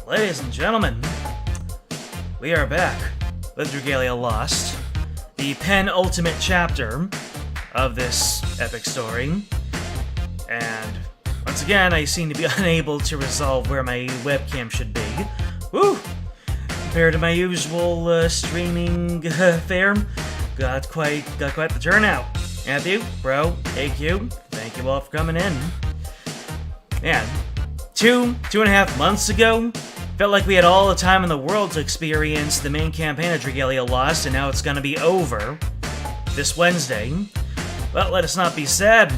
Ladies and gentlemen, we are back with Dragalia Lost, the penultimate chapter of this epic story. And once again, I seem to be unable to resolve where my webcam should be. Woo! Compared to my usual streaming fare, got quite the turnout. Matthew, bro, AQ, thank you all for coming in. Man, two and a half months ago, felt like we had all the time in the world to experience the main campaign of Dragalia Lost, and now it's gonna be over this Wednesday. But let us not be sad.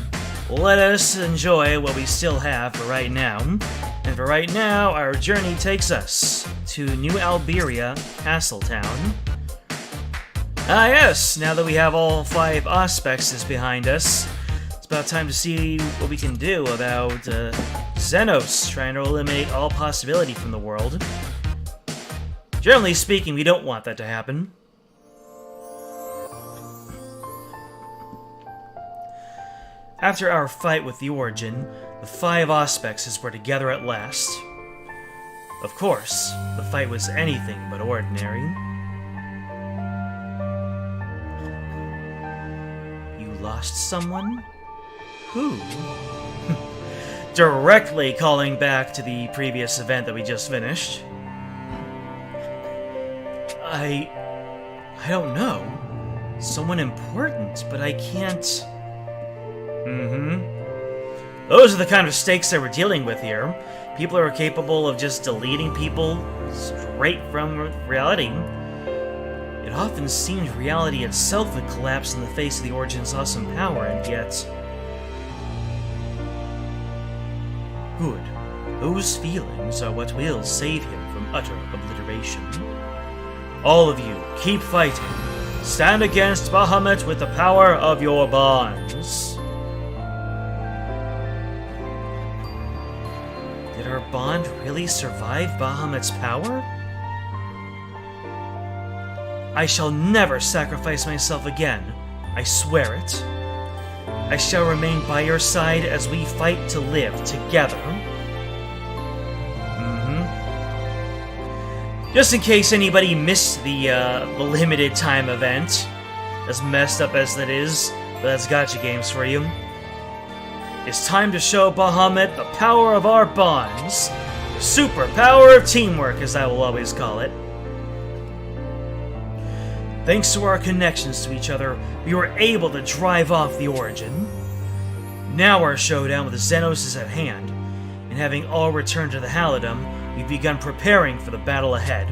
Let us enjoy what we still have for right now. And for right now, our journey takes us to New Alberia, Castletown. Ah yes, now that we have all 5 auspexes behind us, it's about time to see what we can do about Xenos trying to eliminate all possibility from the world. Generally speaking, we don't want that to happen. After our fight with the Origin, the 5 auspexes were together at last. Of course, the fight was anything but ordinary. You lost someone? Who? Directly calling back to the previous event that we just finished. I don't know. Someone important, but I can't... Those are the kind of stakes that we're dealing with here. People are capable of just deleting people straight from reality. It often seems reality itself would collapse in the face of the Origin's awesome power, and yet... Good. Those feelings are what will save him from utter obliteration. All of you, keep fighting. Stand against Bahamut with the power of your bonds. Did our bond really survive Bahamut's power? I shall never sacrifice myself again. I swear it. I shall remain by your side as we fight to live together. Just in case anybody missed the limited time event, as messed up as that is, but that's gotcha games for you. It's time to show Bahamut the power of our bonds. The superpower of teamwork, as I will always call it. Thanks to our connections to each other, we were able to drive off the Origin. Now our showdown with the Xenos is at hand, and having all returned to the Halidom, we've begun preparing for the battle ahead.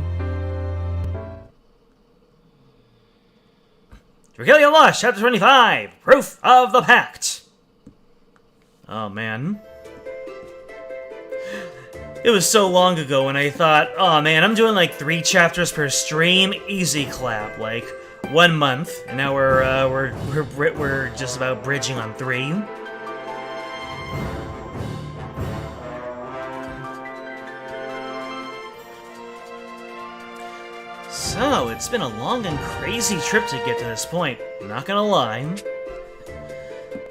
Dragalia Lost, Chapter 25, Proof of the Pact. Oh man. It was so long ago when I thought, oh man, I'm doing like 3 chapters per stream, easy clap, like 1 month, and now we're just about bridging on 3. So, it's been a long and crazy trip to get to this point, I'm not gonna lie.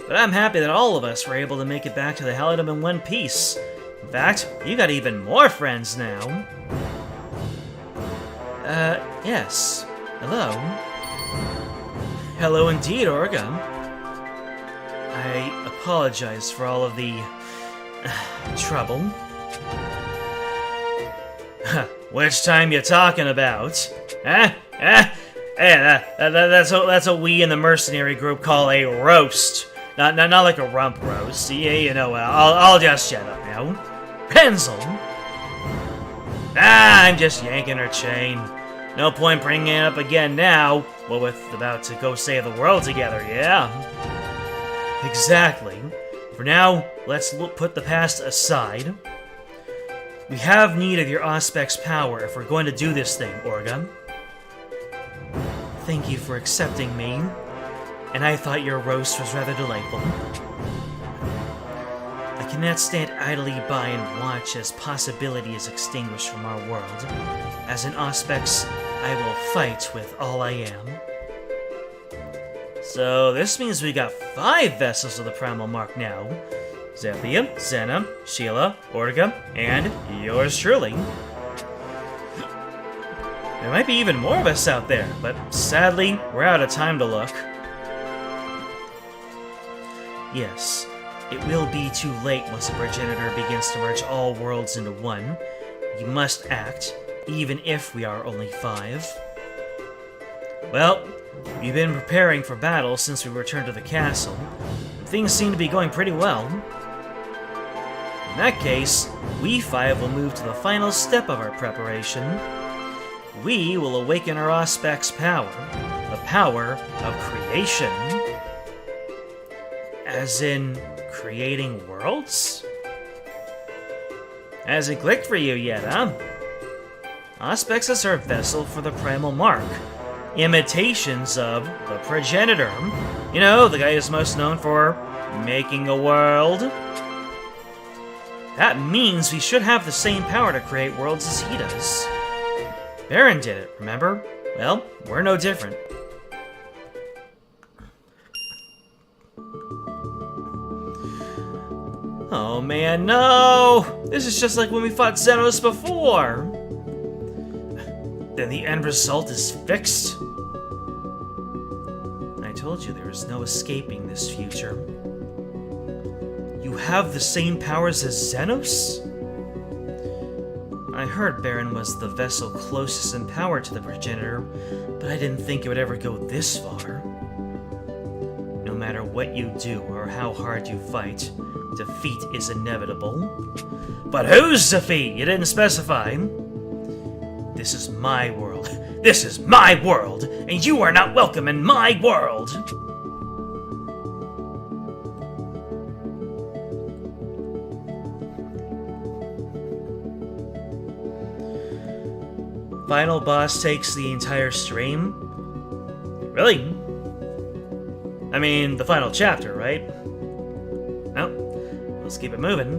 But I'm happy that all of us were able to make it back to the Halidom in one piece. In fact, you got even more friends now. Yes. Hello. Hello indeed, Orga. I apologize for all of the... trouble. Which time you talking about? Hey, that's what we in the mercenary group call a roast. Not like a rump roast. Yeah, you know, I'll just shut up now. Pencil? I'm just yanking her chain. No point bringing it up again now. Well, we're about to go save the world together, yeah? Exactly. For now, let's put the past aside. We have need of your Auspex power if we're going to do this thing, Orga. Thank you for accepting me. And I thought your roast was rather delightful. I cannot stand idly by and watch as possibility is extinguished from our world. As an Auspex, I will fight with all I am. So this means we got 5 vessels of the Primal Mark now. Zethia, Xena, Sheila, Orga, and yours truly. There might be even more of us out there, but sadly, we're out of time to look. Yes, it will be too late once the progenitor begins to merge all worlds into one. You must act, even if we are only 5. Well, we've been preparing for battle since we returned to the castle. Things seem to be going pretty well. In that case, we 5 will move to the final step of our preparation. We will awaken our Auspex power, the power of creation. As in, creating worlds? Hasn't clicked for you yet, huh? Auspex is our vessel for the primal mark. Imitations of the progenitor. You know, the guy who's most known for making a world. That means we should have the same power to create worlds as he does. Baron did it, remember? Well, we're no different. Oh man, no! This is just like when we fought Xenos before! Then the end result is fixed? I told you there is no escaping this future. You have the same powers as Xenos? I heard Baron was the vessel closest in power to the progenitor, but I didn't think it would ever go this far. No matter what you do or how hard you fight, defeat is inevitable. But whose defeat? You didn't specify. This is my world. This is my world, and you are not welcome in my world! Final boss takes the entire stream? Really? I mean, the final chapter, right? Well, let's keep it moving.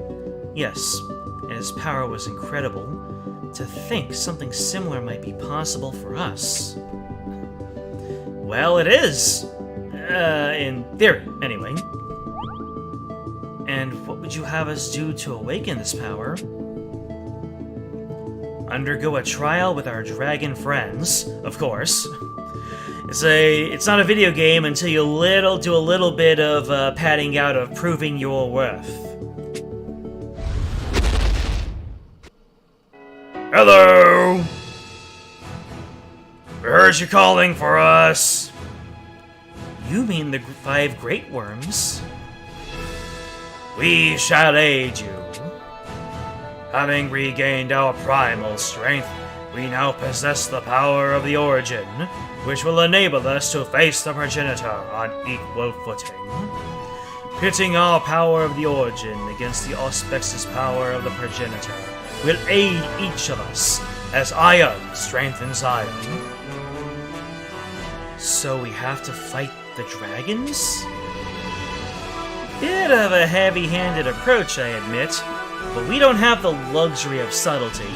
Yes, and his power was incredible. To think something similar might be possible for us. Well, it is! In theory, anyway. And what would you have us do to awaken this power? Undergo a trial with our dragon friends, of course. It's not a video game until you do a little bit of padding out of proving your worth. Hello! We heard you calling for us. You mean the 5 Great Worms? We shall aid you. Having regained our primal strength, we now possess the power of the Origin, which will enable us to face the progenitor on equal footing. Pitting our power of the Origin against the Auspex's power of the progenitor will aid each of us as iron strengthens iron. So we have to fight the dragons? Bit of a heavy-handed approach, I admit. But we don't have the luxury of subtlety.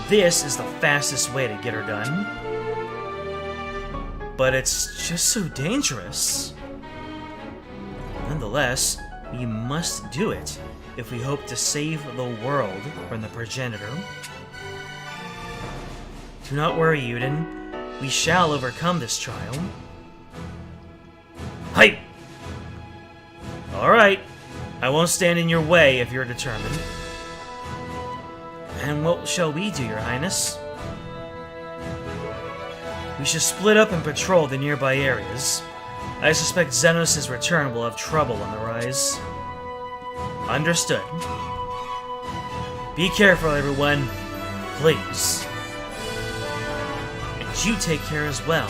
This is the fastest way to get her done. But it's just so dangerous. Nonetheless, we must do it if we hope to save the world from the progenitor. Do not worry, Yuden. We shall overcome this trial. Hype! Alright. I won't stand in your way if you're determined. And what shall we do, Your Highness? We should split up and patrol the nearby areas. I suspect Xenos' return will have trouble on the rise. Understood. Be careful, everyone. Please. And you take care as well.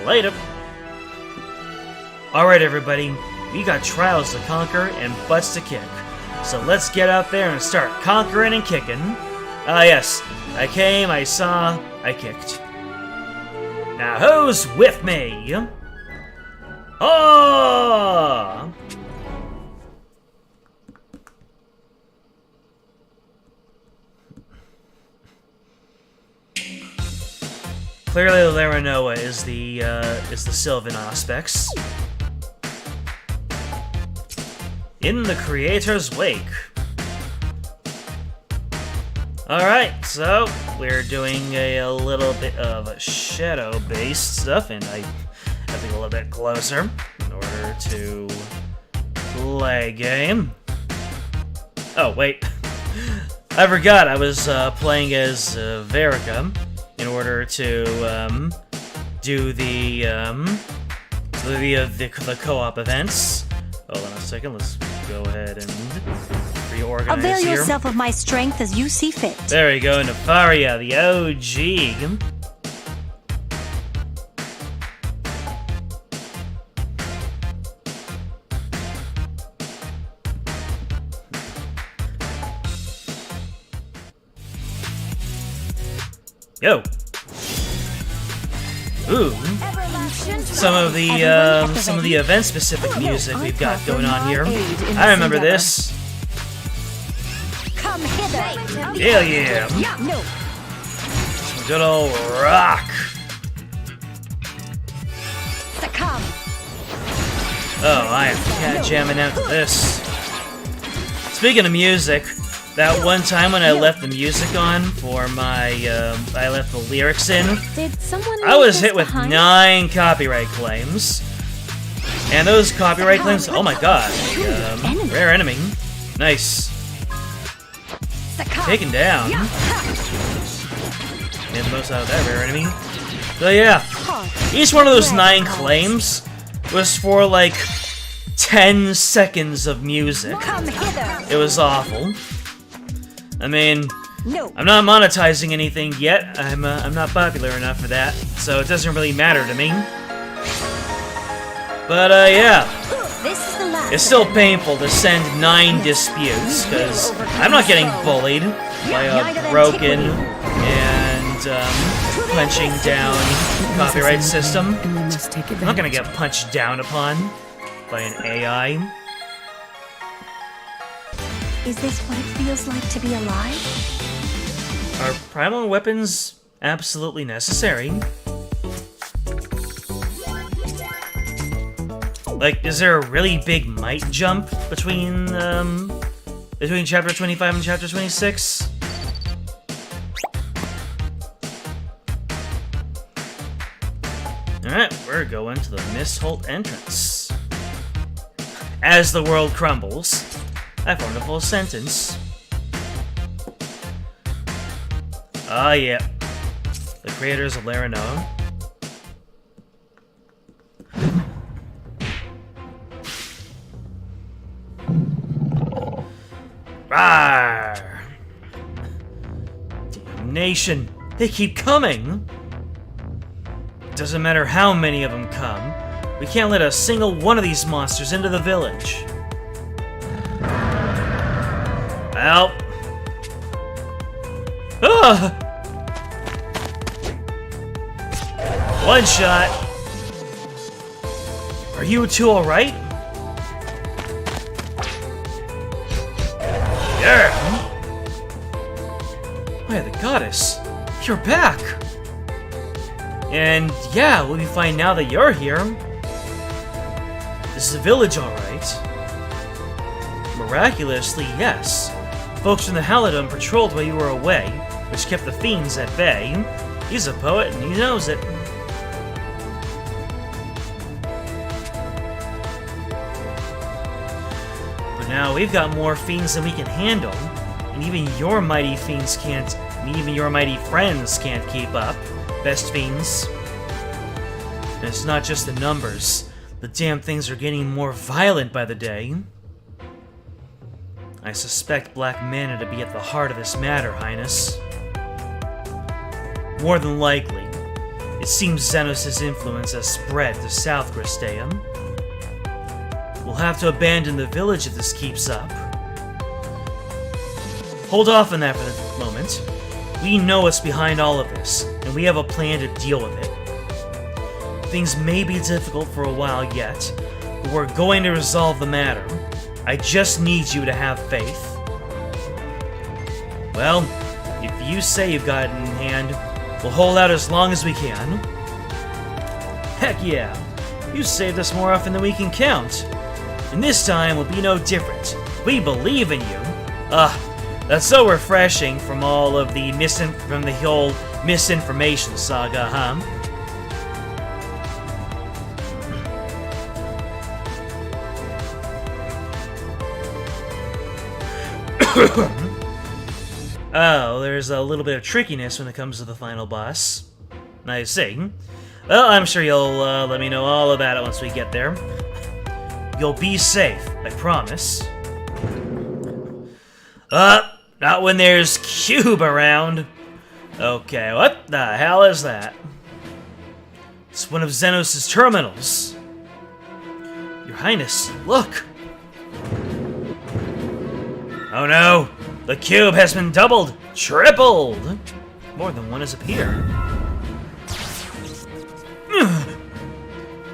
Later. Alright, everybody. We got trials to conquer and butts to kick. So let's get out there and start conquering and kicking. Ah, yes. I came, I saw, I kicked. Now who's with me? Oh! Clearly, Laranoa is the Sylvan Auspex. In the Creator's wake. Alright, so we're doing a little bit of shadow-based stuff, and I have to get a little bit closer in order to play game. Oh, wait. I forgot I was playing as Verica in order to do the co-op events. Hold on a second, let's go ahead and reorganize Avail here. yourself of my strength as you see fit. There we go, Nefaria, the OG. Yo. Ooh. Some of the event-specific music we've got going on here. I remember this. Come hither. Hell yeah. No. Some good old rock. Succumb. Oh, I am jamming out to this. Speaking of music, that one time when I left the music on for my, I left the lyrics in, Did someone I was leave hit this with behind? 9 copyright claims. And those copyright claims, oh my god, rare enemy. Nice. Succumb. Taken down. Made the most out of that rare enemy. So yeah, each one of those 9 claims was for like 10 seconds of music. Come hither. It was awful. I mean, No. I'm not monetizing anything yet. I'm not popular enough for that, so it doesn't really matter to me. But yeah, This is the last. it's still painful to send 9 disputes because I'm not getting bullied by a broken and punching down copyright system. I'm not gonna get punched down upon by an AI. Is this what it feels like to be alive? Are primal weapons absolutely necessary? Like, is there a really big might jump between chapter 25 and chapter 26? Alright, we're going to the Mistholt entrance. As the world crumbles, I formed a full sentence. Ah, yeah. The creators of Laranoa. Rawr! Damnation! They keep coming! Doesn't matter how many of them come, we can't let a single one of these monsters into the village. Help! Ah! One shot! Are you two alright? Yeah! Why, the goddess! You're back! And yeah, we'll be fine now that you're here. This is a village, alright. Miraculously, yes. Folks from the Halidom patrolled while you were away, which kept the fiends at bay. He's a poet and he knows it. But now we've got more fiends than we can handle, and even your mighty fiends can't, and even your mighty friends can't keep up. Best fiends. And it's not just the numbers. The damn things are getting more violent by the day. I suspect Black Mana to be at the heart of this matter, Highness. More than likely, it seems Xenos' influence has spread to South Gristeum. We'll have to abandon the village if this keeps up. Hold off on that for the moment. We know what's behind all of this, and we have a plan to deal with it. Things may be difficult for a while yet, but we're going to resolve the matter. I just need you to have faith. Well, if you say you've got it in hand, we'll hold out as long as we can. Heck yeah! You saved us more often than we can count. And this time will be no different. We believe in you. That's so refreshing from all of the from the whole misinformation saga, huh? Oh, there's a little bit of trickiness when it comes to the final boss. I see. Well, I'm sure you'll let me know all about it once we get there. You'll be safe, I promise. Not when there's Cube around. Okay, what the hell is that? It's one of Xenos' terminals. Your Highness, look! Oh no! The cube has been doubled! Tripled! More than one has appeared.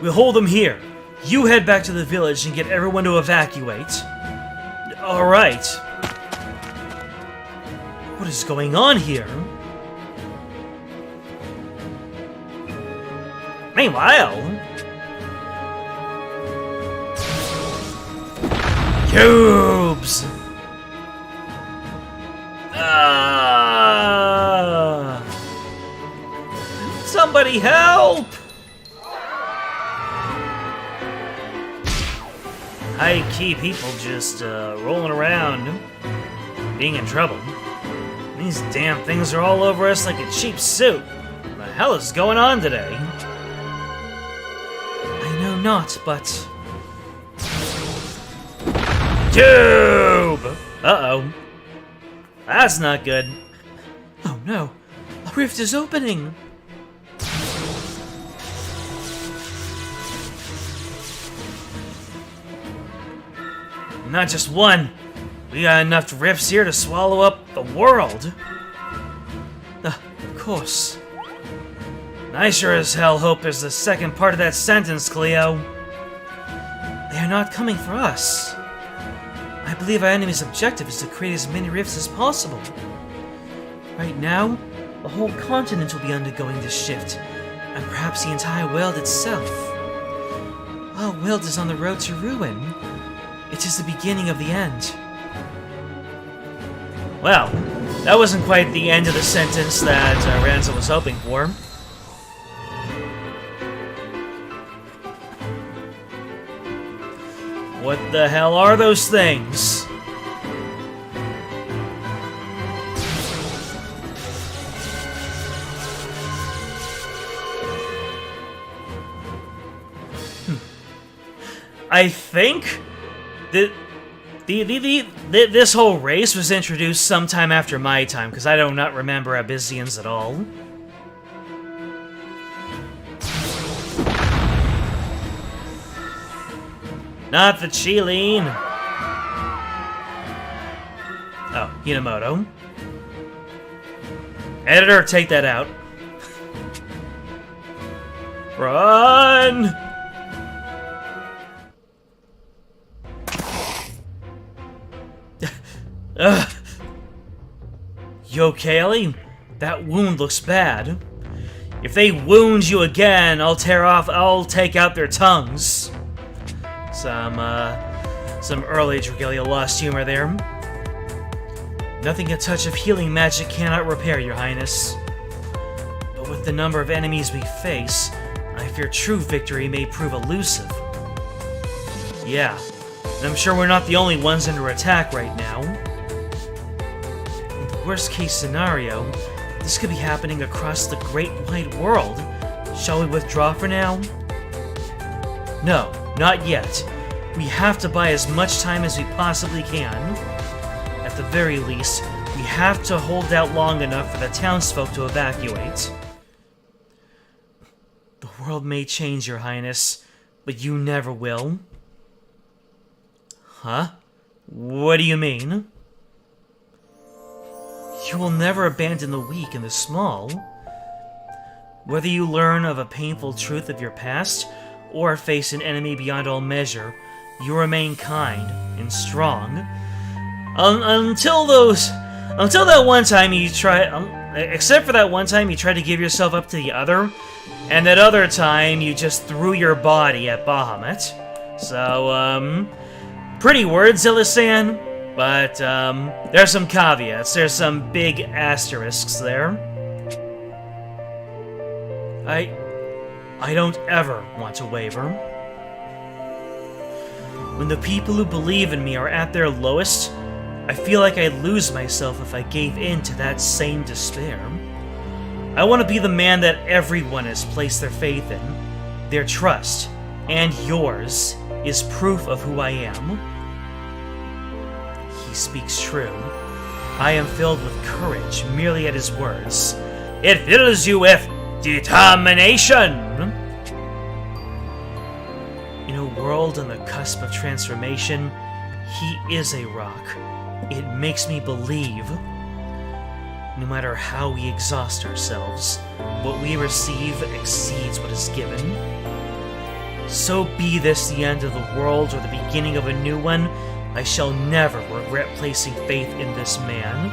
We'll hold them here. You head back to the village and get everyone to evacuate. Alright. What is going on here? Meanwhile... Cubes! Somebody help! High-key people just rolling around, being in trouble. These damn things are all over us like a cheap suit. What the hell is going on today? I know not, but... Tube! Uh-oh. That's not good. Oh no, a rift is opening! Not just one. We got enough rifts here to swallow up the world. Of course. I sure as hell hope there's the second part of that sentence, Cleo. They are not coming for us. I believe our enemy's objective is to create as many rifts as possible. Right now, the whole continent will be undergoing this shift, and perhaps the entire world itself. Our world is on the road to ruin. It is the beginning of the end. Well, that wasn't quite the end of the sentence that Ranza was hoping for. What the hell are those things? I think that this whole race was introduced sometime after my time, because I do not remember Abyssians at all. Not the Chilean. Oh, Hinamoto. Editor, take that out. Run! You okay, Ellie? That wound looks bad. If they wound you again, I'll take out their tongues. Some early Dragalia Lost humor there. Nothing a touch of healing magic cannot repair, Your Highness. But with the number of enemies we face, I fear true victory may prove elusive. Yeah, and I'm sure we're not the only ones under attack right now. In the worst-case scenario, this could be happening across the great wide world. Shall we withdraw for now? No, not yet. We have to buy as much time as we possibly can. At the very least, we have to hold out long enough for the townsfolk to evacuate. The world may change, Your Highness, but you never will. Huh? What do you mean? You will never abandon the weak and the small. Whether you learn of a painful truth of your past, or face an enemy beyond all measure, you remain kind and strong. Until that one time you except for that one time you tried to give yourself up to the other, and that other time you just threw your body at Bahamut. So, pretty words, Illisan? But, there's some caveats. There's some big asterisks there. I don't ever want to waver. When the people who believe in me are at their lowest, I feel like I'd lose myself if I gave in to that same despair. I want to be the man that everyone has placed their faith in. Their trust, and yours, is proof of who I am. He speaks true. I am filled with courage merely at his words. It fills you with determination! In a world on the cusp of transformation, he is a rock. It makes me believe. No matter how we exhaust ourselves, what we receive exceeds what is given. So be this the end of the world or the beginning of a new one, I shall never regret placing faith in this man.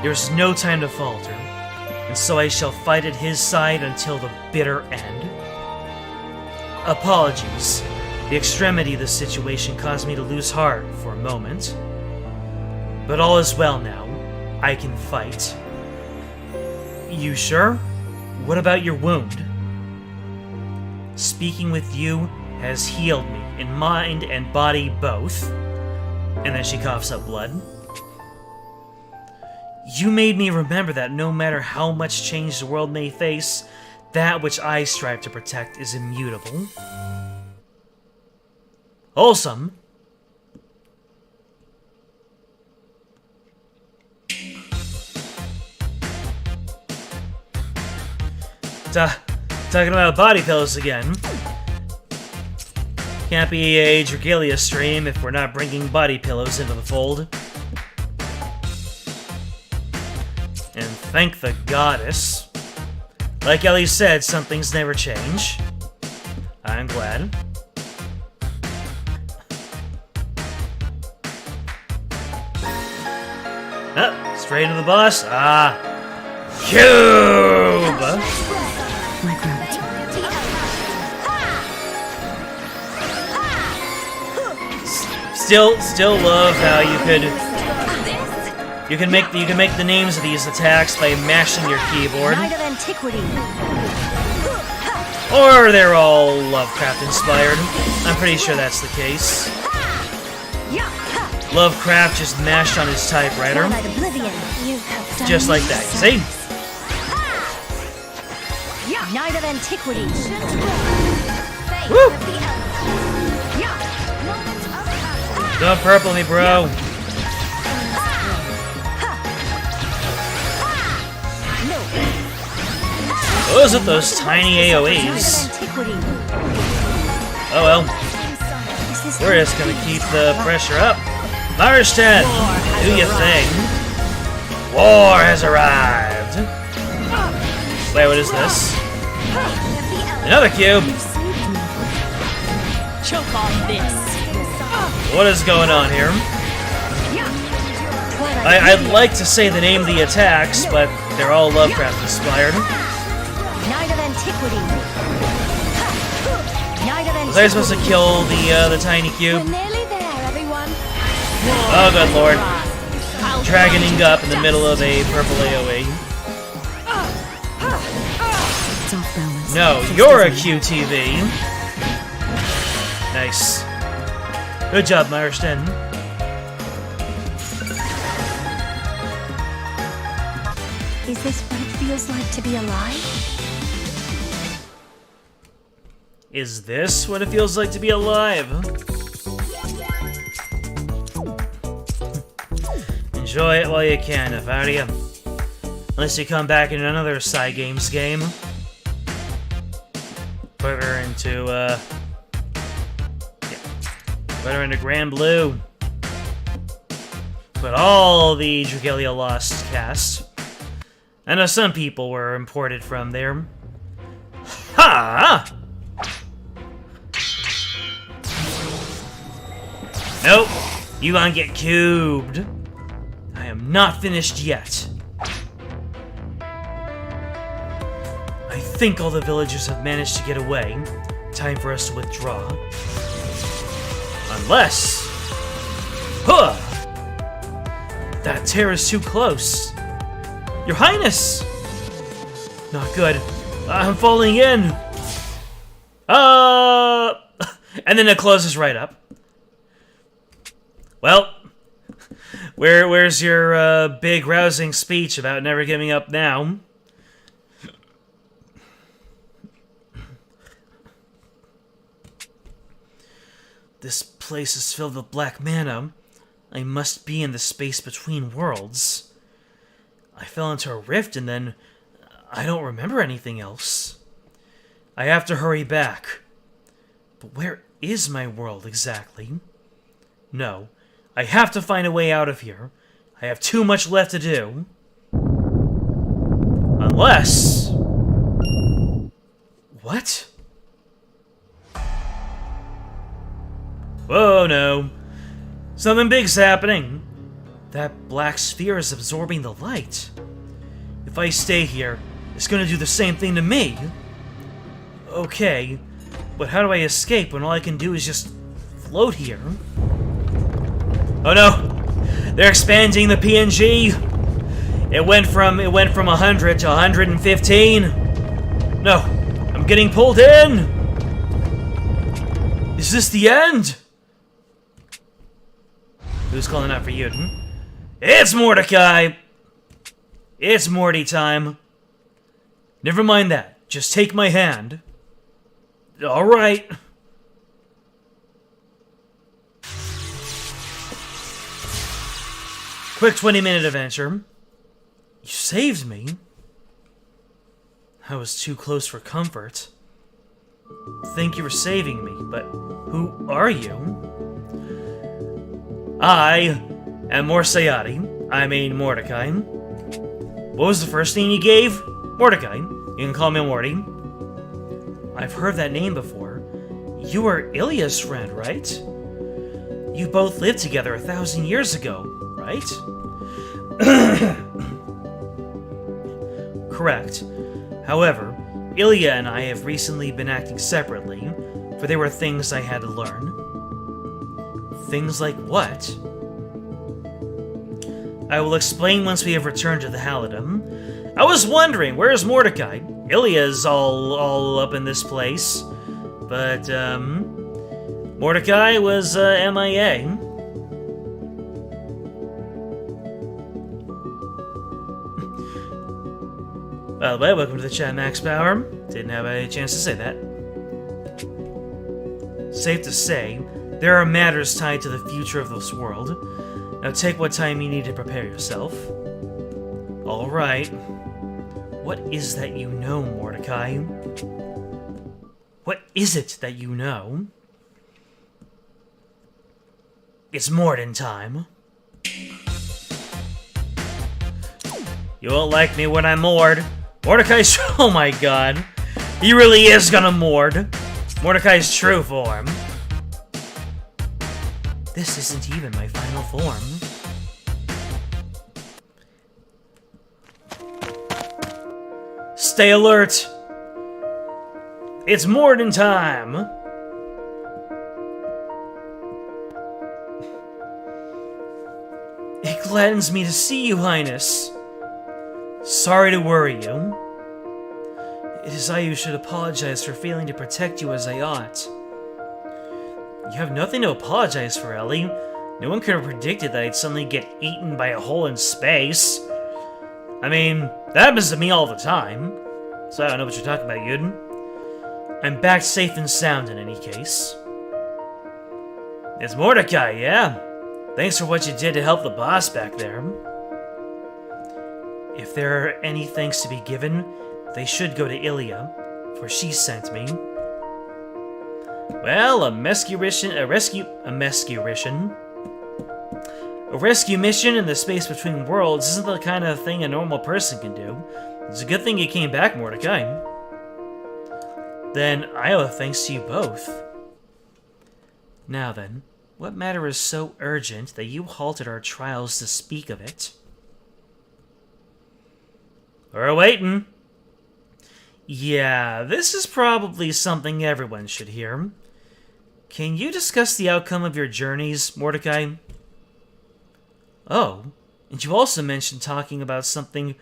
There's no time to falter, and so I shall fight at his side until the bitter end. Apologies. The extremity of the situation caused me to lose heart for a moment. But all is well now. I can fight. You sure? What about your wound? Speaking with you has healed me, in mind and body both. And then she coughs up blood. You made me remember that no matter how much change the world may face, that which I strive to protect is immutable. Wholesome. Talking about body pillows again. Can't be a Dragalia stream if we're not bringing body pillows into the fold. And thank the goddess. Like Ellie said, some things never change. I'm glad. Oh, straight into the boss. Cube! My gravity. Still love how you can make the names of these attacks by mashing your keyboard. Knight of Antiquity. Or they're all Lovecraft inspired. I'm pretty sure that's the case. Lovecraft just mashed on his typewriter. Just like that, see? Knight of Antiquity. Woo! Don't purple me, bro. Those are those tiny AoEs. Oh well. We're just gonna keep the pressure up. Marston, do your thing. War has arrived. Wait, what is this? Another cube. Choke on this. What is going on here? I'd like to say the name of the attacks, but they're all Lovecraft inspired. Knight of Antiquity. Was I supposed to kill the tiny cube? We're nearly there, everyone. Oh good lord. Dragoning up in the middle of a purple AoE. No, you're a QTV. Nice. Good job, Marston. Is this what it feels like to be alive? Is this what it feels like to be alive? Enjoy it while you can, Avaria. Unless you come back in another Cygames game. Put her into, put her into Grand Blue. Put all the Dragalia Lost cast. I know some people were imported from there. Ha! Nope. You gonna get cubed. I am not finished yet. I think all the villagers have managed to get away. Time for us to withdraw. Unless Huh! That tear is too close. Your Highness! Not good. I'm falling in. And then it closes right up. Well, where's your big rousing speech about never giving up now? This place is filled with black mana. I must be in the space between worlds. I fell into a rift and then I don't remember anything else. I have to hurry back. But where is my world exactly? No, I have to find a way out of here. I have too much left to do. Unless... What? Whoa, no. Something big's happening. That black sphere is absorbing the light. If I stay here, it's gonna do the same thing to me. Okay, but how do I escape when all I can do is just float here? Oh no! They're expanding the PNG! It went from 100 to 115. No, I'm getting pulled in! Is this the end? Who's calling out for you? It's Mordecai! It's Morty time. Never mind that. Just take my hand. Alright. Quick 20-minute adventure. You saved me. I was too close for comfort. Thank you for saving me, but who are you? I am Mordecai. What was the first name you gave? Mordecai. You can call me Morty. I've heard that name before. You are Ilya's friend, right? You both lived together 1,000 years ago, right? Correct. However, Ilya and I have recently been acting separately, for there were things I had to learn. Things like what? I will explain once we have returned to the Halidom. I was wondering, where's Mordecai? Ilya's all up in this place. But, Mordecai was, MIA. By the way, welcome to the chat, Max Power. Didn't have a chance to say that. Safe to say, there are matters tied to the future of this world. Now take what time you need to prepare yourself. Alright. What is that you know, Mordecai? What is it that you know? It's Morden time. You won't like me when I'm Mord. Mordecai's... Oh my god. He really is gonna Mord. Mordecai's true form. This isn't even my final form. Stay alert! It's Morden time! It gladdens me to see you, Highness. Sorry to worry you. It is I who should apologize for failing to protect you as I ought. You have nothing to apologize for, Ellie. No one could have predicted that I'd suddenly get eaten by a hole in space. I mean, that happens to me all the time. So I don't know what you're talking about, Yuden. I'm back safe and sound in any case. It's Mordecai, yeah? Thanks for what you did to help the boss back there. If there are any thanks to be given, they should go to Ilya, for she sent me. Well, a rescue mission in the space between worlds isn't the kind of thing a normal person can do. It's a good thing you came back, Mordecai. Then I owe thanks to you both. Now then, what matter is so urgent that you halted our trials to speak of it? We're waiting. Yeah, this is probably something everyone should hear. Can you discuss the outcome of your journeys, Mordecai? Oh, and you also mentioned talking about something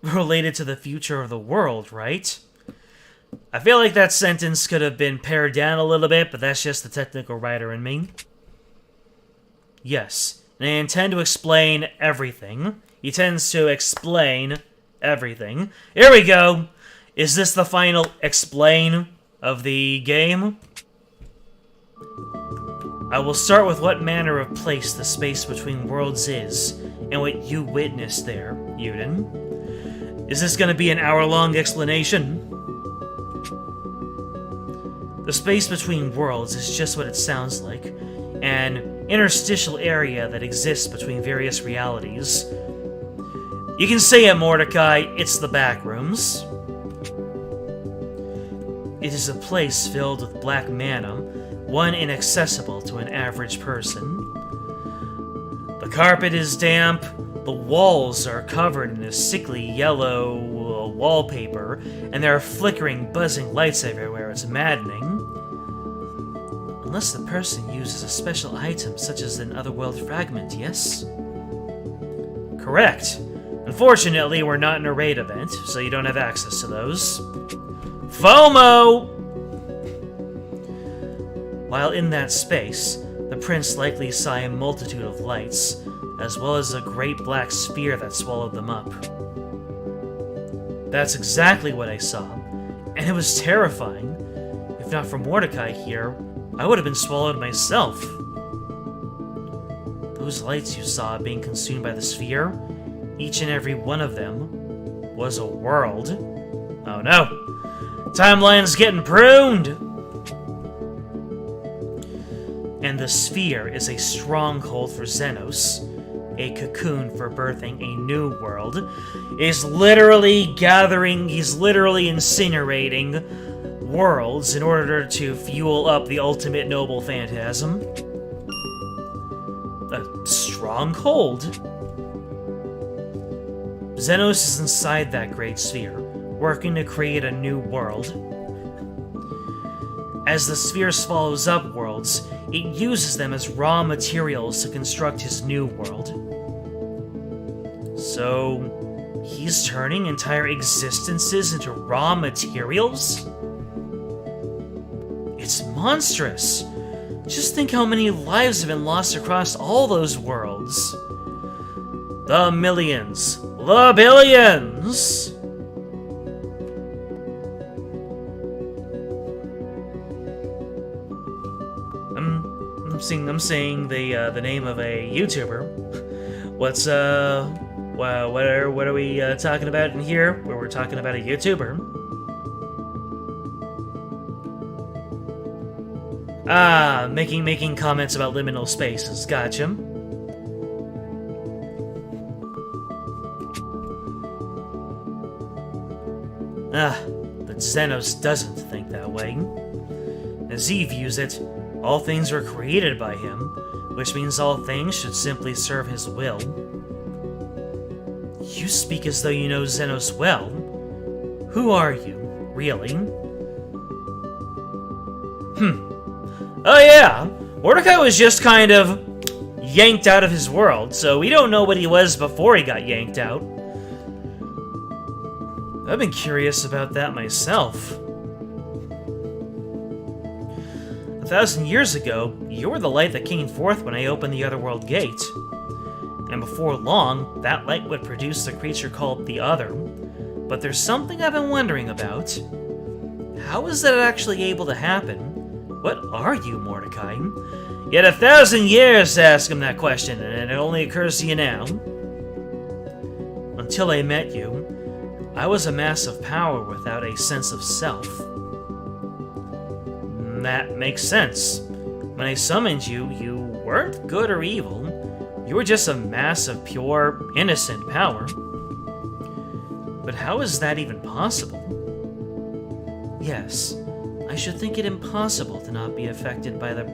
related to the future of the world, right? I feel like that sentence could have been pared down a little bit, but that's just the technical writer in me. Yes, and I intend to explain everything. He tends to explain everything. Here we go! Is this the final explain of the game? I will start with what manner of place the space between worlds is, and what you witnessed there, Yuden. Is this going to be an hour-long explanation? The space between worlds is just what it sounds like, an interstitial area that exists between various realities. You can say it, Mordecai, it's the backrooms. It is a place filled with black mana, one inaccessible to an average person. The carpet is damp, the walls are covered in a sickly yellow wallpaper, and there are flickering, buzzing lights everywhere. It's maddening. Unless the person uses a special item such as an otherworld fragment, yes? Correct. Unfortunately, we're not in a raid event, so you don't have access to those. FOMO! While in that space, the prince likely saw a multitude of lights, as well as a great black sphere that swallowed them up. That's exactly what I saw, and it was terrifying. If not for Mordecai here, I would have been swallowed myself. Those lights you saw being consumed by the sphere, each and every one of them, was a world. Oh no! Timeline's getting pruned! And the sphere is a stronghold for Xenos, a cocoon for birthing a new world. He's literally incinerating worlds in order to fuel up the ultimate noble phantasm. A stronghold? Xenos is inside that great sphere, working to create a new world. As the sphere swallows up worlds, it uses them as raw materials to construct his new world. So, he's turning entire existences into raw materials? It's monstrous! Just think how many lives have been lost across all those worlds. The millions, the billions! I'm saying the name of a YouTuber. What are we talking about in here? Where we're talking about a YouTuber. Ah, making comments about liminal spaces. Gotcha. But Xenos doesn't think that way. As he views it, all things were created by him, which means all things should simply serve his will. You speak as though you know Xenos well. Who are you, really? Oh yeah, Mordecai was just kind of yanked out of his world, so we don't know what he was before he got yanked out. I've been curious about that myself. 1,000 years ago, you were the light that came forth when I opened the Otherworld Gate. And before long, that light would produce the creature called the Other. But there's something I've been wondering about. How is that actually able to happen? What are you, Mordecai? Yet 1,000 years to ask him that question, and it only occurs to you now. Until I met you, I was a mass of power without a sense of self. That makes sense. When I summoned you, you weren't good or evil. You were just a mass of pure, innocent power. But how is that even possible? Yes, I should think it impossible to not be affected by the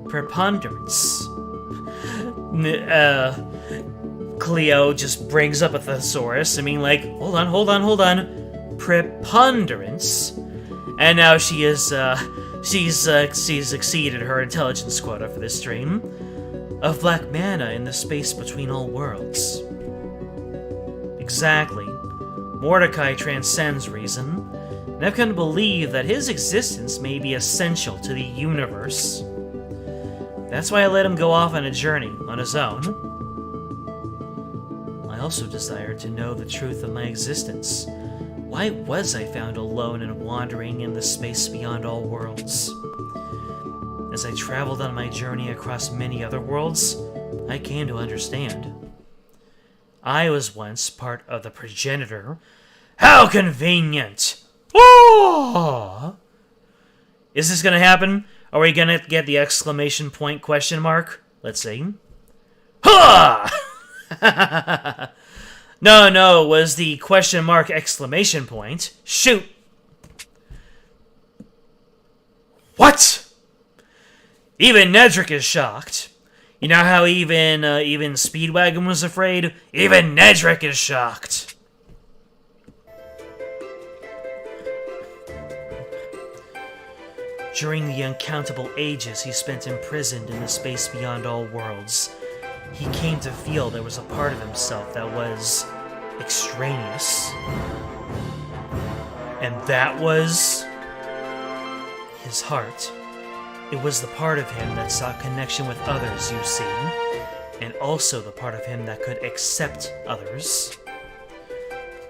preponderance. Cleo just brings up a thesaurus. I mean, like, hold on. Preponderance. And now she is, she's exceeded her intelligence quota for this stream. of black mana in the space between all worlds. Exactly. Mordecai transcends reason, and I've come to believe that his existence may be essential to the universe. That's why I let him go off on a journey on his own. I also desired to know the truth of my existence. Why was I found alone and wandering in the space beyond all worlds? As I traveled on my journey across many other worlds, I came to understand. I was once part of the progenitor. How convenient! Oh! Is this gonna happen? Are we gonna get the exclamation point question mark? Let's see. Ha! No, it was the question mark exclamation point. Shoot! What? Even Nedrick is shocked. You know how even Speedwagon was afraid? Even Nedrick is shocked. During the uncountable ages he spent imprisoned in the space beyond all worlds, he came to feel there was a part of himself that was extraneous. And that was his heart. It was the part of him that sought connection with others, you see, and also the part of him that could accept others.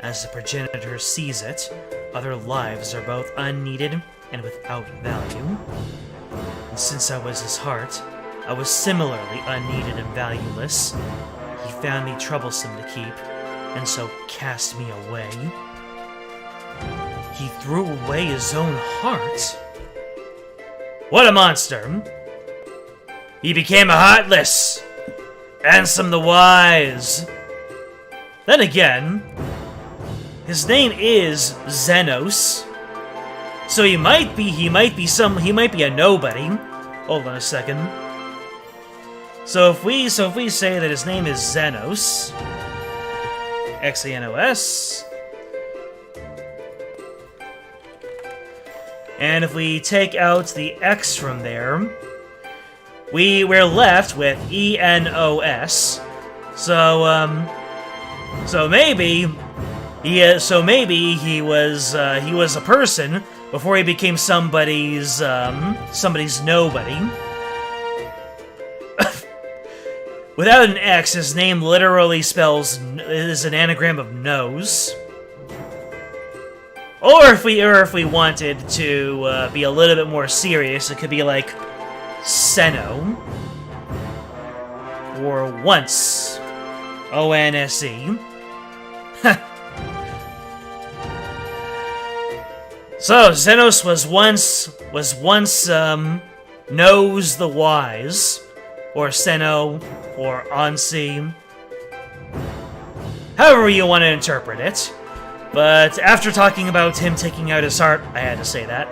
As the progenitor sees it, other lives are both unneeded and without value. And since I was his heart, I was similarly unneeded and valueless. He found me troublesome to keep, and so cast me away. He threw away his own heart? What a monster! He became a heartless! Ansem the Wise! Then again, his name is Xenos, so he might be a nobody. Hold on a second. So if we say that his name is Xenos, Xenos, and if we take out the X from there, we're left with ENOS. So maybe he was a person before he became somebody's nobody. Without an X, his name literally is an anagram of nose. Or if we wanted to be a little bit more serious, it could be like Seno, or once, ONSE. So Xenos was once Knows the Wise, or Seno, or Ansi, however you want to interpret it. But after talking about him taking out his heart, I had to say that.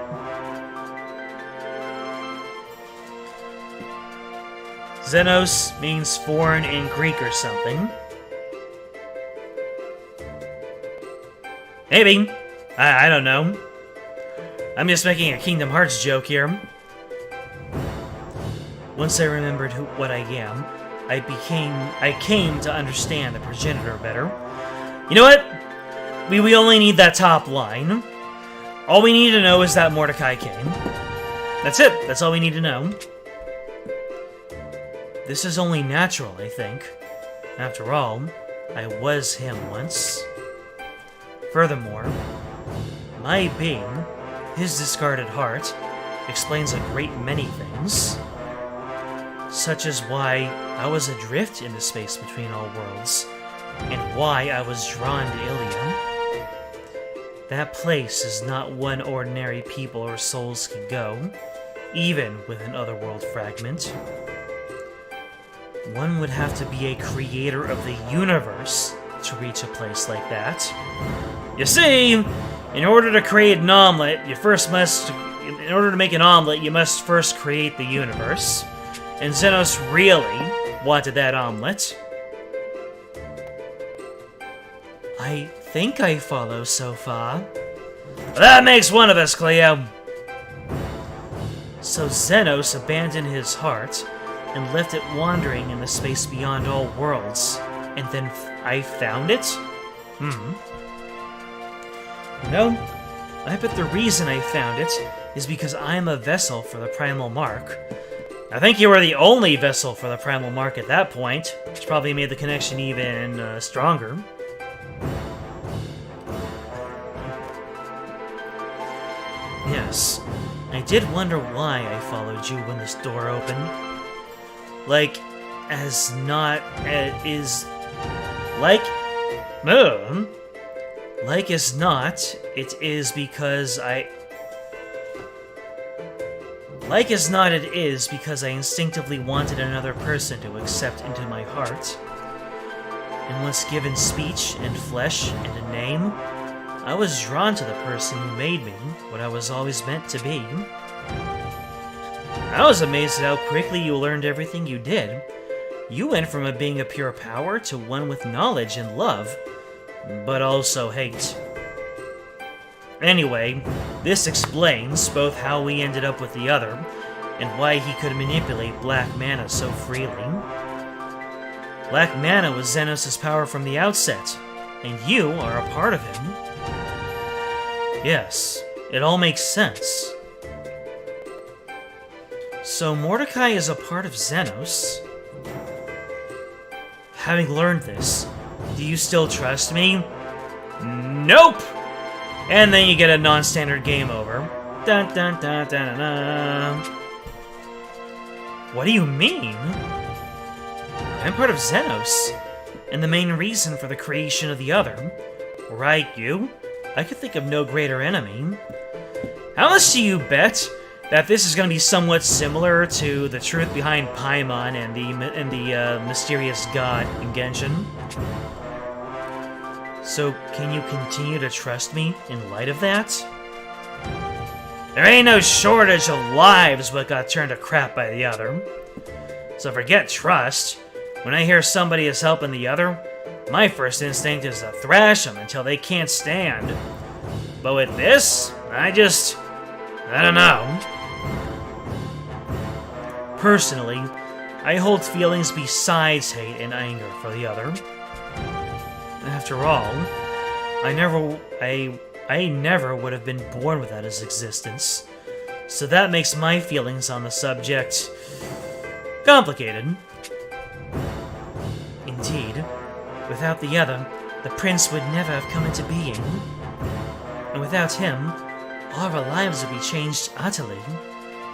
Xenos means foreign in Greek or something. Maybe. I don't know. I'm just making a Kingdom Hearts joke here. Once I remembered what I am, I came to understand the progenitor better. You know what? We only need that top line. All we need to know is that Mordecai came. That's it. That's all we need to know. This is only natural, I think. After all, I was him once. Furthermore, my being, his discarded heart, explains a great many things. Such as why I was adrift in the space between all worlds, and why I was drawn to Ilium. That place is not one ordinary people or souls can go, even with an otherworld fragment. One would have to be a creator of the universe to reach a place like that. You see, in order to create an omelet, in order to make an omelet, you must first create the universe. And Xenos really wanted that omelet. I think I follow so far. That makes one of us, Cleo. So Xenos abandoned his heart and left it wandering in the space beyond all worlds. And then I found it? No, I bet the reason I found it is because I'm a vessel for the Primal Mark. I think you were the only vessel for the Primal Mark at that point, which probably made the connection even stronger. Yes, I did wonder why I followed you when this door opened. Like as not, it is because I instinctively wanted another person to accept into my heart. And once given speech and flesh and a name, I was drawn to the person who made me what I was always meant to be. I was amazed at how quickly you learned everything you did. You went from a being of pure power to one with knowledge and love, but also hate. Anyway, this explains both how we ended up with the other, and why he could manipulate black mana so freely. Black mana was Xenos' power from the outset, and you are a part of him. Yes, it all makes sense. So Mordecai is a part of Xenos? Having learned this, do you still trust me? Nope! And then you get a non-standard game over. Dun dun dun dun dun dun. What do you mean? I'm part of Xenos, and the main reason for the creation of the other. Right, you? I could think of no greater enemy. How much do you bet that this is going to be somewhat similar to the truth behind Paimon and the mysterious god in Genshin? So, can you continue to trust me in light of that? There ain't no shortage of lives what got turned to crap by the other. So forget trust. When I hear somebody is helping the other, my first instinct is to thrash them until they can't stand. But with this, I don't know. Personally, I hold feelings besides hate and anger for the other. After all, I never would have been born without his existence. So that makes my feelings on the subject complicated. Indeed, without the other, the prince would never have come into being. And without him, all of our lives would be changed utterly.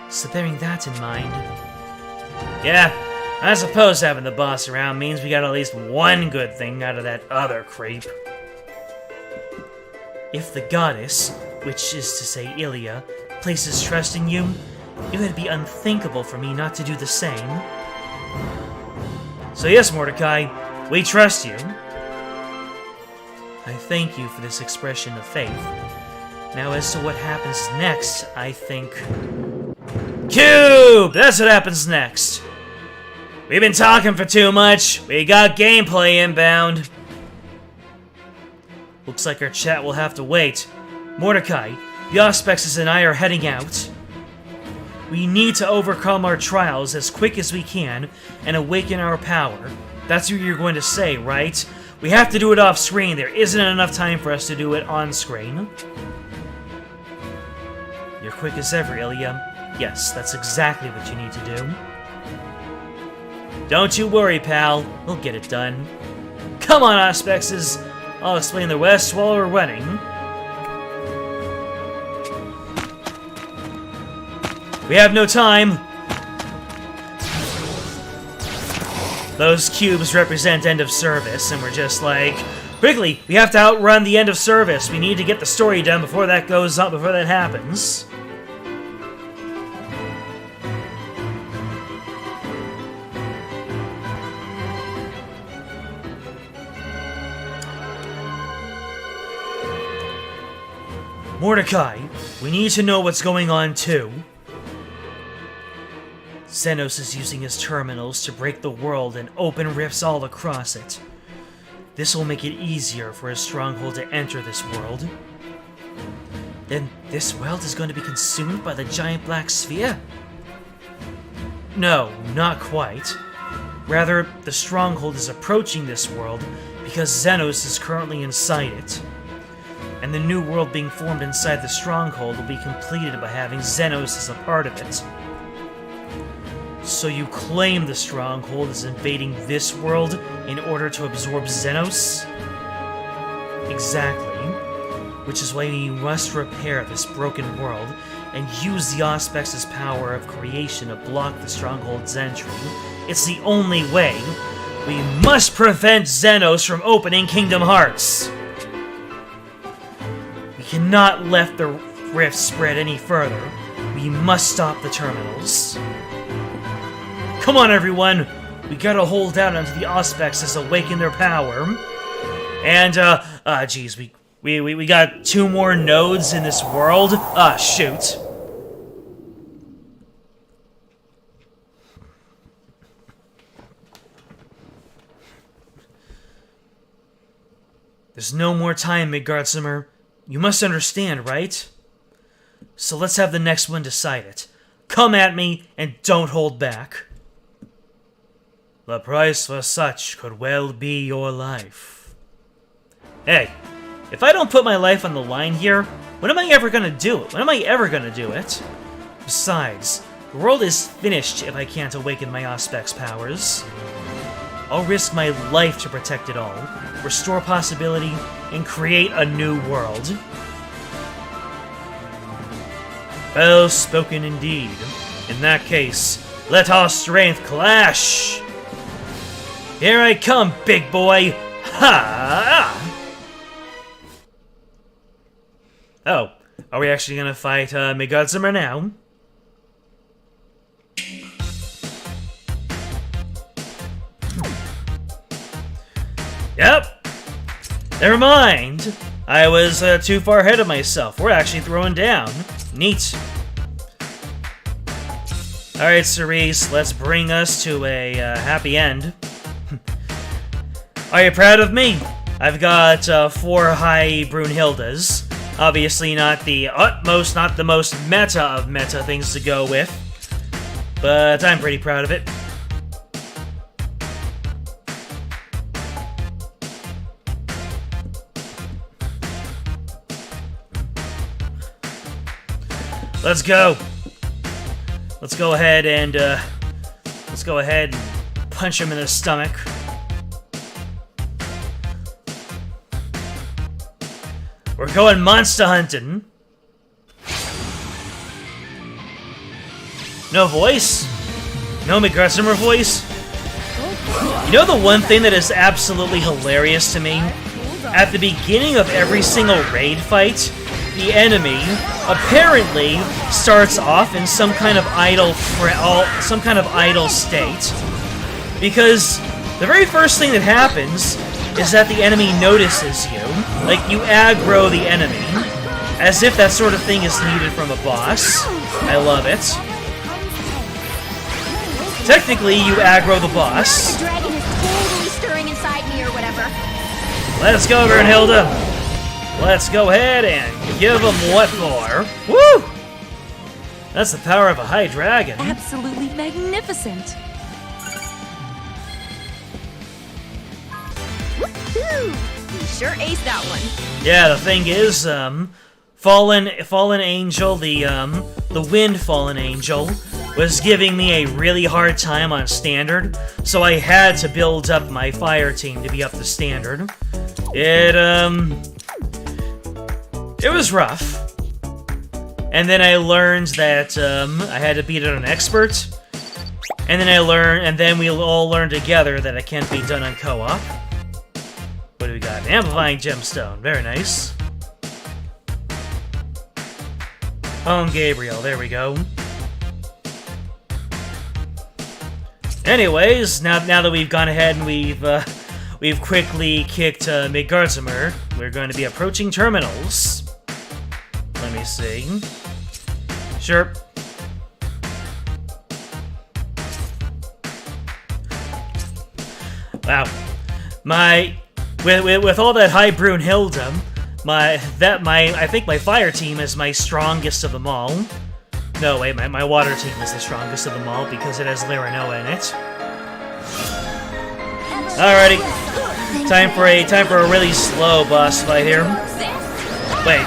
So bearing that in mind... Yeah, I suppose having the boss around means we got at least one good thing out of that other creep. If the goddess, which is to say Ilya, places trust in you, it would be unthinkable for me not to do the same. So yes, Mordecai, we trust you. I thank you for this expression of faith. Now as to what happens next, I think... Cube! That's what happens next! We've been talking for too much. We got gameplay inbound. Looks like our chat will have to wait. Mordecai, the Auspexes and I are heading out. We need to overcome our trials as quick as we can and awaken our power. That's what you're going to say, right? We have to do it off screen. There isn't enough time for us to do it on screen. You're quick as ever, Ilya. Yes, that's exactly what you need to do. Don't you worry, pal. We'll get it done. Come on, Auspexes. I'll explain the rest while we're running. We have no time. Those cubes represent end of service, and we're just like, quickly, we have to outrun the end of service. We need to get the story done before that goes up, before that happens. Mordecai, we need to know what's going on too. Xenos is using his terminals to break the world and open rifts all across it. This will make it easier for his stronghold to enter this world. Then this world is going to be consumed by the giant black sphere? No, not quite. Rather, the stronghold is approaching this world because Xenos is currently inside it. And the new world being formed inside the stronghold will be completed by having Xenos as a part of it. So you claim the stronghold is invading this world in order to absorb Xenos? Exactly. Which is why you must repair this broken world and use the Auspex' power of creation to block the stronghold's entry. It's the only way. We must prevent Xenos from opening Kingdom Hearts. We cannot let the rift spread any further. We must stop the terminals. Come on, everyone! We gotta hold out until the Auspex awaken their power. And, geez, we got 2 more nodes in this world? Shoot. There's no more time, Midgardsormr. You must understand, right? So let's have the next one decide it. Come at me, and don't hold back. The price for such could well be your life. Hey, if I don't put my life on the line here, when am I ever gonna do it? When am I ever gonna do it? Besides, the world is finished if I can't awaken my Auspex powers. I'll risk my life to protect it all, restore possibility, and create a new world. Well spoken indeed. In that case, let our strength clash! Here I come, big boy! Ha! Oh, are we actually gonna fight Midgardsormr now? Yep! Never mind! I was too far ahead of myself. We're actually throwing down. Neat. Alright, Cerise, let's bring us to a happy end. Are you proud of me? I've got 4 high Brunhildes. Obviously not the utmost, not the most meta of meta things to go with. But I'm pretty proud of it. Let's go. Let's go ahead and punch him in the stomach. We're going monster hunting. No voice? No Midgardsormr voice? You know the one thing that is absolutely hilarious to me? At the beginning of every single raid fight, the enemy apparently starts off in some kind of idle state. Because the very first thing that happens is that the enemy notices you. Like, you aggro the enemy, as if that sort of thing is needed from a boss. I love it. Technically, you aggro the boss. The dragon is totally stirring inside me or whatever. Let's go, Brunhilde. Let's go ahead and give them what for. Woo! That's the power of a high dragon. Absolutely magnificent. Woohoo! You sure aced that one. Yeah, the thing is, Fallen Angel, the Wind Fallen Angel, was giving me a really hard time on Standard, so I had to build up my Fire team to be up to Standard. It was rough. And then I learned that, I had to beat it on Expert, and then we all learned together that it can't be done on co-op. What do we got? An Amplifying Gemstone. Very nice. Oh, Gabriel. There we go. Anyways, now that we've gone ahead and we've quickly kicked Midgardsormr, we're going to be approaching terminals. Let me see. Sure. Wow. With all that high Brunhilde, I think my Fire team is my strongest of them all. No, wait, my water team is the strongest of them all because it has Liranoa in it. Alrighty, time for a really slow boss fight here. Wait,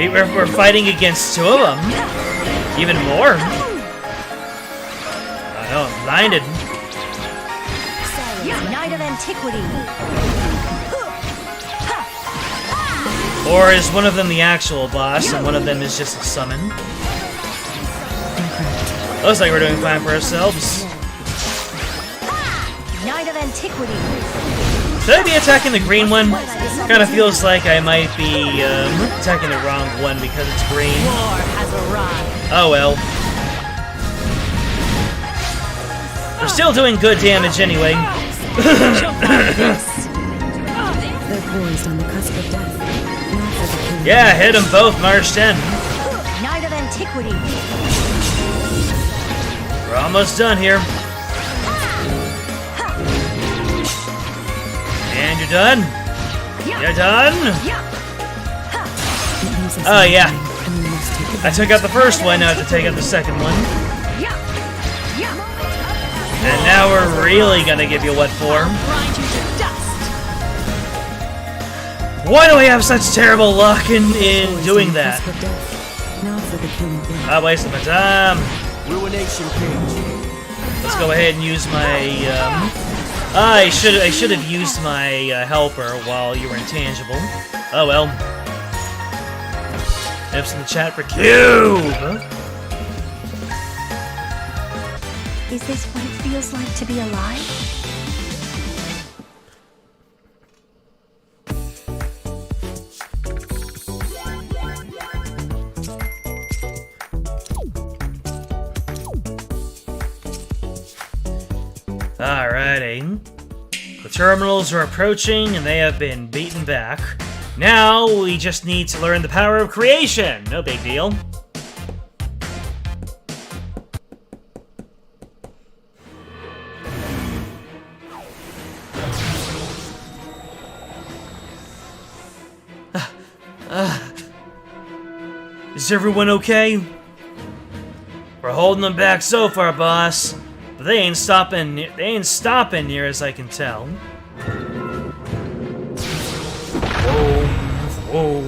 we're fighting against two of them. Even more. I know, I'm blinded. Knight of Antiquity. Or is one of them the actual boss and one of them is just a summon? Looks like we're doing fine for ourselves. Knight of Antiquity. Should I be attacking the green one? Kinda feels like I might be attacking the wrong one because it's green. War has arrived. Oh well. We're still doing good damage anyway. They're poised on the cusp of death. Now for the killing. Yeah, hit them both, March 10. Knight of Antiquity. We're almost done here. And you're done? You're done? Oh yeah. I took out the first one, now I have to take out the second one. And now we're really gonna give you what for. Why do we have such terrible luck in doing that? Now for the killing. I'm wasting my time. Ruination page. Let's go ahead and use my, I should have used my helper while you were intangible. Oh well. Ifs in the chat for Cube! Is this what it feels like to be alive? Alrighty. The terminals are approaching and they have been beaten back. Now we just need to learn the power of creation. No big deal. Is everyone okay? We're holding them back so far, boss. But they ain't stopping near as I can tell. Whoa.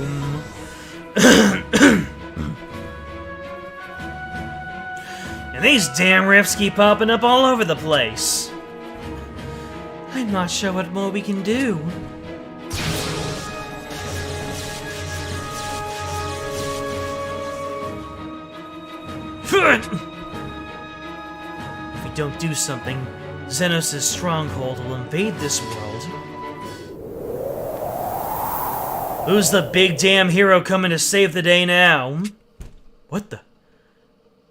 And these damn rifts keep popping up all over the place. I'm not sure what more we can do. If we don't do something, Xenos' stronghold will invade this world. Who's the big damn hero coming to save the day now? What the?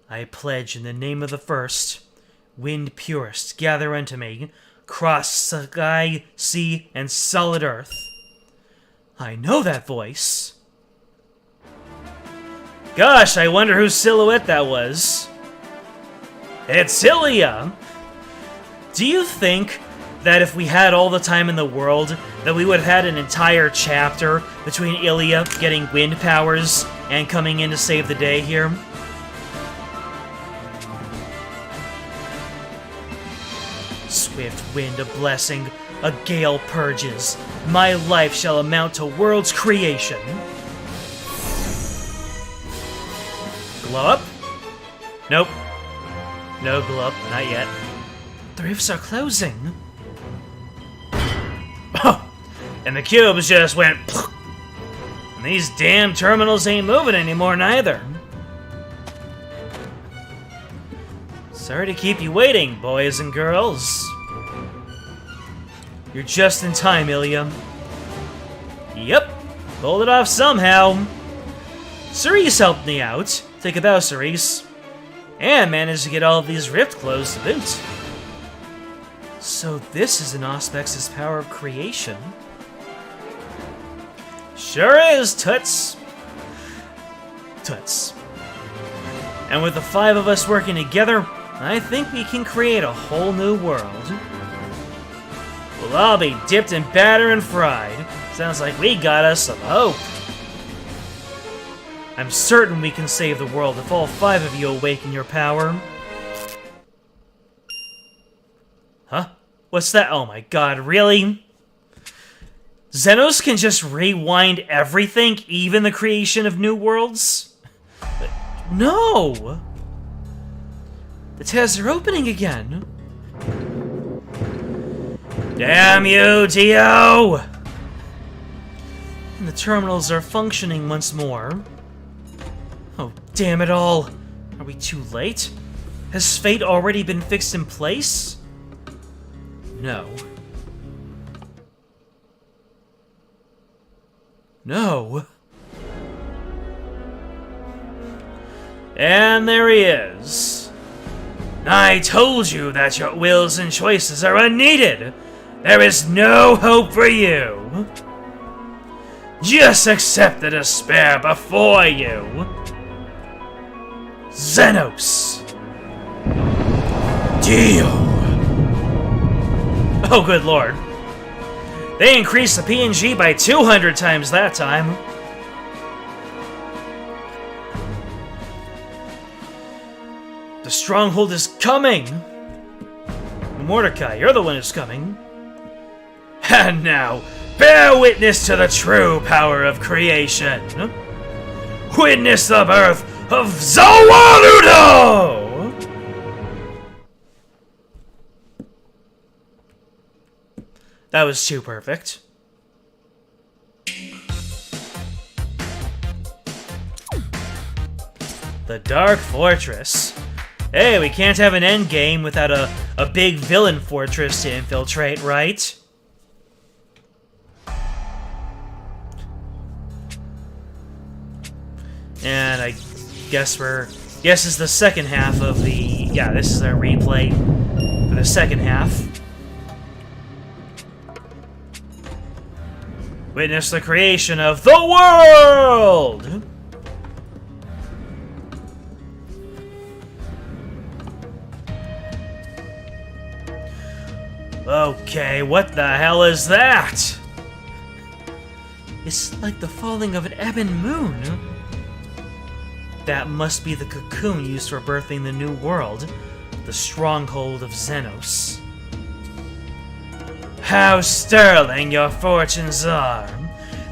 I pledge in the name of the first, Wind Purist, gather unto me, cross sky, sea, and solid earth. I know that voice. Gosh, I wonder whose silhouette that was. It's Ilya! Do you think that if we had all the time in the world, that we would have had an entire chapter between Ilya getting wind powers and coming in to save the day here? Swift wind a blessing, a gale purges. My life shall amount to world's creation. Glow up? Nope. No glow up, not yet. The rifts are closing. Oh, and the cubes just went. And these damn terminals ain't moving anymore neither. Sorry to keep you waiting, boys and girls. You're just in time, Ilya. Yep, pulled it off somehow. Cerise helped me out. Think about Cerise. And managed to get all of these rift closed to boot. So this is an Auspex' power of creation. Sure is, Toots. Toots. And with the 5 of us working together, I think we can create a whole new world. We'll all be dipped in batter and fried. Sounds like we got us some hope. I'm certain we can save the world if all 5 of you awaken your power. Huh? What's that? Oh my god, really? Xenos can just rewind everything, even the creation of new worlds? No! The tabs are opening again. Damn you, Dio! And the terminals are functioning once more. Oh, damn it all. Are we too late? Has fate already been fixed in place? No. No. And there he is. I told you that your wills and choices are unneeded. There is no hope for you. Just accept the despair before you. Xenos. Dio. Oh, good lord. They increased the PNG by 200 times that time. The stronghold is coming! Mordecai, you're the one who's coming. And now, bear witness to the true power of creation. Witness the birth of Zawarudo! That was too perfect. The Dark Fortress. Hey, we can't have an endgame without a big villain fortress to infiltrate, right? And I guess this is the second half of the... Yeah, this is our replay for the second half. Witness the creation of the world! Okay, what the hell is that? It's like the falling of an ebon moon. That must be the cocoon used for birthing the new world, the stronghold of Xenos. How sterling your fortunes are,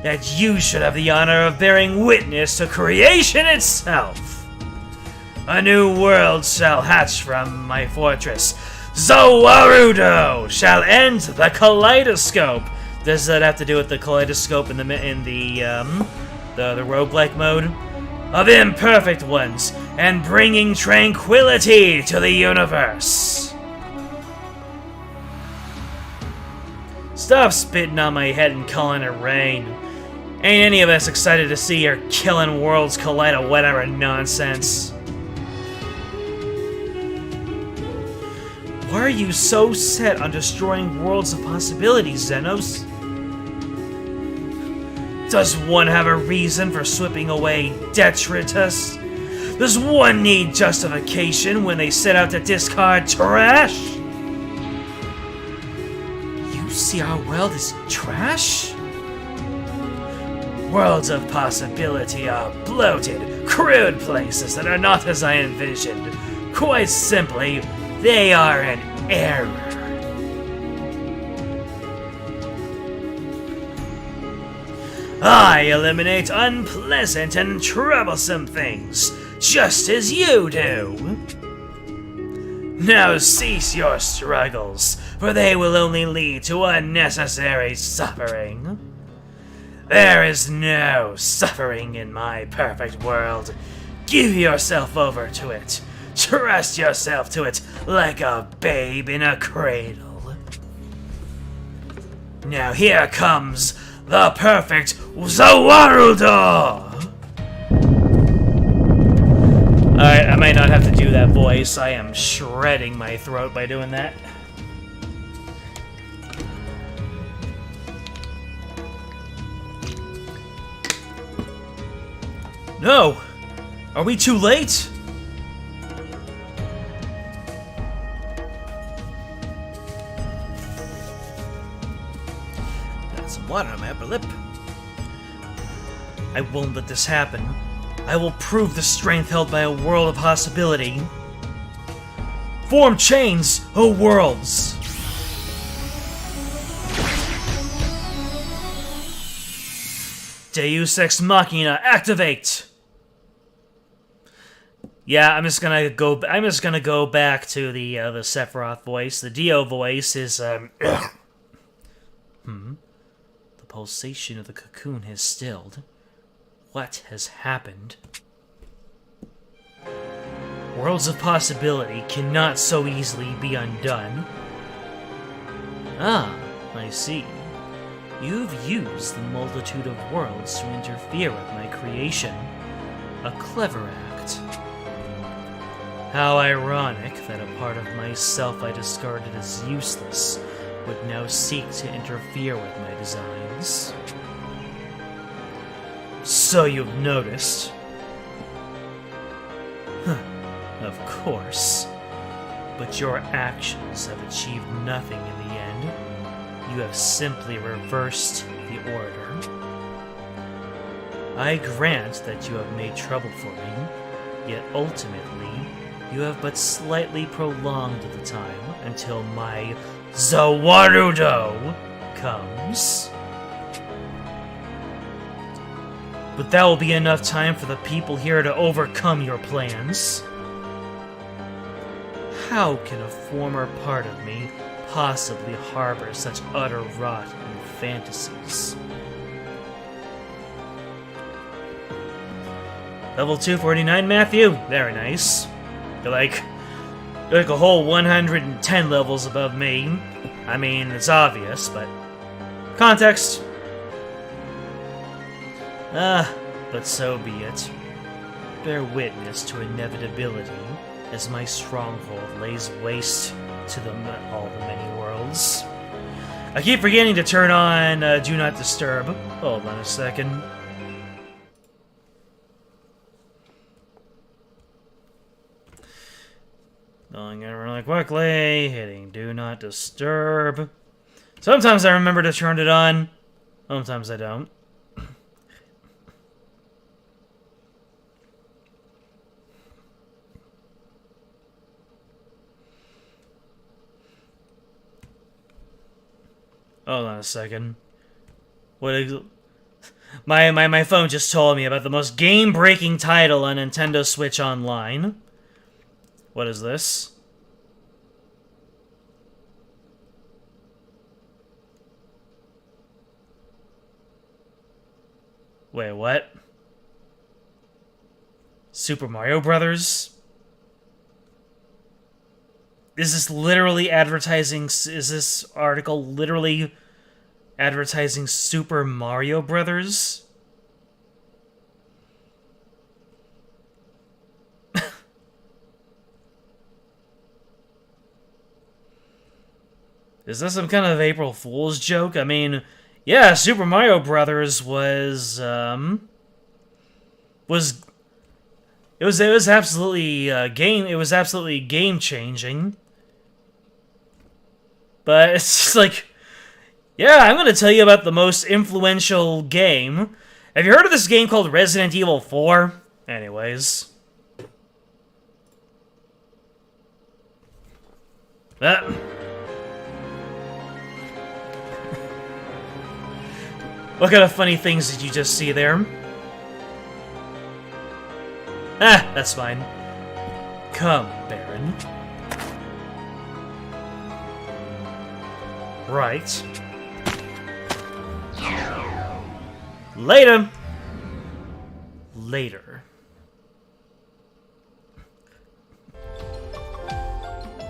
that you should have the honor of bearing witness to creation itself. A new world shall hatch from my fortress. Zawarudo shall end the kaleidoscope. Does that have to do with the kaleidoscope in the roguelike mode? Of imperfect ones, and bringing tranquility to the universe. Stop spitting on my head and calling it rain. Ain't any of us excited to see your killing worlds collide or whatever nonsense. Why are you so set on destroying worlds of possibilities, Xenos? Does one have a reason for sweeping away detritus? Does one need justification when they set out to discard trash? You see our world as trash? Worlds of possibility are bloated, crude places that are not as I envisioned. Quite simply, they are an error. I eliminate unpleasant and troublesome things, just as you do. Now cease your struggles, for they will only lead to unnecessary suffering. There is no suffering in my perfect world. Give yourself over to it. Trust yourself to it like a babe in a cradle. Now here comes the perfect Zawarudo! Alright, I might not have to do that voice. I am shredding my throat by doing that. No! Are we too late? Got some water on my upper lip. I won't let this happen. I will prove the strength held by a world of possibility. Form chains, O worlds! Deus Ex Machina, activate! Yeah, I'm just gonna go back to the Sephiroth voice. The Dio voice is The pulsation of the cocoon has stilled. What has happened? Worlds of possibility cannot so easily be undone. Ah, I see. You've used the multitude of worlds to interfere with my creation. A clever act. How ironic that a part of myself I discarded as useless would now seek to interfere with my designs. So you've noticed. Of course. But your actions have achieved nothing in the end. You have simply reversed the order. I grant that you have made trouble for me, yet ultimately, you have but slightly prolonged the time until my Zawarudo comes. But that will be enough time for the people here to overcome your plans. How can a former part of me possibly harbor such utter rot and fantasies? Level 249, Matthew? Very nice. You're like a whole 110 levels above me. I mean, it's obvious, but... Context. But so be it. Bear witness to inevitability as my stronghold lays waste to all the many worlds. I keep forgetting to turn on Do Not Disturb. Hold on a second. Going in really quickly, hitting Do Not Disturb. Sometimes I remember to turn it on, sometimes I don't. Hold on a second. My phone just told me about the most game-breaking title on Nintendo Switch Online. What is this? Wait, what? Super Mario Brothers? Is this literally advertising? Is this article literally advertising Super Mario Brothers? Is this some kind of April Fool's joke? I mean, yeah, Super Mario Brothers was absolutely game changing. But it's just like, yeah, I'm gonna tell you about the most influential game. Have you heard of this game called Resident Evil 4? Anyways. What kind of funny things did you just see there? That's fine. Come, Baron. Right. Later.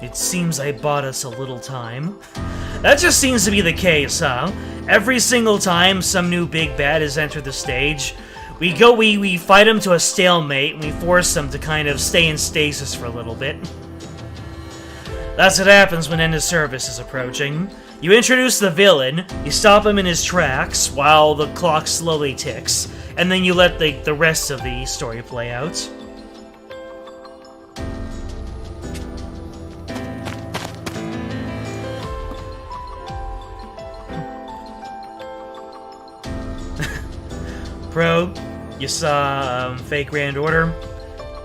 It seems I bought us a little time. That just seems to be the case, huh? Every single time some new big bad has entered the stage, we fight him to a stalemate, and we force him to kind of stay in stasis for a little bit. That's what happens when end of service is approaching. You introduce the villain, you stop him in his tracks while the clock slowly ticks, and then you let the rest of the story play out. Bro, You saw Fake Grand Order?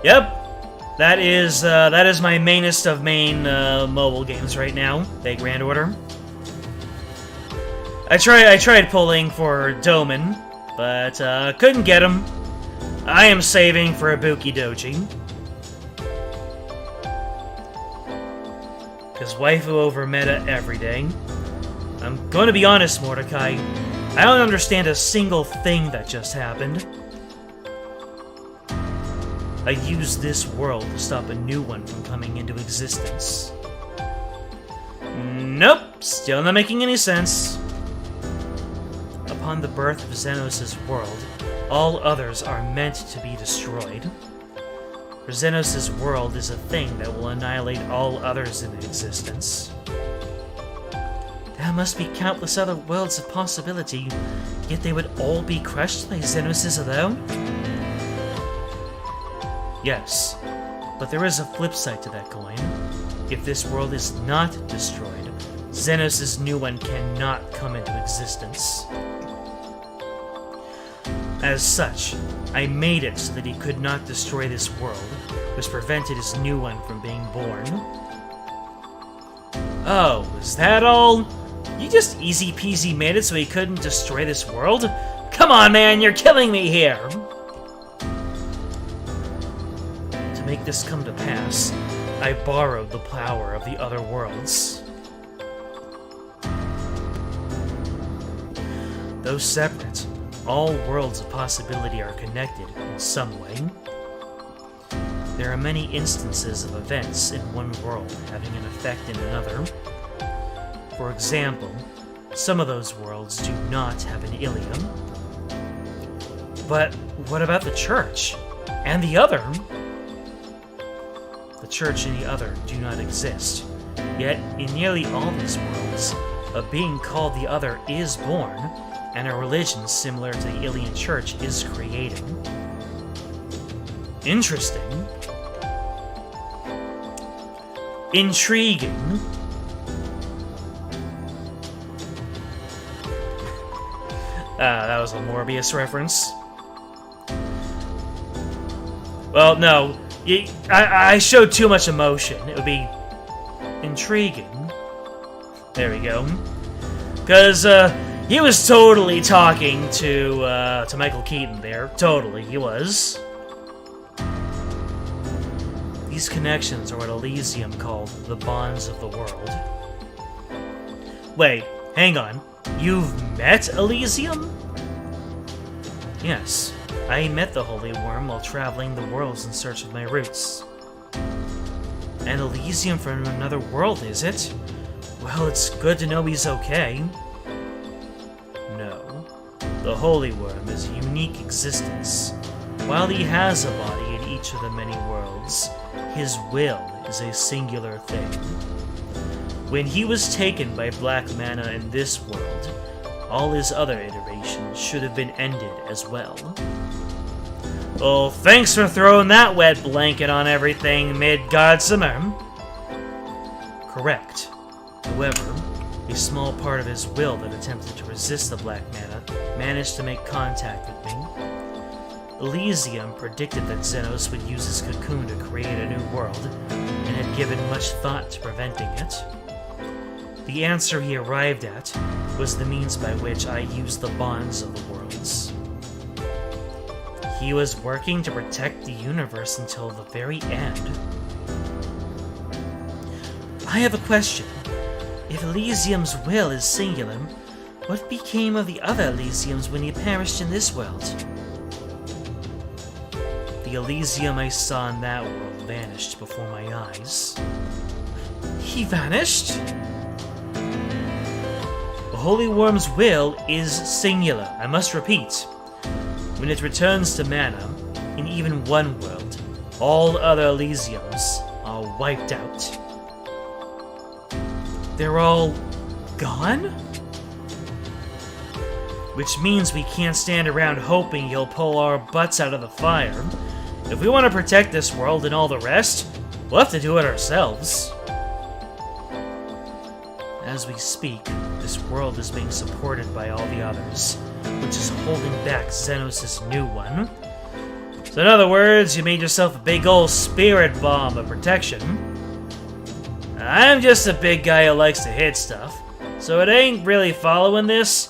Yep, that is my mainest of main mobile games right now. Fake Grand Order. I tried pulling for Doman, but couldn't get him. I am saving for Ibuki Doji. Because waifu over meta every day. I'm going to be honest, Mordecai. I don't understand a single thing that just happened. I used this world to stop a new one from coming into existence. Nope, still not making any sense. Upon the birth of Xenos' world, all others are meant to be destroyed. For Xenos' world is a thing that will annihilate all others in existence. There must be countless other worlds of possibility, yet they would all be crushed by Xenos' alone? Yes, but there is a flip side to that coin. If this world is not destroyed, Xenos' new one cannot come into existence. As such, I made it so that he could not destroy this world, which prevented his new one from being born. Oh, is that all? You just easy peasy made it so he couldn't destroy this world? Come on, man, you're killing me here! To make this come to pass, I borrowed the power of the other worlds. Though separate, all worlds of possibility are connected in some way. There are many instances of events in one world having an effect in another. For example, some of those worlds do not have an Ilium. But what about the Church? And the Other? The Church and the Other do not exist. Yet, in nearly all these worlds, a being called the Other is born, and a religion similar to the Ilian Church is created. Interesting. Intriguing. That was a Morbius reference. Well, no. I showed too much emotion. It would be intriguing. There we go. Because, he was totally talking to Michael Keaton there. Totally, he was. These connections are what Elysium called the bonds of the world. Wait, hang on. You've met Elysium? Yes, I met the Holy Worm while traveling the worlds in search of my roots. And Elysium from another world, is it? Well, it's good to know he's okay. No. The Holy Worm is a unique existence. While he has a body in each of the many worlds, his will is a singular thing. When he was taken by black mana in this world, all his other iterations should have been ended as well. Well, thanks for throwing that wet blanket on everything, mid-Godsummer. Correct. However, a small part of his will that attempted to resist the black mana managed to make contact with me. Elysium predicted that Xenos would use his cocoon to create a new world, and had given much thought to preventing it. The answer he arrived at was the means by which I used the bonds of the worlds. He was working to protect the universe until the very end. I have a question. If Elysium's will is singular, what became of the other Elysiums when he perished in this world? The Elysium I saw in that world vanished before my eyes. He vanished? The Holy Worm's will is singular, I must repeat. When it returns to mana, in even one world, all other Elysiums are wiped out. They're all gone? Which means we can't stand around hoping he'll pull our butts out of the fire. If we want to protect this world and all the rest, we'll have to do it ourselves. As we speak, this world is being supported by all the others, which is holding back Xenos' new one, So in other words, you made yourself a big old spirit bomb of protection. I'm just a big guy who likes to hit stuff, so it ain't really following this.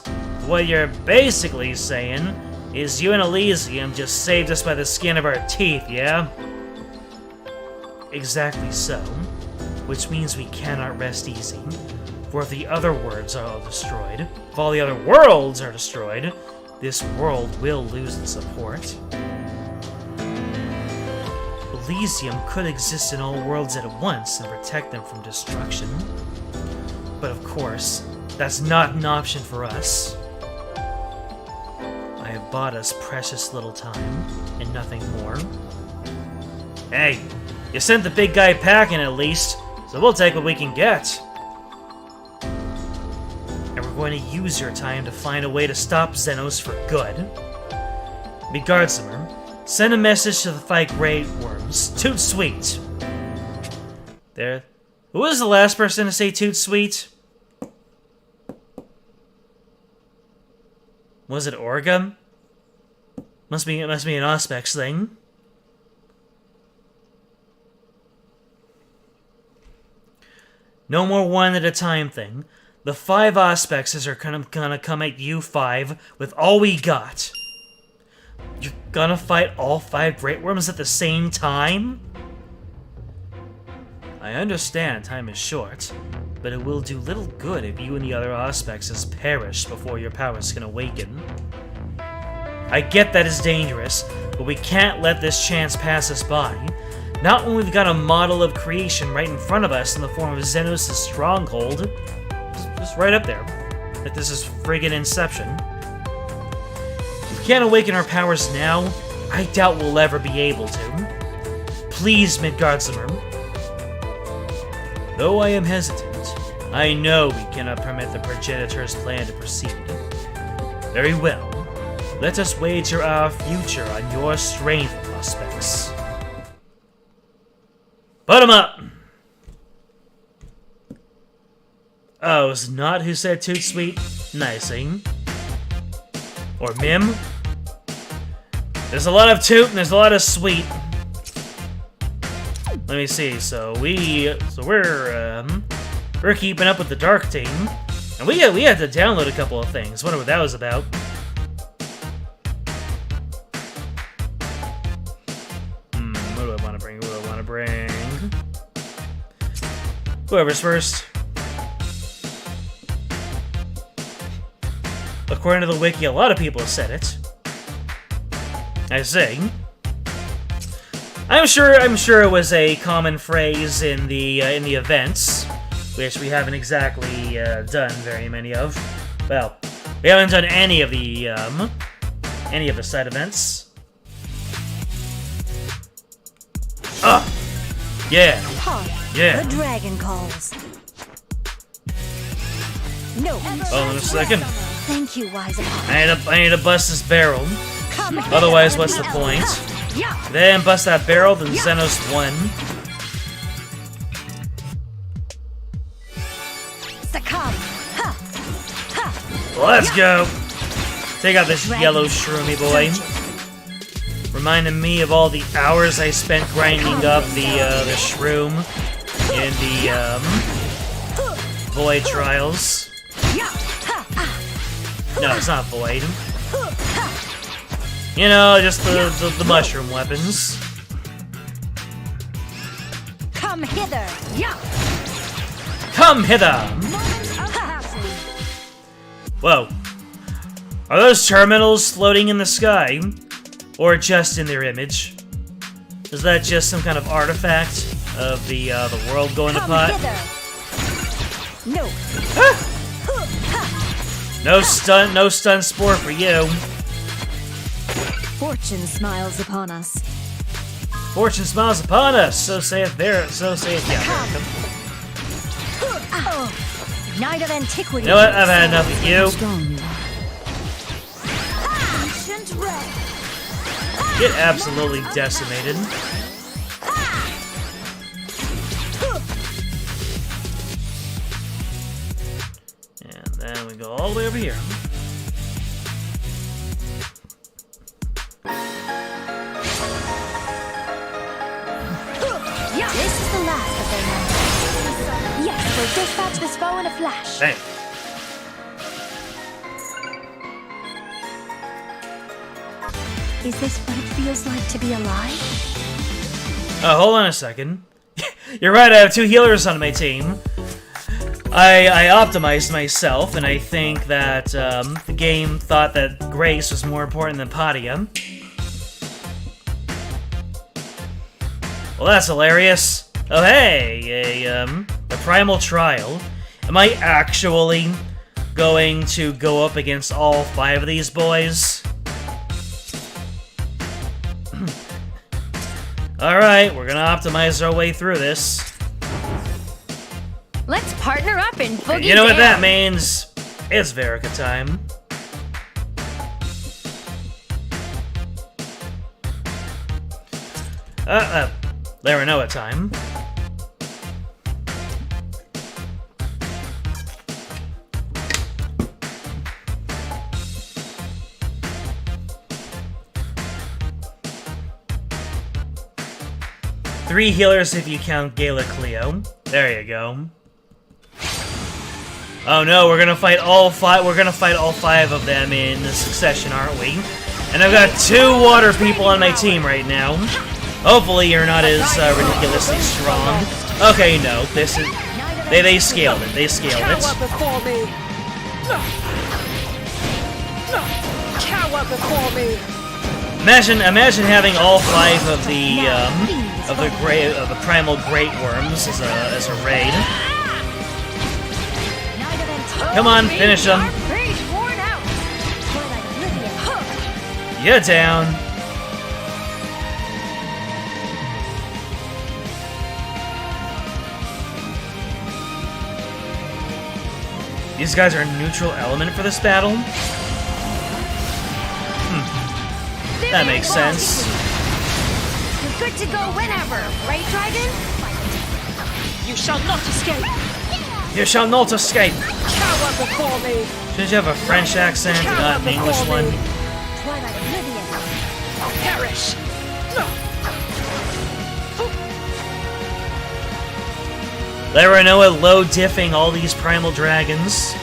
What you're basically saying is you and Elysium just saved us by the skin of our teeth, yeah? Exactly so. Which means we cannot rest easy. For if the other worlds are all destroyed, if all the other worlds are destroyed, this world will lose its support. Elysium could exist in all worlds at once and protect them from destruction. But of course, that's not an option for us. I have bought us precious little time, and nothing more. Hey, you sent the big guy packing at least, so we'll take what we can get. And we're going to use your time to find a way to stop Xenos for good. Begardsimer, send a message to the 5 Great Worms. Toot sweet. There. Who was the last person to say toot sweet? Was it Orga? It must be an Auspex thing. No more one at a time thing. The 5 Auspexes are gonna come at you 5 with all we got. You're gonna fight all 5 Great Worms at the same time? I understand time is short, but it will do little good if you and the other Auspexes perish before your powers can awaken. I get that it's dangerous, but we can't let this chance pass us by. Not when we've got a model of creation right in front of us in the form of Xenos' stronghold. Just right up there. Like this is friggin' Inception. If we can't awaken our powers now, I doubt we'll ever be able to. Please, Midgardsimer. Though I am hesitant, I know we cannot permit the progenitor's plan to proceed. Very well. Let us wager our future on your strength prospects. Put him up! Oh, it's not who said toot sweet? Nicing. Or Mim? There's a lot of toot and there's a lot of sweet. Let me see, we're keeping up with the Dark Team. And we had to download a couple of things. Wonder what that was about. What do I want to bring? What do I want to bring? Whoever's first. According to the wiki, a lot of people have said it. I see. I'm sure it was a common phrase in the events, which we haven't exactly done very many of. Well, we haven't done any of the side events. Yeah. Yeah. The dragon calls. No. Hold on a second. Thank you, wise apart. I need to bust this barrel. Otherwise, what's the point? Then bust that barrel, then Xenos won. Succumb. Let's go. Take out this yellow shroomy boy. Reminding me of all the hours I spent grinding up the shroom in the Void Trials. No, it's not Void. You know, just the mushroom weapons. Come hither. Come hither! Whoa. Are those terminals floating in the sky? Or just in their image? Is that just some kind of artifact of the world going to pot? No. No stun spore for you. Fortune smiles upon us. Fortune smiles upon us. So saith America. Night of antiquity. You know what? I've had enough of you. Ancient red. Get absolutely decimated. And then we go all the way over here. We'll dispatch this foe in a flash. Hey. Is this what it feels like to be alive? Oh, hold on a second. You're right, I have 2 healers on my team. I optimized myself, and I think that the game thought that Grace was more important than Padia. Well, that's hilarious. Oh, hey, a primal trial. Am I actually going to go up against all 5 of these boys? Alright, we're gonna optimize our way through this. Let's partner up and boogie You know what that down. means? It's Verica time. Larinoa time. Three healers if you count Gala Cleo. There you go. Oh no, we're gonna fight all 5. We're gonna fight all 5 of them in succession, aren't we? And I've got 2 water people on my team right now. Hopefully you're not as ridiculously strong. Okay, no, this is... They scaled it. They scaled it. Cower before me. Cower before me. Imagine having all 5 of the primal great worms as a raid. Come on, finish them. You're down. These guys are a neutral element for this battle? That makes sense. You're good to go whenever, right, Dragon? You shall not escape. You shall not escape. Cower before me. Should you have a French accent, not an English one? Twilight Oblivion. Perish. Larinoa low diffing all these primal dragons.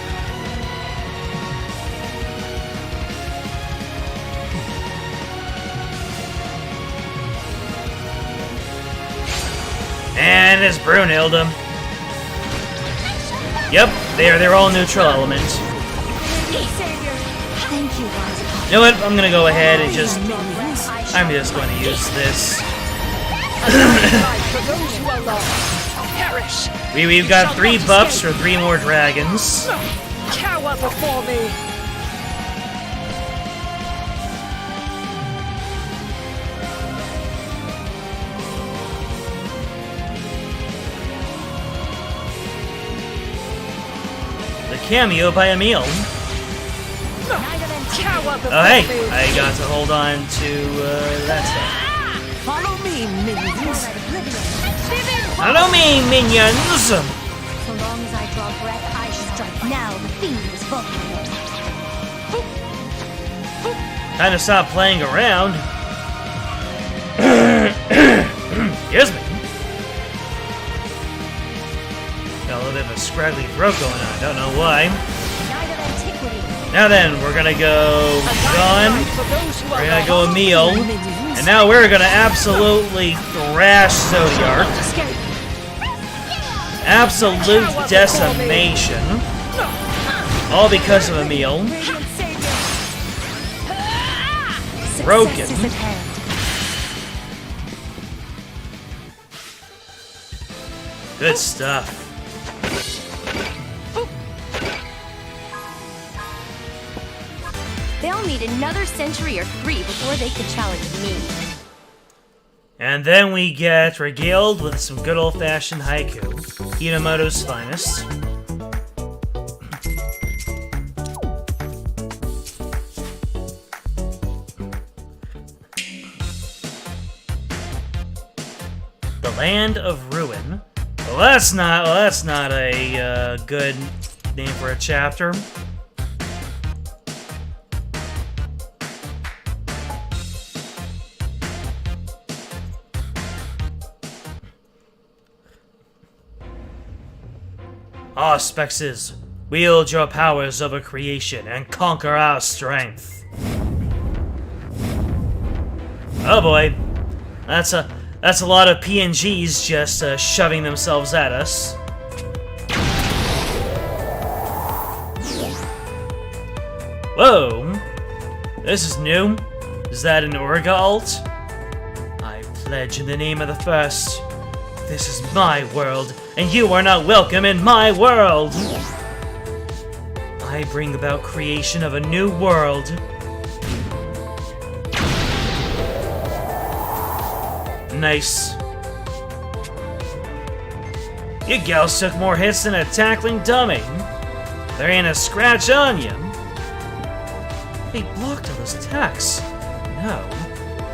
And it's Brunhilde. Yep, they're all neutral element. Thank you, wise one. You know what? I'm gonna go ahead and I'm just going to use this. For those who are lost. Perish. We've got 3 buffs for 3 more dragons. Cower before me. The cameo by Emil. Cower before Oh hey, me. I got to hold on to that stuff. Follow me, minions. Follow me, minions! So long as I draw breath, I strike. Now the fiend is vulnerable. Time to stop playing around. Excuse me. Got a little bit of a scraggly throat going on, don't know why. Night of Antiquity. Now then, we're gonna go John, For those who are we're gonna lost. go Emil, and now we're gonna absolutely thrash Zodiark. Escape. Absolute decimation. All because of Emil. Radiant Savior. Broken. Success is at hand. Good stuff. They'll need another century or 3 before they can challenge me. And then we get regaled with some good old-fashioned haiku. Hinamoto's finest. The Land of Ruin. Well, that's not a good name for a chapter. Auspexes, wield your powers over creation and conquer our strength. Oh boy, that's a lot of PNGs just shoving themselves at us. Whoa, this is new. Is that an Orga alt? I pledge in the name of the First. This is my world, and you are not welcome in my world! I bring about creation of a new world. Nice. You gals took more hits than a tackling dummy. There ain't a scratch on you. They blocked all those attacks. No,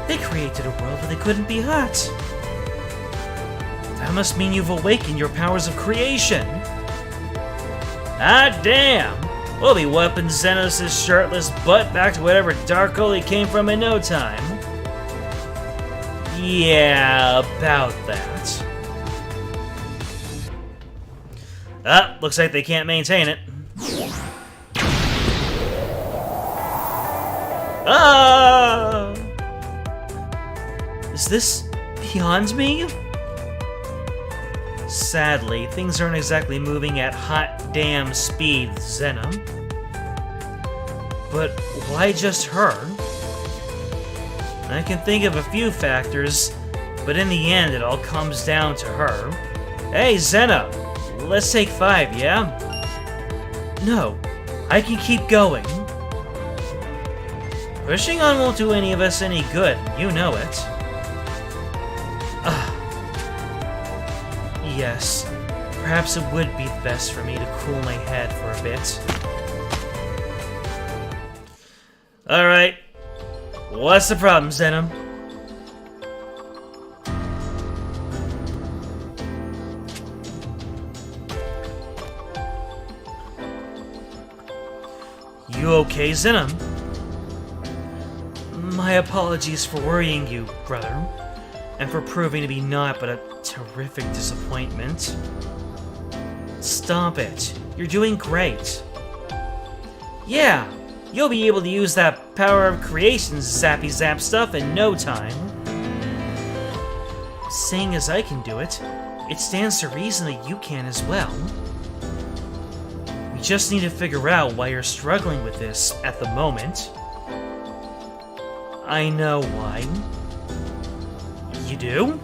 they created a world where they couldn't be hurt. That must mean you've awakened your powers of creation. Ah, damn! We'll be whipping Xenos' shirtless butt back to whatever dark hole he came from in no time. Yeah, about that. Ah, looks like they can't maintain it. Ah! Is this beyond me? Sadly, things aren't exactly moving at hot damn speed, Xena. But why just her? I can think of a few factors, but in the end it all comes down to her. Hey, Xena! Let's take 5, yeah? No, I can keep going. Pushing on won't do any of us any good, you know it. Yes, perhaps it would be best for me to cool my head for a bit. Alright, what's the problem, Xena? You okay, Xena? My apologies for worrying you, brother, and for proving to be naught but a terrific disappointment. Stop it. You're doing great. Yeah, you'll be able to use that power of creation zappy zap stuff in no time. Seeing as I can do it, it stands to reason that you can as well. We just need to figure out why you're struggling with this at the moment. I know why. You do?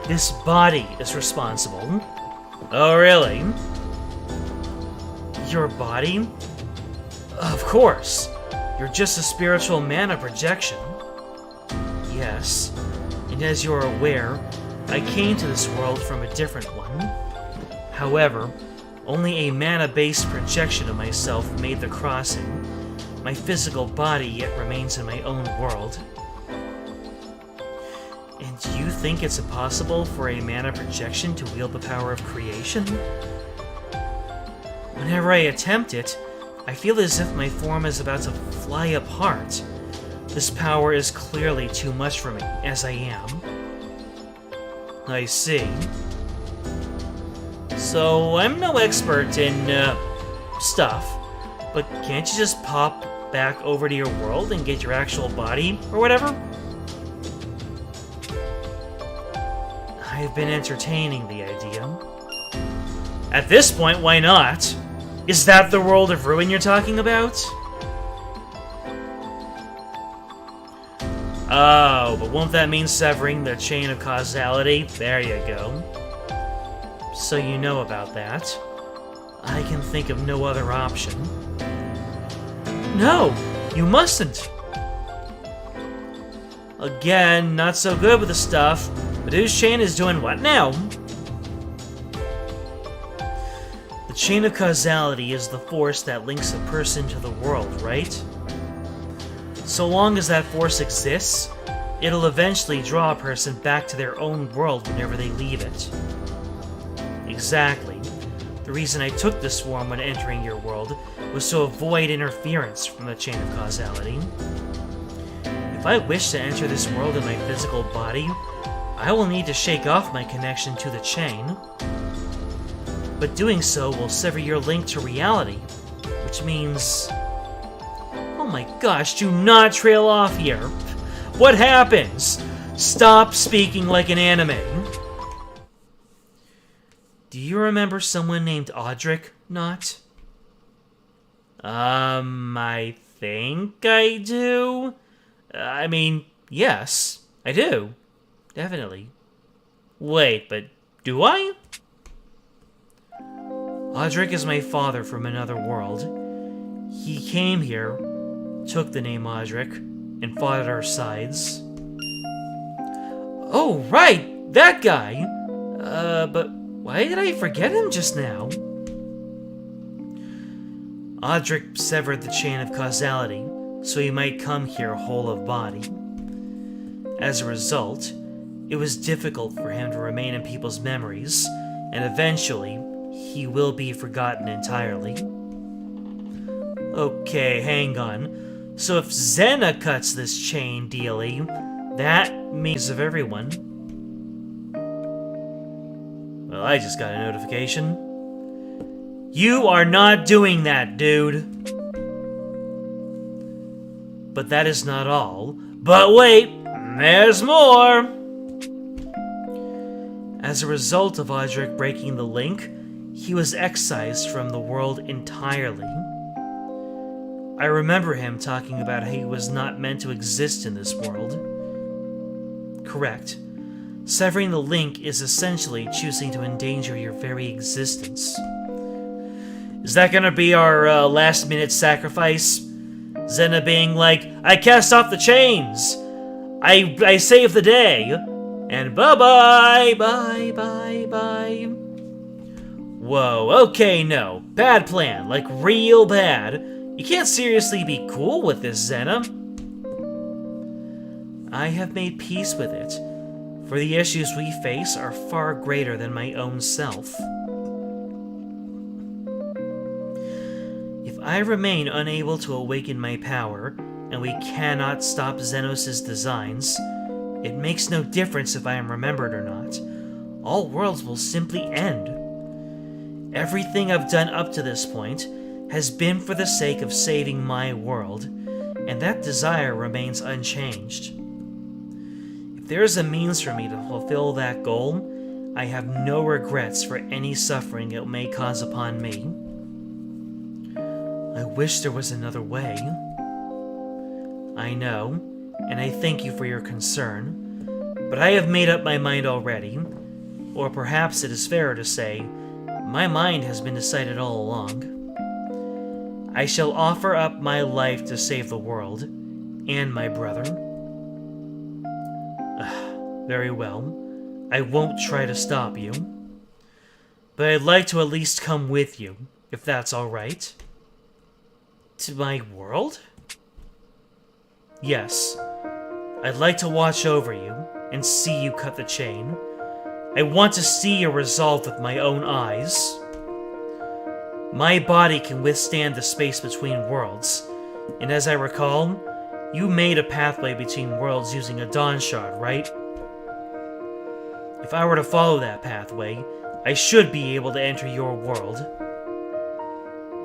This body is responsible. Oh, really? Your body? Of course. You're just a spiritual mana projection. Yes. And as you're aware, I came to this world from a different one. However, only a mana-based projection of myself made the crossing. My physical body yet remains in my own world. And do you think it's impossible for a mana projection to wield the power of creation? Whenever I attempt it, I feel as if my form is about to fly apart. This power is clearly too much for me, as I am. I see. So, I'm no expert in, stuff, but can't you just pop back over to your world and get your actual body, or whatever? I've been entertaining the idea. At this point, why not? Is that the world of ruin you're talking about? Oh, but won't that mean severing the chain of causality? There you go. So you know about that. I can think of no other option. No, you mustn't. Again, not so good with the stuff, but whose chain is doing what now? The chain of causality is the force that links a person to the world, right? So long as that force exists, it'll eventually draw a person back to their own world whenever they leave it. Exactly. The reason I took this form when entering your world was to avoid interference from the chain of causality. If I wish to enter this world in my physical body, I will need to shake off my connection to the chain. but doing so will sever your link to reality, which means... Oh my gosh, do not trail off here. What happens? Stop speaking like an anime. Do you remember someone named Audric, Not? I think I do. I mean, yes, I do. Definitely. Wait, but do I? Audric is my father from another world. He came here, took the name Audric, and fought at our sides. Oh, right! That guy! But why did I forget him just now? Audric severed the chain of causality, so he might come here whole of body. As a result, it was difficult for him to remain in people's memories, and eventually, he will be forgotten entirely. Okay, hang on. So if Xena cuts this chain dealy, that means of everyone. Well, I just got a notification. You are not doing that, dude. But that is not all. But wait, there's more! As a result of Audric breaking the link, he was excised from the world entirely. I remember him talking about how he was not meant to exist in this world. Correct. Severing the link is essentially choosing to endanger your very existence. Is that gonna be our last-minute sacrifice? Xena being like, I cast off the chains! I saved the day! And bye-bye, bye-bye. Whoa, okay, no. Bad plan, like real bad. You can't seriously be cool with this, Xena. I have made peace with it, for the issues we face are far greater than my own self. If I remain unable to awaken my power, and we cannot stop Xenos' designs, it makes no difference if I am remembered or not. All worlds will simply end. Everything I've done up to this point has been for the sake of saving my world, and that desire remains unchanged. If there is a means for me to fulfill that goal, I have no regrets for any suffering it may cause upon me. I wish there was another way. I know, and I thank you for your concern, but I have made up my mind already, or perhaps it is fairer to say, my mind has been decided all along. I shall offer up my life to save the world, and my brother. Very well, I won't try to stop you, but I'd like to at least come with you, if that's alright. To my world? Yes, I'd like to watch over you and see you cut the chain. I want to see your resolve with my own eyes. My body can withstand the space between worlds, and as I recall, you made a pathway between worlds using a Dawn Shard, right? If I were to follow that pathway, I should be able to enter your world.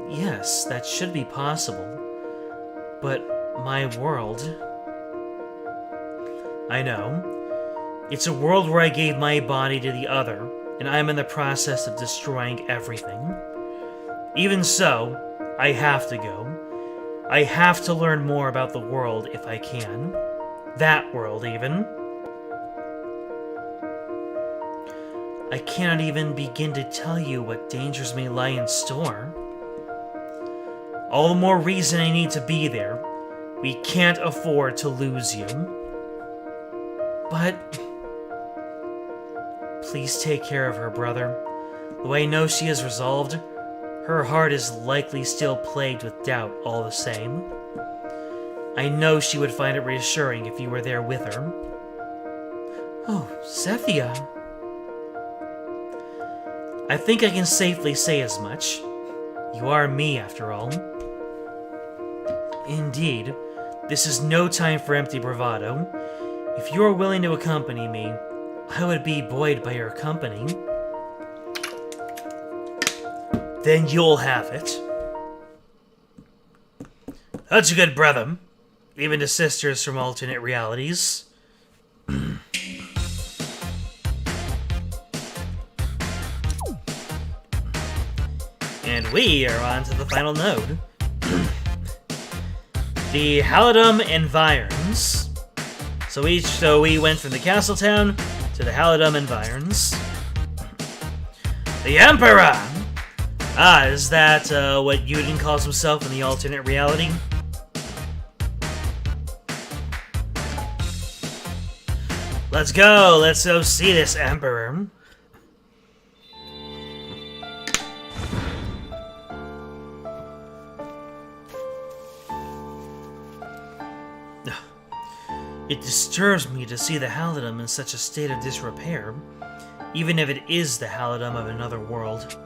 Yes, that should be possible. But my world... I know. It's a world where I gave my body to the other, and I'm in the process of destroying everything. Even so, I have to go. I have to learn more about the world if I can. That world, even. I cannot even begin to tell you what dangers may lie in store. All the more reason I need to be there. We can't afford to lose you. But... please take care of her, brother. Though I know she is resolved, her heart is likely still plagued with doubt all the same. I know she would find it reassuring if you were there with her. Oh, Zethia. I think I can safely say as much. You are me, after all. Indeed, this is no time for empty bravado. If you are willing to accompany me, I would be buoyed by your company. then you'll have it. Such a good brother, even to sisters from alternate realities. And we are on to the final node. The Halidom Environs. So we went from the castle town to the Halidom Environs. The Emperor! Ah, is that what Yuden calls himself in the alternate reality? Let's go see this Emperor. It disturbs me to see the Halidom in such a state of disrepair, even if it is the Halidom of another world.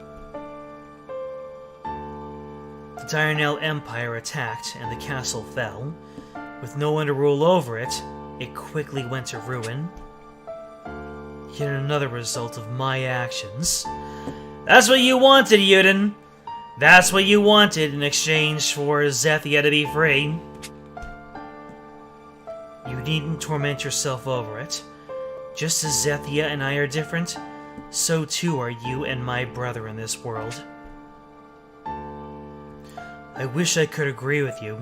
The Diurnal Empire attacked, and the castle fell. With no one to rule over it, it quickly went to ruin. Yet another result of my actions. That's what you wanted, Yuden! That's what you wanted in exchange for Zethia to be free. You needn't torment yourself over it. Just as Zethia and I are different, so too are you and my brother in this world. I wish I could agree with you,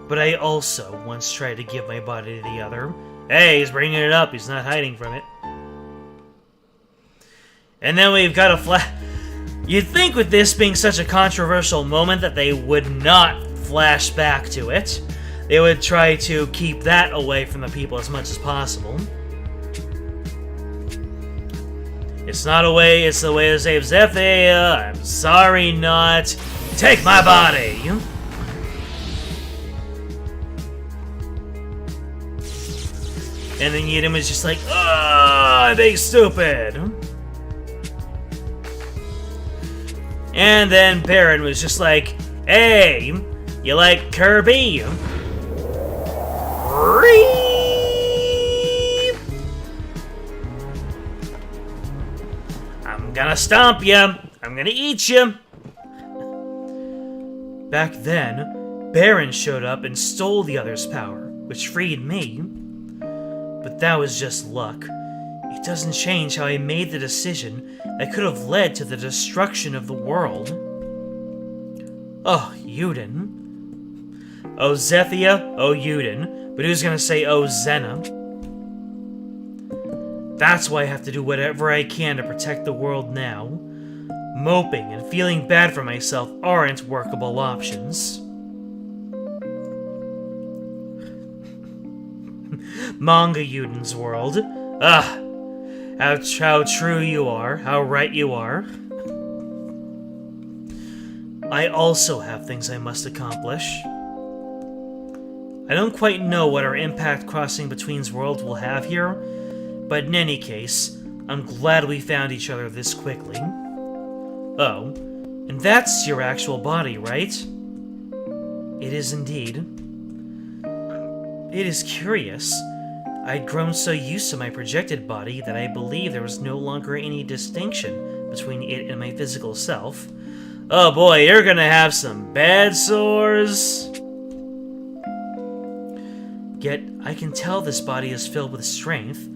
but I also once tried to give my body to the other. Hey, he's bringing it up, he's not hiding from it. And then we've got a You'd think with this being such a controversial moment that they would not flash back to it. They would try to keep that away from the people as much as possible. It's not a way, it's the way to save Zethia. I'm sorry, not. Take my body! And then Yuden was just like, I'm being stupid! And then Baron was just like, hey, you like Kirby? I'm gonna stomp you. I'm gonna eat you. Back then, Baron showed up and stole the other's power, which freed me. But that was just luck. It doesn't change how I made the decision that could have led to the destruction of the world. Oh, Yuden. Oh, Zethia. Oh, Yuden. But who's gonna say, oh, Zena? That's why I have to do whatever I can to protect the world now. Moping and feeling bad for myself aren't workable options. Manga Yuden's world. Ah, how true you are, how right you are. I also have things I must accomplish. I don't quite know what our impact crossing between worlds will have here, but in any case, I'm glad we found each other this quickly. Oh, and that's your actual body, right? It is indeed. It is curious. I'd grown so used to my projected body that I believe there was no longer any distinction between it and my physical self. Oh boy, you're gonna have some bad sores. Yet, I can tell this body is filled with strength,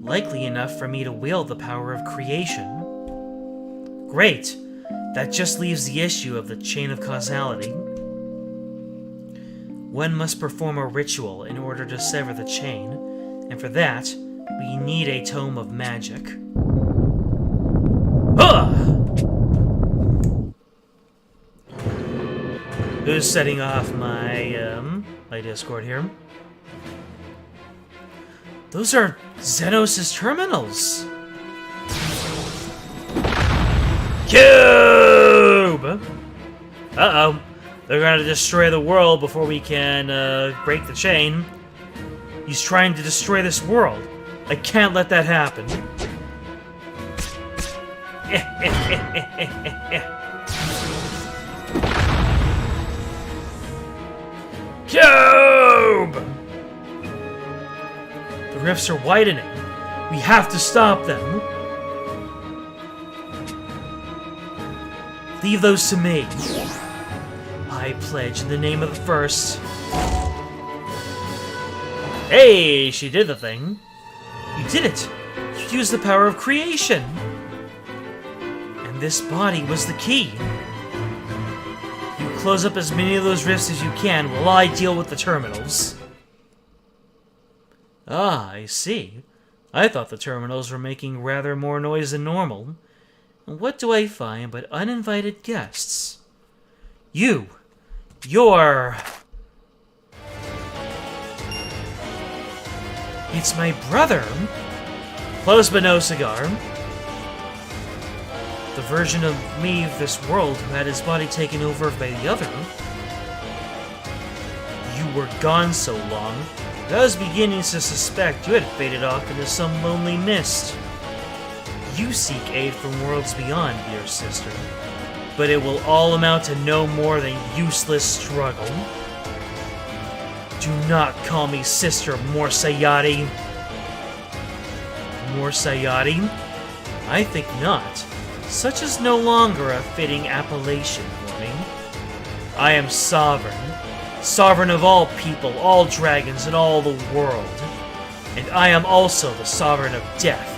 likely enough for me to wield the power of creation. Great! That just leaves the issue of the chain of causality. One must perform a ritual in order to sever the chain, and for that, we need a tome of magic. Huh! Who's setting off my Discord here? Those are Zenos' terminals! Cube! Uh-oh. They're gonna destroy the world before we can, break the chain. He's trying to destroy this world. I can't let that happen. Cube! The rifts are widening. We have to stop them. Leave those to me. I pledge in the name of the first. Hey, she did the thing. You did it. You used the power of creation. And this body was the key. You close up as many of those rifts as you can while I deal with the terminals. Ah, I see. I thought the terminals were making rather more noise than normal. And what do I find but uninvited guests? You're... It's my brother. Close but no cigar. The version of me of this world who had his body taken over by the other. You were gone so long that I was beginning to suspect you had faded off into some lonely mist. You seek aid from worlds beyond, dear sister, but it will all amount to no more than useless struggle. Do not call me Sister Morsayati. Morsayati? I think not. Such is no longer a fitting appellation for me. I am sovereign. Sovereign of all people, all dragons, and all the world. And I am also the sovereign of death.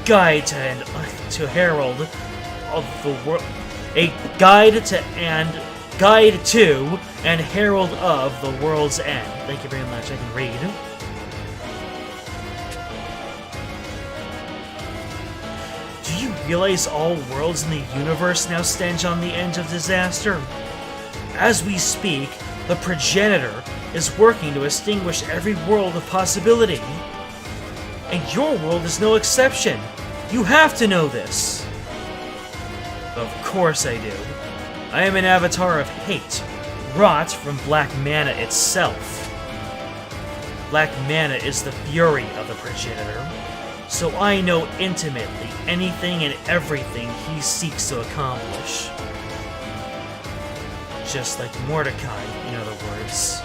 Guide to herald of the world. A guide to and herald of the world's end. Thank you very much. I can read. Do you realize all worlds in the universe now stand on the edge of disaster? As we speak, the progenitor is working to extinguish every world of possibility. And your world is no exception. You have to know this. Of course I do. I am an avatar of hate, wrought from black mana itself. Black mana is the fury of the progenitor, so I know intimately anything and everything he seeks to accomplish. Just like Mordecai, in other words.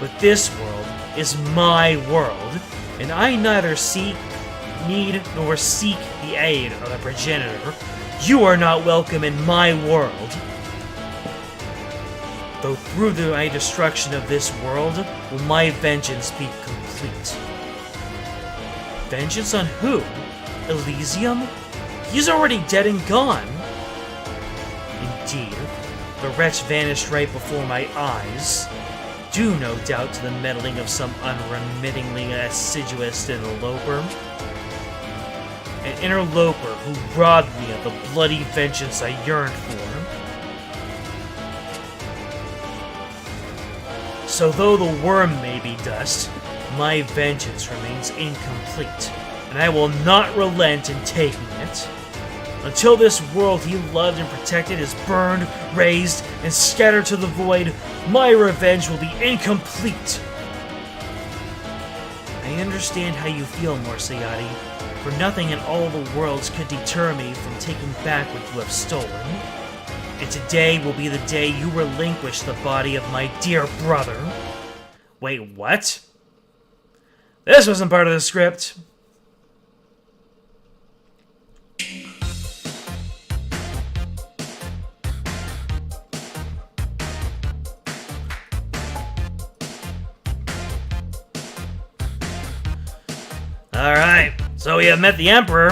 But this world is my world, and I neither need nor seek the aid of the progenitor. You are not welcome in my world. Though through my destruction of this world will my vengeance be complete. Vengeance on who? Elysium? He's already dead and gone. Indeed, the wretch vanished right before my eyes, due no doubt to the meddling of some unremittingly assiduous interloper. An interloper who robbed me of the bloody vengeance I yearned for. So though the worm may be dust, my vengeance remains incomplete, and I will not relent in taking it. Until this world he loved and protected is burned, razed, and scattered to the void, my revenge will be incomplete. I understand how you feel, Morsayati, for nothing in all the worlds could deter me from taking back what you have stolen. And today will be the day you relinquish the body of my dear brother. Wait, what? This wasn't part of the script. Alright, so we have met the Emperor,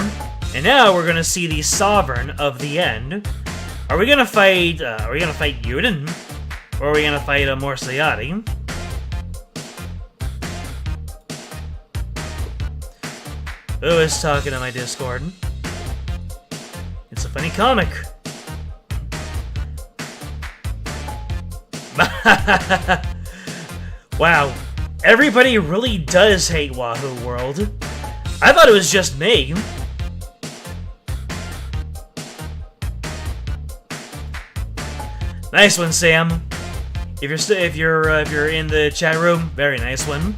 and now we're gonna see the Sovereign of the End. Are we gonna fight Yuden? Or are we gonna fight Morsayati? Who is talking on my Discord? It's a funny comic. Wow, everybody really does hate Wahoo World. I thought it was just me. Nice one, Sam. If you're in the chat room, very nice one.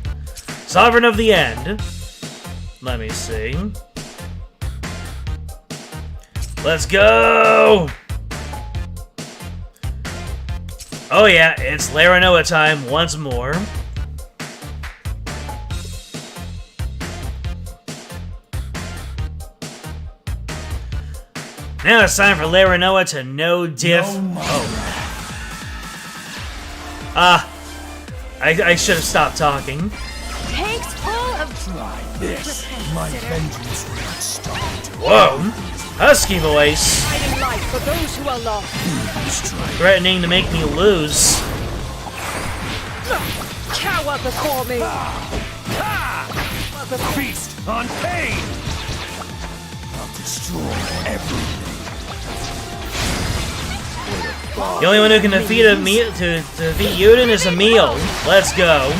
Sovereign of the End. Let me see. Let's go! Oh yeah, it's Laranoa time once more. Now it's time for Larinoa to no diff. I should have stopped talking. Tanks full of This, my vengeance will not start. Whoa! Husky voice. Hiding light for those who are lost. Threatening to make me lose. Cower before me. The feast on pain! I'll destroy everything. The only one who can defeat to defeat Yuden is Emil. Let's go.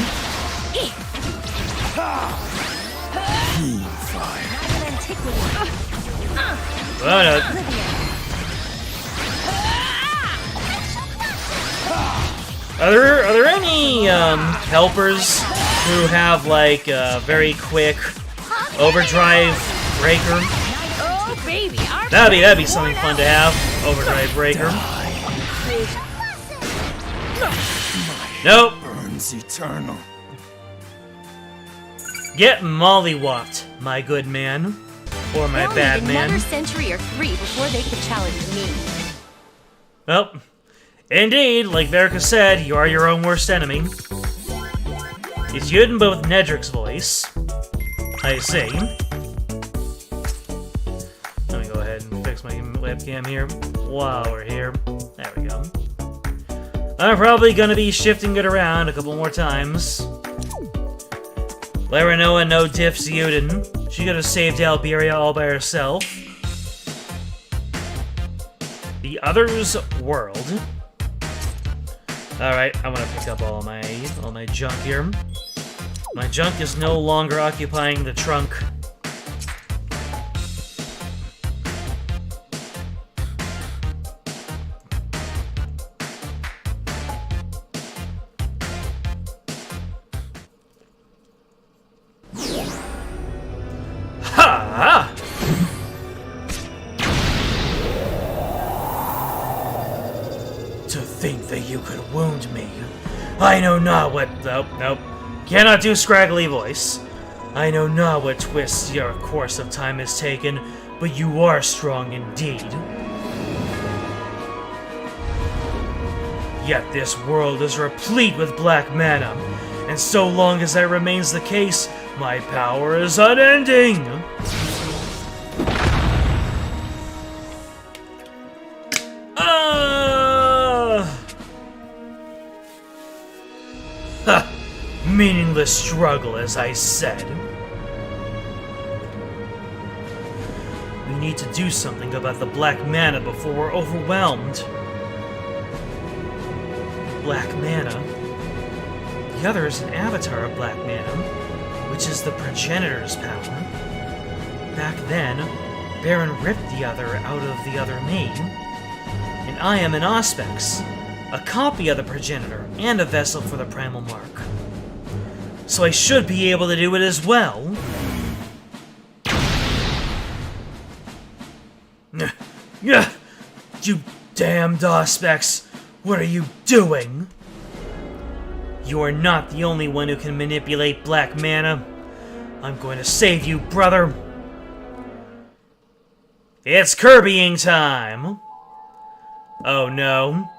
Oh, no. Are there any helpers who have like a very quick overdrive breaker? oh baby, our That'd be something fun to have. Overdrive breaker. Nope. Burns eternal. Get mollywopped, my good man. Or my They'll bad need another man. century or 3 before they could challenge me. Well, indeed, like Verica said, you are your own worst enemy. It's Yuden, but with Nedric's voice. I see. Let me go ahead and fix my webcam here while we're here. There we go. I'm probably gonna be shifting it around a couple more times. Larinoa no diffs Yuden. She could have saved Alberia all by herself. The other's world. Alright, I'm gonna pick up all my junk here. My junk is no longer occupying the trunk. Ha! To think that you could wound me. I know not what... Nope. Cannot do scraggly voice. I know not what twists your course of time has taken, but you are strong indeed. Yet this world is replete with black mana, and so long as that remains the case, my power is unending! Ha! Meaningless struggle, as I said. We need to do something about the black mana before we're overwhelmed. Black mana? The other is an avatar of black mana, which is the progenitor's power. Back then, Baron ripped the other out of the other me, and I am an Auspex, a copy of the progenitor and a vessel for the primal mark. So I should be able to do it as well. You damned Auspex! What are you doing? You are not the only one who can manipulate black mana. I'm going to save you, brother. It's Kirbying time! Oh no.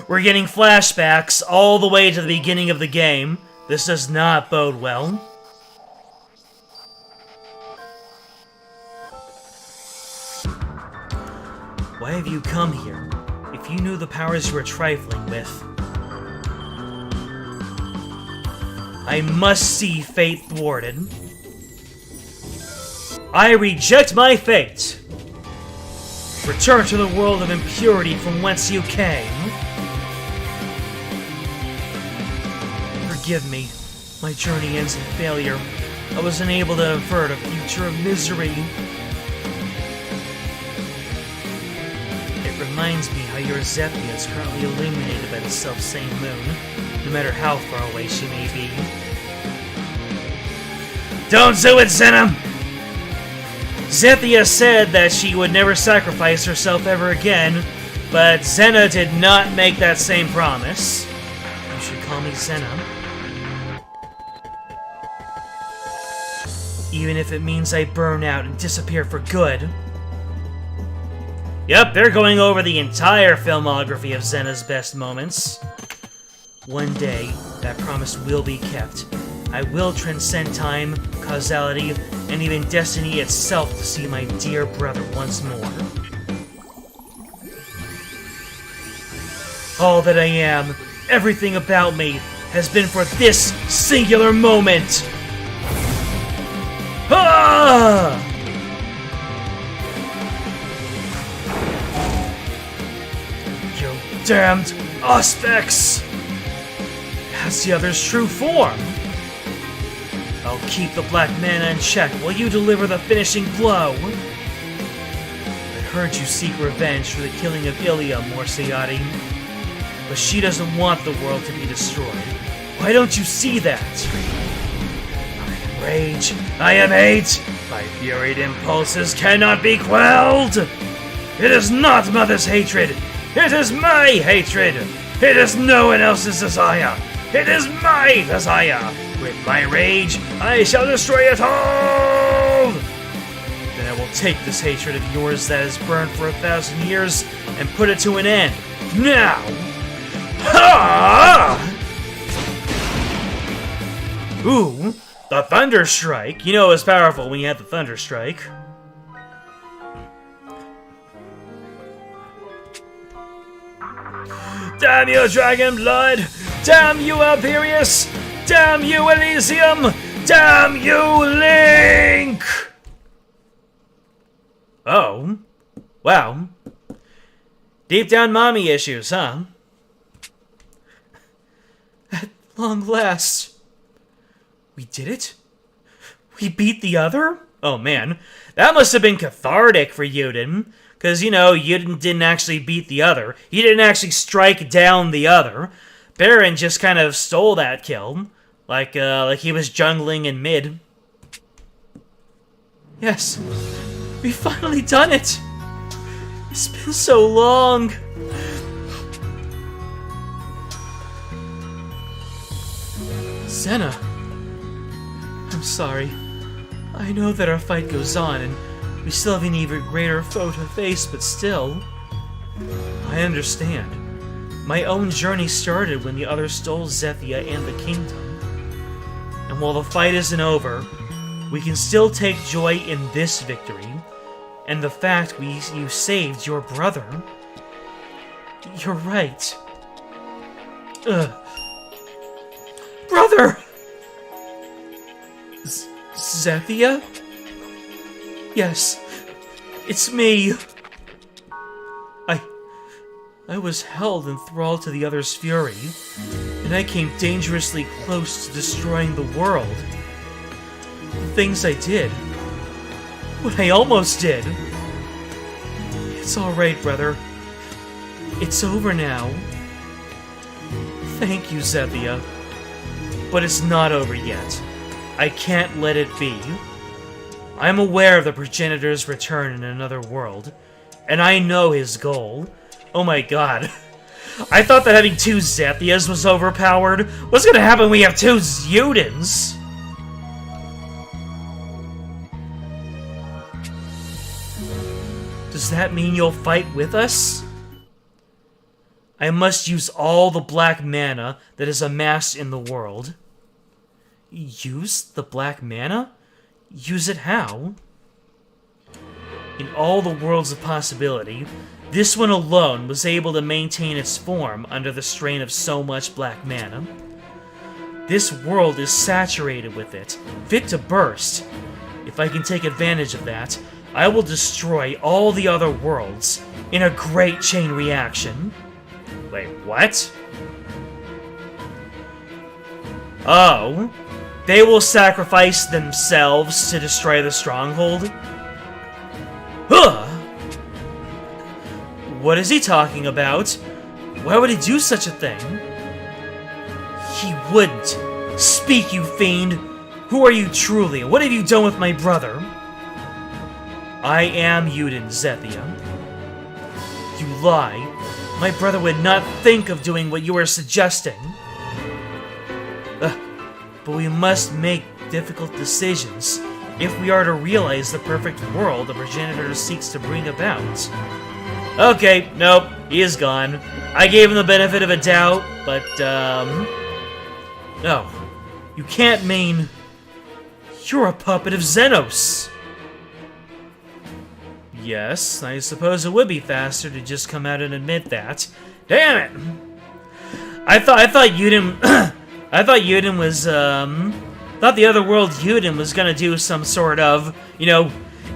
We're getting flashbacks all the way to the beginning of the game. This does not bode well. Why have you come here, if you knew the powers you were trifling with? I must see fate thwarted. I reject my fate! Return to the world of impurity from whence you came. Forgive me. My journey ends in failure. I was unable to avert a future of misery. It reminds me how your Zethia is currently illuminated by the self-same moon, no matter how far away she may be. Don't do it, Zena! Zethia said that she would never sacrifice herself ever again, but Zena did not make that same promise. You should call me Zena. even if it means I burn out and disappear for good. Yep, they're going over the entire filmography of Zena's best moments. One day, that promise will be kept. I will transcend time, causality, and even destiny itself to see my dear brother once more. All that I am, everything about me, has been for this singular moment! Ah! You damned Auspex! That's the other's true form! I'll keep the black mana in check while you deliver the finishing blow! I heard you seek revenge for the killing of Ilya, Morsiati. But she doesn't want the world to be destroyed. Why don't you see that? I am rage. I am hate. My furied impulses cannot be quelled. It is not Mother's hatred. It is my hatred. It is no one else's desire. It is my desire. With my rage, I shall destroy it all. Then I will take this hatred of yours that has burned for 1,000 years and put it to an end. Now! Ha! Ooh, the Thunder Strike. You know it's powerful when you have the Thunder Strike. Damn you, Dragon Blood! Damn you, Alberius! Damn you, Elysium! Damn you, Link! Oh. Wow. Deep down mommy issues, huh? At long last. We did it? We beat the other? Oh man, that must have been cathartic for Yuden. Because, you know, Yuden didn't actually beat the other. He didn't actually strike down the other. Baron just kind of stole that kill. Like he was jungling in mid. Yes, we've finally done it! It's been so long! Senna, I'm sorry. I know that our fight goes on, and we still have an even greater foe to face, but still... I understand. My own journey started when the others stole Zethia and the kingdom. And while the fight isn't over, we can still take joy in this victory, and the fact you saved your brother. You're right. Brother! Zethia? Yes, it's me. I was held enthralled to the other's fury, and I came dangerously close to destroying the world. The things I did. What I almost did. It's alright, brother. It's over now. Thank you, Zethia. But it's not over yet. I can't let it be. I'm aware of the progenitor's return in another world, and I know his goal. Oh my god. I thought that having two Zethias was overpowered. What's gonna happen when we have two Yudens? Does that mean you'll fight with us? I must use all the black mana that is amassed in the world. Use the black mana? Use it how? In all the worlds of possibility, this one alone was able to maintain its form under the strain of so much black mana. This world is saturated with it, fit to burst. If I can take advantage of that, I will destroy all the other worlds in a great chain reaction. Wait, what? Oh, they will sacrifice themselves to destroy the stronghold? Huh! What is he talking about? Why would he do such a thing? He wouldn't. Speak, you fiend! Who are you truly? What have you done with my brother? I am Yuden, Zethia. You lie. My brother would not think of doing what you are suggesting. But we must make difficult decisions if we are to realize the perfect world the progenitor seeks to bring about. Okay, nope, he is gone. I gave him the benefit of a doubt, but, no. You can't mean... You're a puppet of Xenos! Yes, I suppose it would be faster to just come out and admit that. Damn it! I thought Yuden... I thought Yuden was, thought the other world Yuden was gonna do some sort of, you know,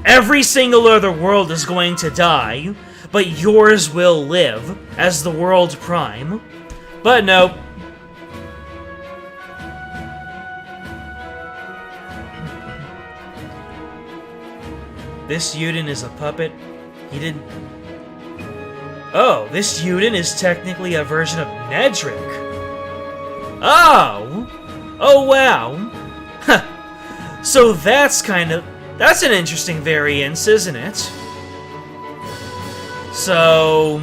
every single other world is going to die, but yours will live as the world prime. But nope. This Yuden is a puppet. He didn't... Oh, this Yuden is technically a version of Nedrick. Oh! Oh, wow. Huh. So that's that's an interesting variance, isn't it? So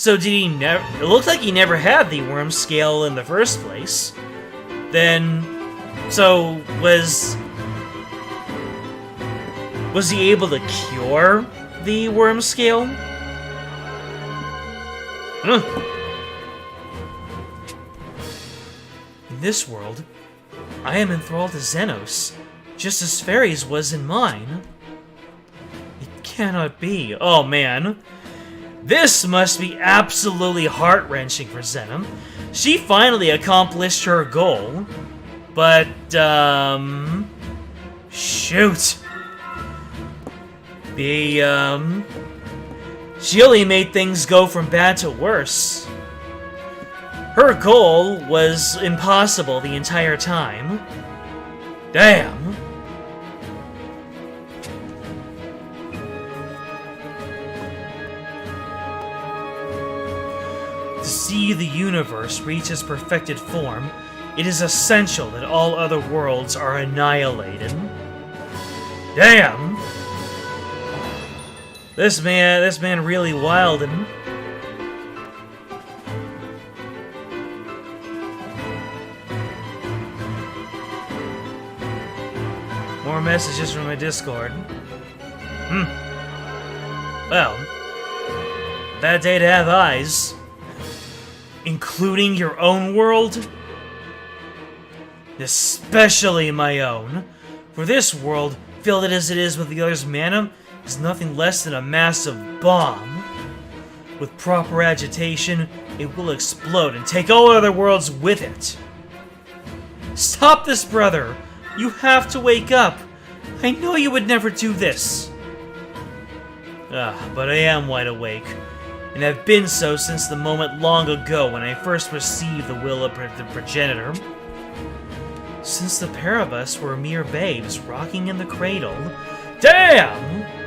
did he never... It looked like he never had the worm scale in the first place. Then... So, was he able to cure the worm scale? Huh. In this world, I am enthralled to Xenos, just as Fairies was in mine. It cannot be. Oh man. This must be absolutely heart-wrenching for Zenom. She finally accomplished her goal. But, shoot. She only made things go from bad to worse. Her goal was impossible the entire time. Damn. To see the universe reach its perfected form, it is essential that all other worlds are annihilated. Damn. This man really wilded. More messages from my Discord. Well, bad day to have eyes. Including your own world? Especially my own. For this world, filled as it is with the other's mana, is nothing less than a massive bomb. With proper agitation, it will explode and take all other worlds with it. Stop this, brother! You have to wake up! I know you would never do this! But I am wide awake, and have been so since the moment long ago when I first received the will of the progenitor. Since the pair of us were mere babes rocking in the cradle. Damn!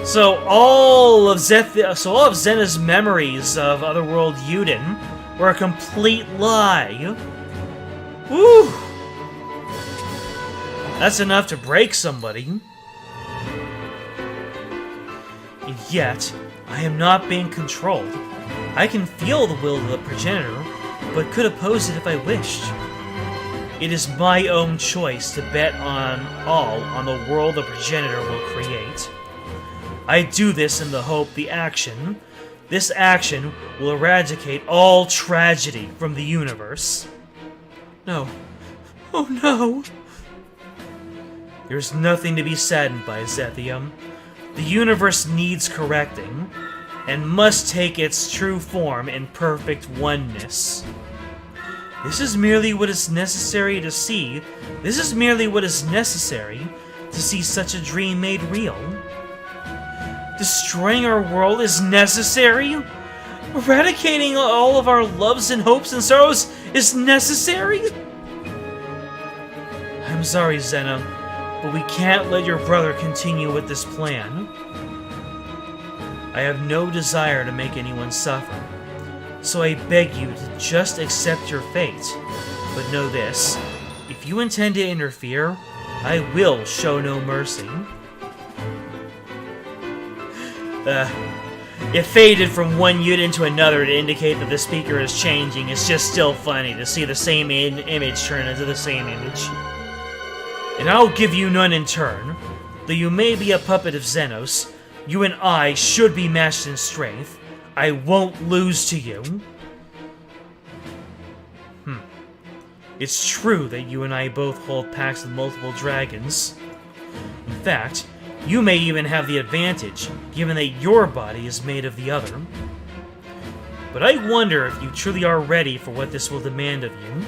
So all of Zena's memories of Otherworld Yuden were a complete lie. Woo! That's enough to break somebody. And yet, I am not being controlled. I can feel the will of the progenitor, but could oppose it if I wished. It is my own choice to bet on the world the progenitor will create. I do this in the hope this action will eradicate all tragedy from the universe. No. Oh no! There's nothing to be saddened by, Zethium. The universe needs correcting, and must take its true form in perfect oneness. This is merely what is necessary to see. This is merely what is necessary to see such a dream made real. Destroying our world is necessary? Eradicating all of our loves and hopes and sorrows is necessary? I'm sorry, Zena, but we can't let your brother continue with this plan. I have no desire to make anyone suffer, so I beg you to just accept your fate. But know this, if you intend to interfere, I will show no mercy. It faded from one Yuden to another to indicate that the speaker is changing. It's just still funny to see the same image turn into the same image. and I'll give you none in turn. Though you may be a puppet of Xenos, you and I should be matched in strength. I won't lose to you. It's true that you and I both hold packs with multiple dragons. In fact, you may even have the advantage, given that your body is made of the other. But I wonder if you truly are ready for what this will demand of you.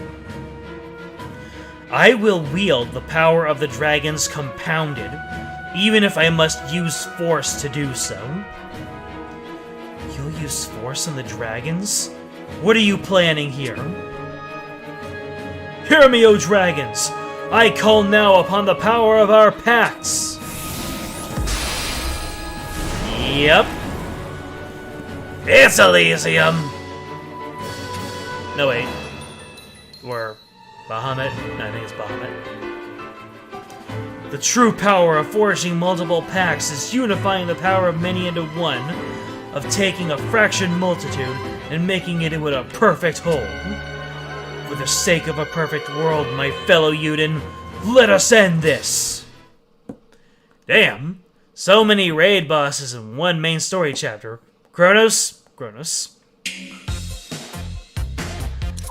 I will wield the power of the dragons compounded, even if I must use force to do so. You'll use force on the dragons? What are you planning here? Hear me, O dragons! I call now upon the power of our pacts! Yep. It's Elysium! No, wait. Or Bahamut? No, I think it's Bahamut. The true power of forging multiple pacts is unifying the power of many into one, of taking a fractured multitude and making it into a perfect whole. For the sake of a perfect world, my fellow Uden, let us end this! Damn, so many raid bosses in one main story chapter. Kronos?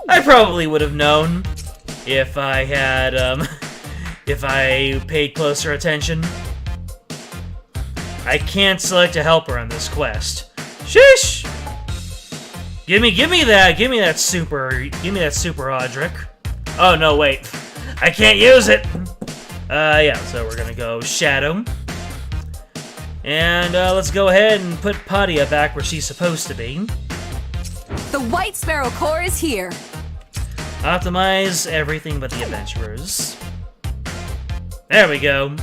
I probably would have known if I had, if I paid closer attention. I can't select a helper on this quest. Sheesh! Give me that super Audric. Oh, no, wait. I can't use it! Yeah, so we're gonna go Shadow. And, let's go ahead and put Padia back where she's supposed to be. The White Sparrow Corps is here! Optimize everything but the adventurers. There we go.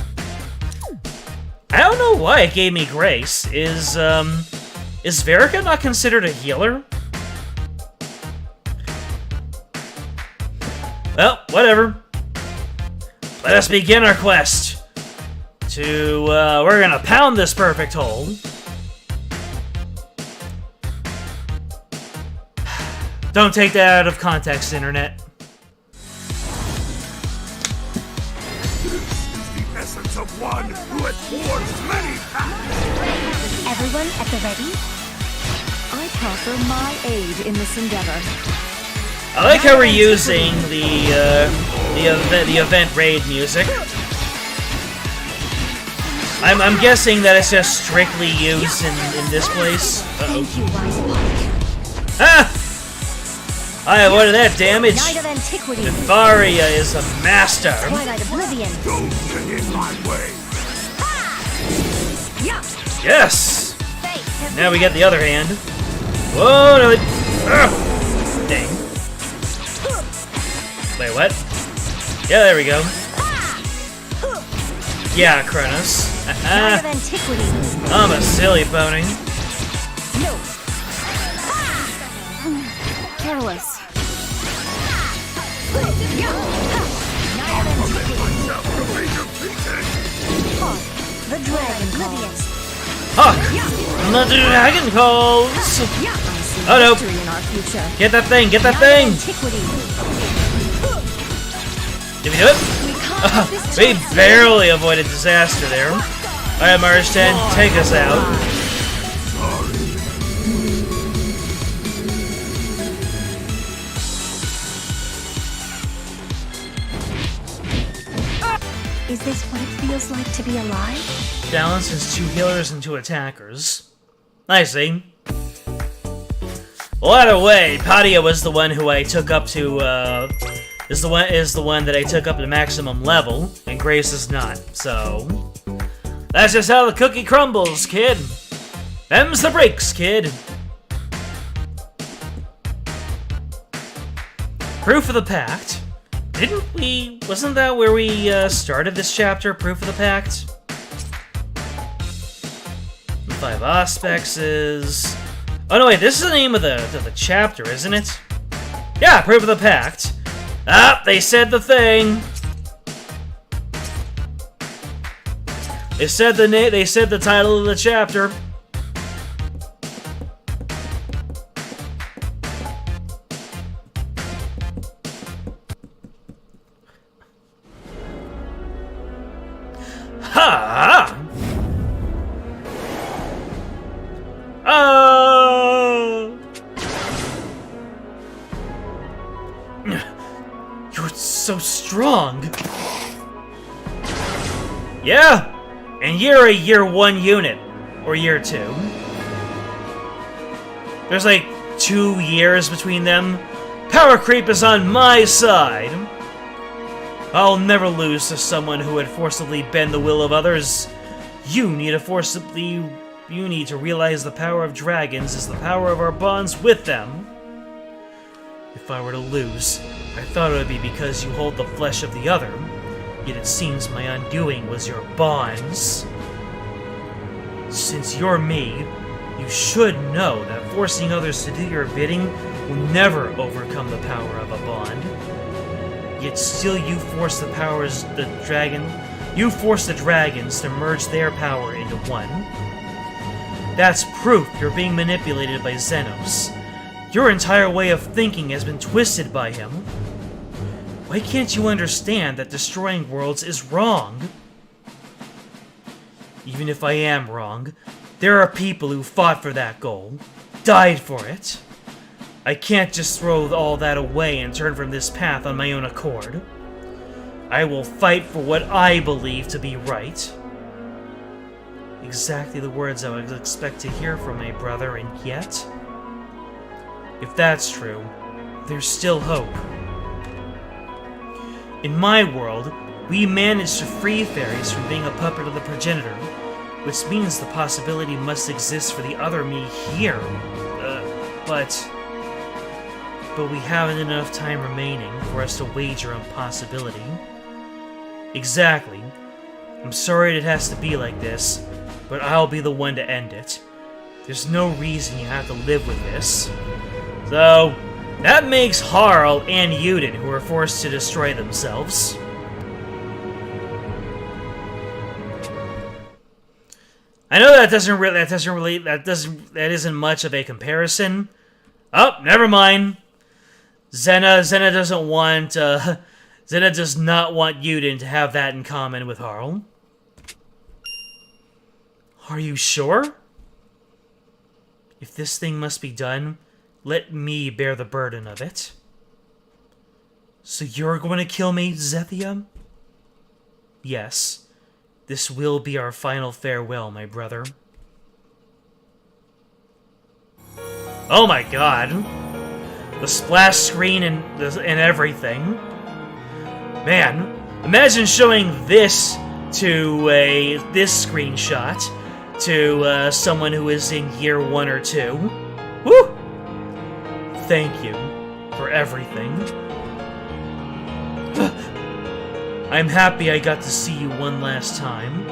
I don't know why it gave me Grace. Is Verica not considered a healer? Well, whatever. Let us begin our quest. We're gonna pound this perfect hole. Don't take that out of context, Internet. The essence of one who has forged many paths. Everyone at the ready? I proffer my aid in this endeavor. I like how we're using the event raid music. I'm guessing that it's just strictly used in this place. Uh-oh. Thank you, wise one. Ah! I avoided that damage. Night of Antiquity. Nefaria is a master. Twilight Oblivion. Don't get in my way. Yes! Faith. Now we get the other hand. Whoa, no, dang. Wait, what? Yeah, there we go. Yeah, Kronos. Night of Antiquity. I'm a silly pony. No. Careless. Night of Antiquity. Hawk. The Dragon Calls. Hawk! The dragon calls! I see Oh, no. victory in our future. Get that thing, get that Night of thing! Antiquity. Did we do it? We can't this We chance. barely avoided disaster there. Alright, Marston, take us out. Is this what it feels like to be alive? Balances 2 healers and 2 attackers. I see. Well, either way, Padia was the one who I took up to, is the one that I took up to maximum level, and Grace is not, so... That's just how the cookie crumbles, kid! Them's the breaks, kid! Proof of the Pact. Wasn't that where we, started this chapter, Proof of the Pact? 5 aspects is... Oh no, wait, this is the name of the chapter, isn't it? Yeah, Proof of the Pact. Ah, they said the thing. They said the title of the chapter. so strong. Yeah, and you're a year 1 unit, or year 2. There's like 2 years between them. Power creep is on my side. I'll never lose to someone who would forcibly bend the will of others. You need to realize the power of dragons is the power of our bonds with them. If I were to lose, I thought it would be because you hold the flesh of the other, yet it seems my undoing was your bonds. Since you're me, you should know that forcing others to do your bidding will never overcome the power of a bond. Yet still you force the dragons to merge their power into one. That's proof you're being manipulated by Xenos. Your entire way of thinking has been twisted by him. Why can't you understand that destroying worlds is wrong? Even if I am wrong, there are people who fought for that goal, died for it. I can't just throw all that away and turn from this path on my own accord. I will fight for what I believe to be right. Exactly the words I would expect to hear from my brother, and yet, if that's true, there's still hope. In my world, we managed to free fairies from being a puppet of the progenitor, which means the possibility must exist for the other me here. But we haven't enough time remaining for us to wager on possibility. Exactly. I'm sorry it has to be like this, but I'll be the one to end it. There's no reason you have to live with this. So, that makes Harl and Yuden, who are forced to destroy themselves. I know that isn't much of a comparison. Oh, never mind. Xena does not want Yuden to have that in common with Harl. Are you sure? If this thing must be done, let me bear the burden of it. So you're going to kill me, Zethia? Yes. This will be our final farewell, my brother. Oh my god. The splash screen and everything. Man, imagine showing this to this screenshot to someone who is in year 1 or 2. Woo! Thank you for everything. I'm happy I got to see you one last time,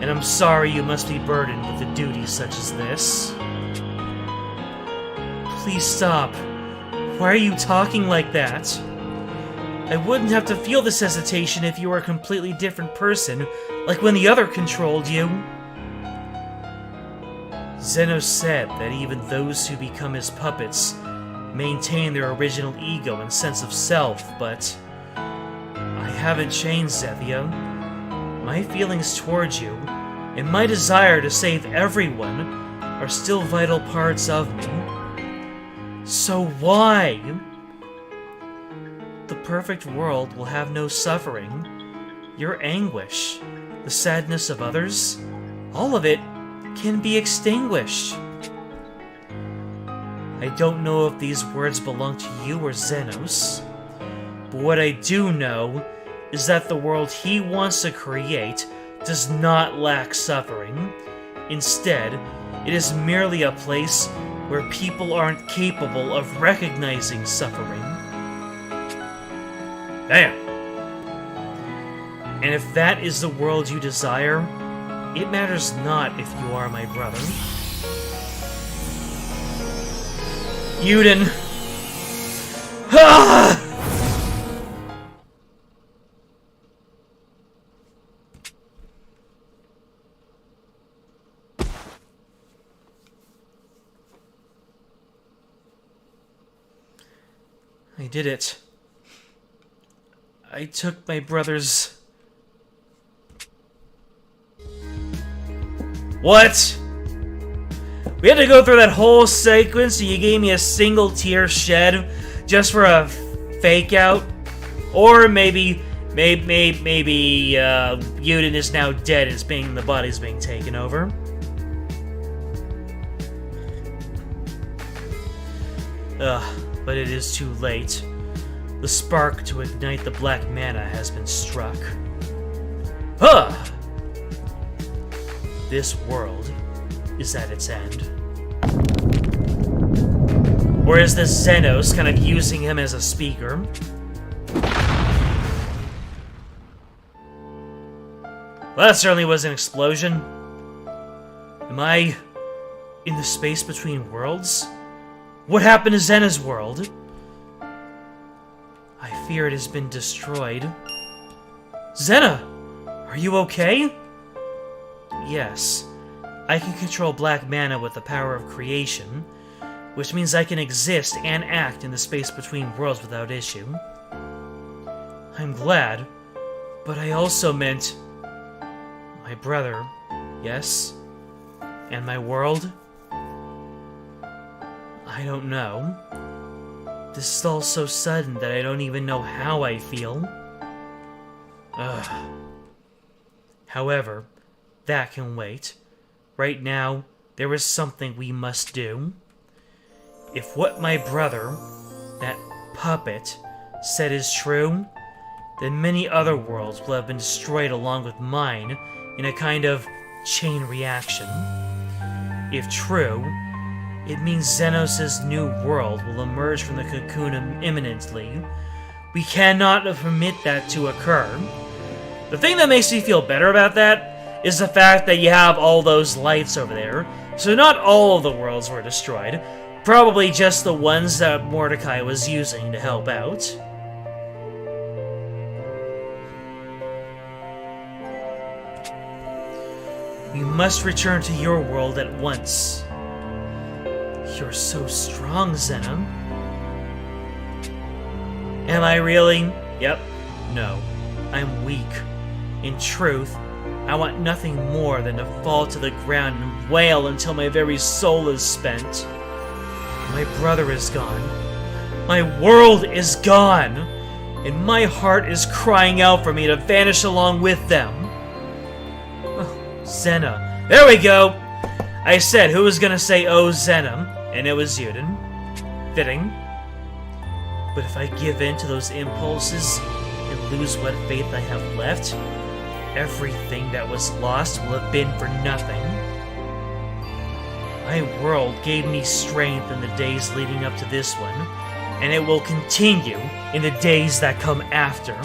and I'm sorry you must be burdened with a duty such as this. Please stop. Why are you talking like that? I wouldn't have to feel this hesitation if you were a completely different person, like when the other controlled you. Zeno said that even those who become his puppets maintain their original ego and sense of self, but I haven't changed, Zethia. My feelings towards you, and my desire to save everyone, are still vital parts of me. So why? The perfect world will have no suffering. Your anguish, the sadness of others, all of it can be extinguished. I don't know if these words belong to you or Xenos, but what I do know is that the world he wants to create does not lack suffering. Instead, it is merely a place where people aren't capable of recognizing suffering. Damn. And if that is the world you desire, it matters not if you are my brother. Yuden. Ah! I did it. I took my brother's... What? We had to go through that whole sequence and you gave me a single tear shed just for a fake out? Or maybe Yuden is now dead and the body's being taken over. But it is too late. The spark to ignite the black mana has been struck. This world is at its end. Or is this Xenos kind of using him as a speaker? Well, that certainly was an explosion. Am I in the space between worlds? What happened to Xena's world? I fear it has been destroyed. Xena! Are you okay? Yes. I can control black mana with the power of creation, which means I can exist and act in the space between worlds without issue. I'm glad, but I also meant my brother, yes? And my world? I don't know. This is all so sudden that I don't even know how I feel. However, that can wait. Right now, there is something we must do. If what my brother, that puppet, said is true, then many other worlds will have been destroyed along with mine in a kind of chain reaction. If true, it means Xenos' new world will emerge from the cocoon imminently. We cannot permit that to occur. The thing that makes me feel better about that is the fact that you have all those lights over there. So not all of the worlds were destroyed. Probably just the ones that Mordecai was using to help out. We must return to your world at once. You're so strong, Xena. Am I really? Yep. No. I'm weak. In truth, I want nothing more than to fall to the ground and wail until my very soul is spent. My brother is gone. My world is gone. And my heart is crying out for me to vanish along with them. Oh, Xena. There we go! I said, who was gonna say, oh, Xena? And it was Yuden. Fitting. But if I give in to those impulses and lose what faith I have left, everything that was lost will have been for nothing. My world gave me strength in the days leading up to this one, and it will continue in the days that come after.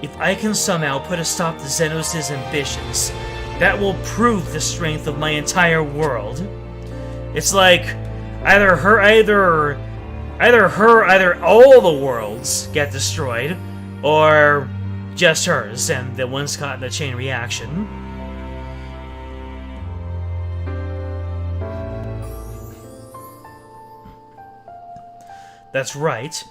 If I can somehow put a stop to Xenos' ambitions, that will prove the strength of my entire world. It's like either all the worlds get destroyed, or just hers, and the one's caught in the chain reaction. That's right.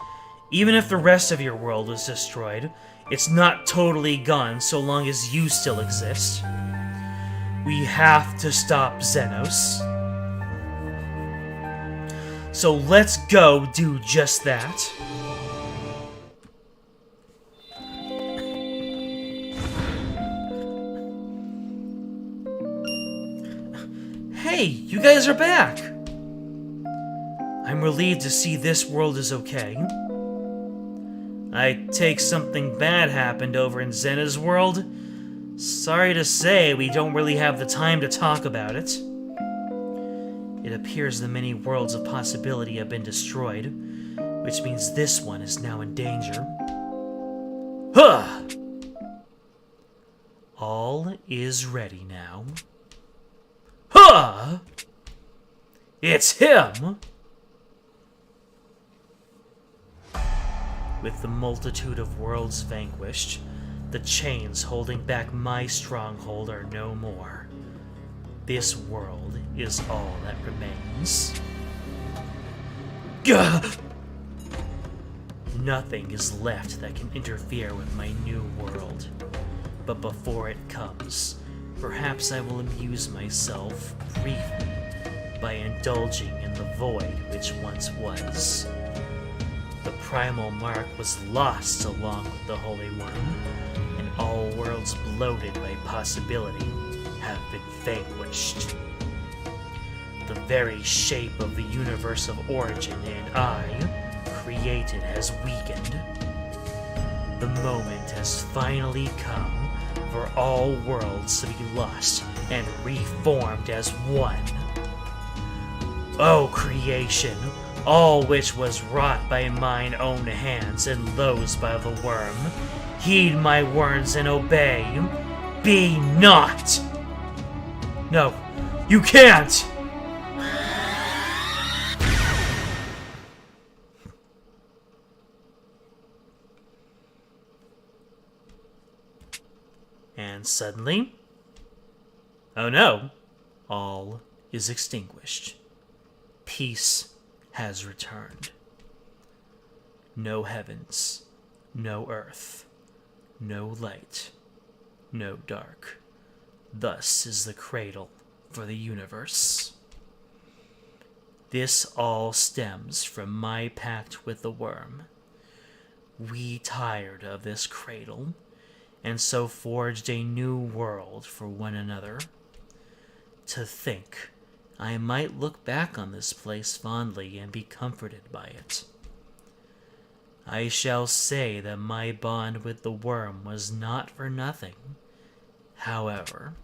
Even if the rest of your world is destroyed, it's not totally gone so long as you still exist. We have to stop Xenos. So let's go do just that. Hey, you guys are back! I'm relieved to see this world is okay. I take something bad happened over in Xena's world. Sorry to say, we don't really have the time to talk about it. It appears the many worlds of possibility have been destroyed, which means this one is now in danger. Huh! All is ready now. Huh! It's him! With the multitude of worlds vanquished, the chains holding back my stronghold are no more. This world is all that remains. Gah! Nothing is left that can interfere with my new world. But before it comes, perhaps I will amuse myself briefly by indulging in the void which once was. The primal mark was lost along with the Holy Worm, and all worlds bloated by possibility have been vanquished. The very shape of the universe of origin and I created has weakened. The moment has finally come for all worlds to be lost and reformed as one. O creation, all which was wrought by mine own hands and loathed by the worm, heed my words and obey. Be not! No, you can't! And suddenly, oh no, all is extinguished. Peace has returned. No heavens, no earth, no light, no dark. Thus is the cradle for the universe. This all stems from my pact with the worm. We tired of this cradle, and so forged a new world for one another. To think I might look back on this place fondly and be comforted by it. I shall say that my bond with the worm was not for nothing. However,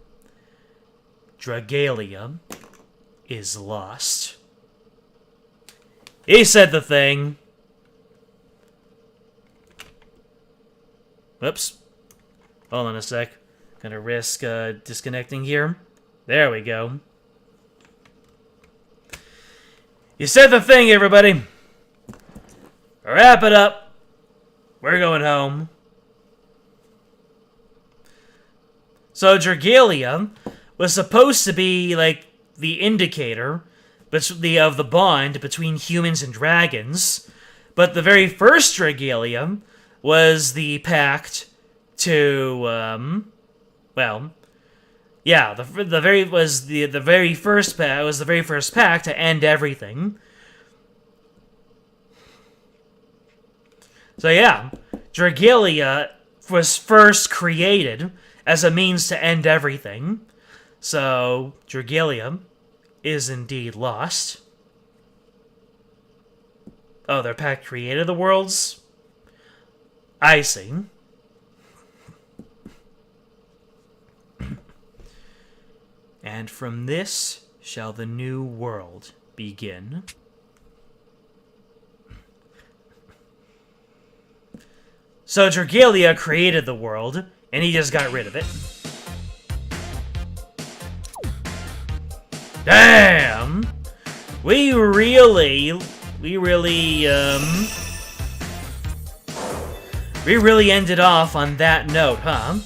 Dragalia is lost. He said the thing. Whoops. Hold on a sec. Gonna risk disconnecting here. There we go. You said the thing, everybody. Wrap it up. We're going home. So Dragalia was supposed to be like the indicator of the bond between humans and dragons, but the very first Dragalia was the pact to well, yeah, the very first pact to end everything. So yeah, Dragalia was first created as a means to end everything. So Dragalia is indeed lost. Oh, their pact created the worlds? I see. And from this shall the new world begin. So Dragalia created the world, and he just got rid of it. Damn! We really ended off on that note, huh?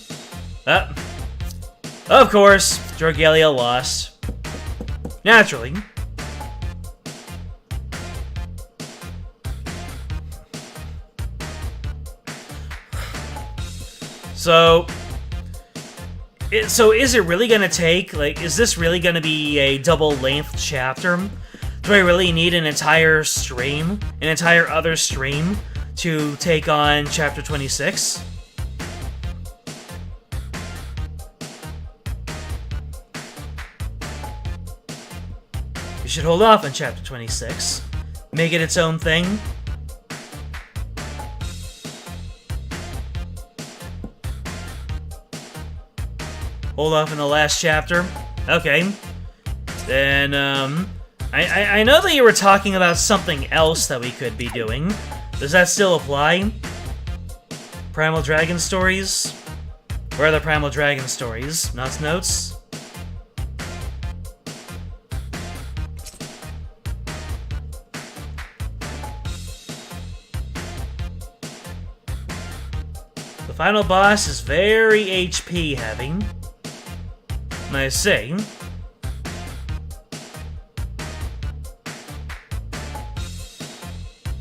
Of course, Dragalia Lost. Naturally. So is it really gonna take, like, is this really gonna be a double-length chapter? Do I really need an entire stream, an entire other stream, to take on Chapter 26? We should hold off on Chapter 26. Make it its own thing. Hold off in the last chapter. Okay. Then, I know that you were talking about something else that we could be doing. Does that still apply? Primal Dragon stories? Where are the Primal Dragon stories? Knots notes? The final boss is very HP heavy. I see.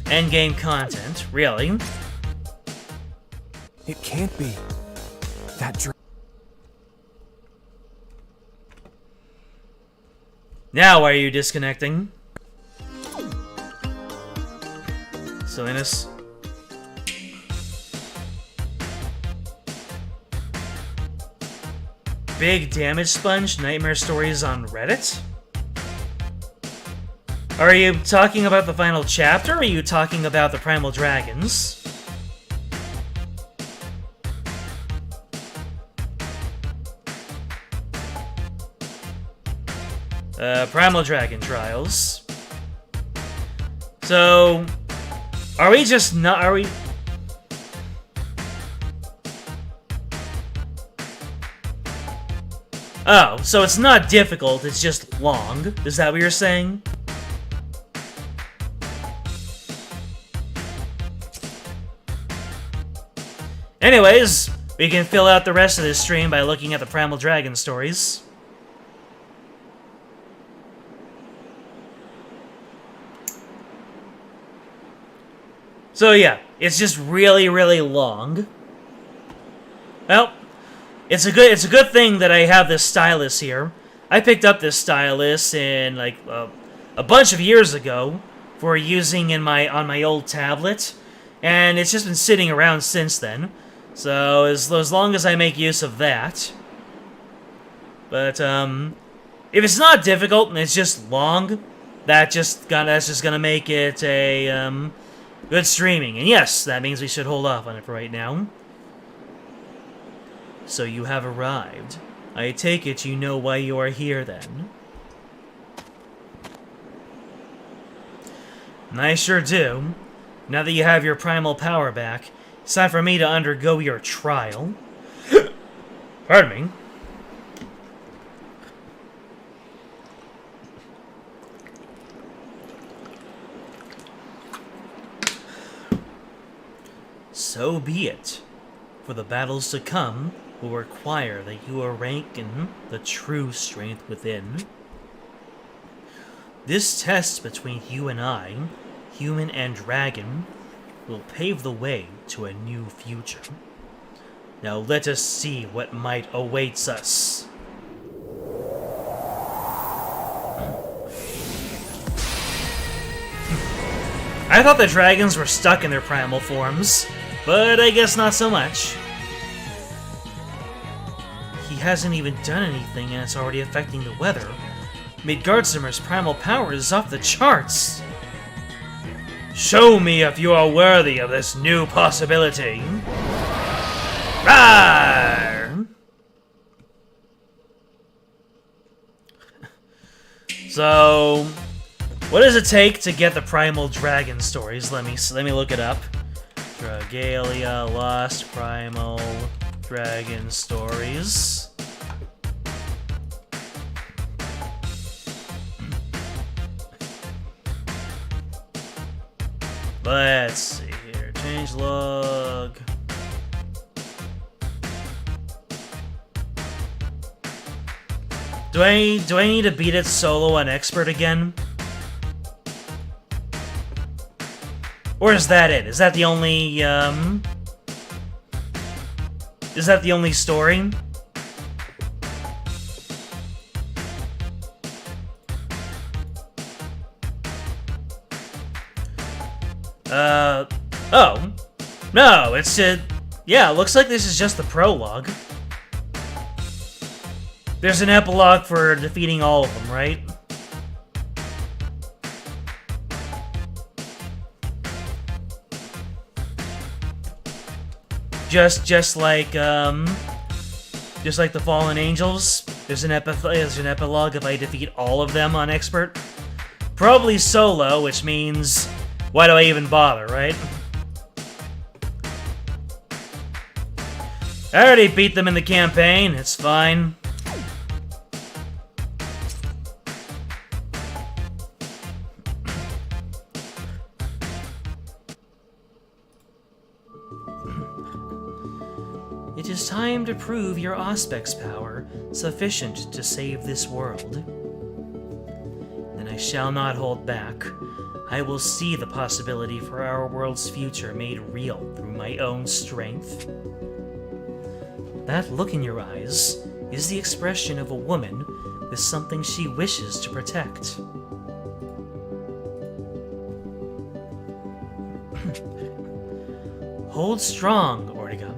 Endgame content, really? It can't be. Now why are you disconnecting? Silliness. Big Damage Sponge Nightmare Stories on Reddit? Are you talking about the final chapter, or are you talking about the Primal Dragons? Primal Dragon Trials. So, are we just not... Are we... Oh, so it's not difficult, it's just long. Is that what you're saying? Anyways, we can fill out the rest of this stream by looking at the Primal Dragon stories. So yeah, it's just really, really long. Well, it's a good thing that I have this stylus here. I picked up this stylus in like a bunch of years ago for using on my old tablet, and it's just been sitting around since then. So as long as I make use of that. But if it's not difficult and it's just long, that's just gonna make it a good streaming. And yes, that means we should hold off on it for right now. So you have arrived. I take it you know why you are here then. And I sure do. Now that you have your primal power back, it's time for me to undergo your trial. Pardon me. So be it, for the battles to come will require that you awaken the true strength within. This test between you and I, human and dragon, will pave the way to a new future. Now let us see what might awaits us. I thought the dragons were stuck in their primal forms, but I guess not so much. He hasn't even done anything and it's already affecting the weather. Midgardsormr's primal power is off the charts. Show me if you are worthy of this new possibility. Rawr! So, what does it take to get the Primal Dragon stories? Let me look it up. Dragalia Lost Primal Dragon stories. Let's see here. Change log. Do I need to beat it solo on expert again? Or is that it? Is that the only story? Oh. No, it's yeah, it looks like this is just the prologue. There's an epilogue for defeating all of them, right? Just like the Fallen Angels, there's an epilogue if I defeat all of them on expert. Probably solo, which means why do I even bother, right? I already beat them in the campaign, it's fine. It is time to prove your Auspex power sufficient to save this world. Then I shall not hold back. I will see the possibility for our world's future made real through my own strength. That look in your eyes is the expression of a woman with something she wishes to protect. Hold strong, Ortiga,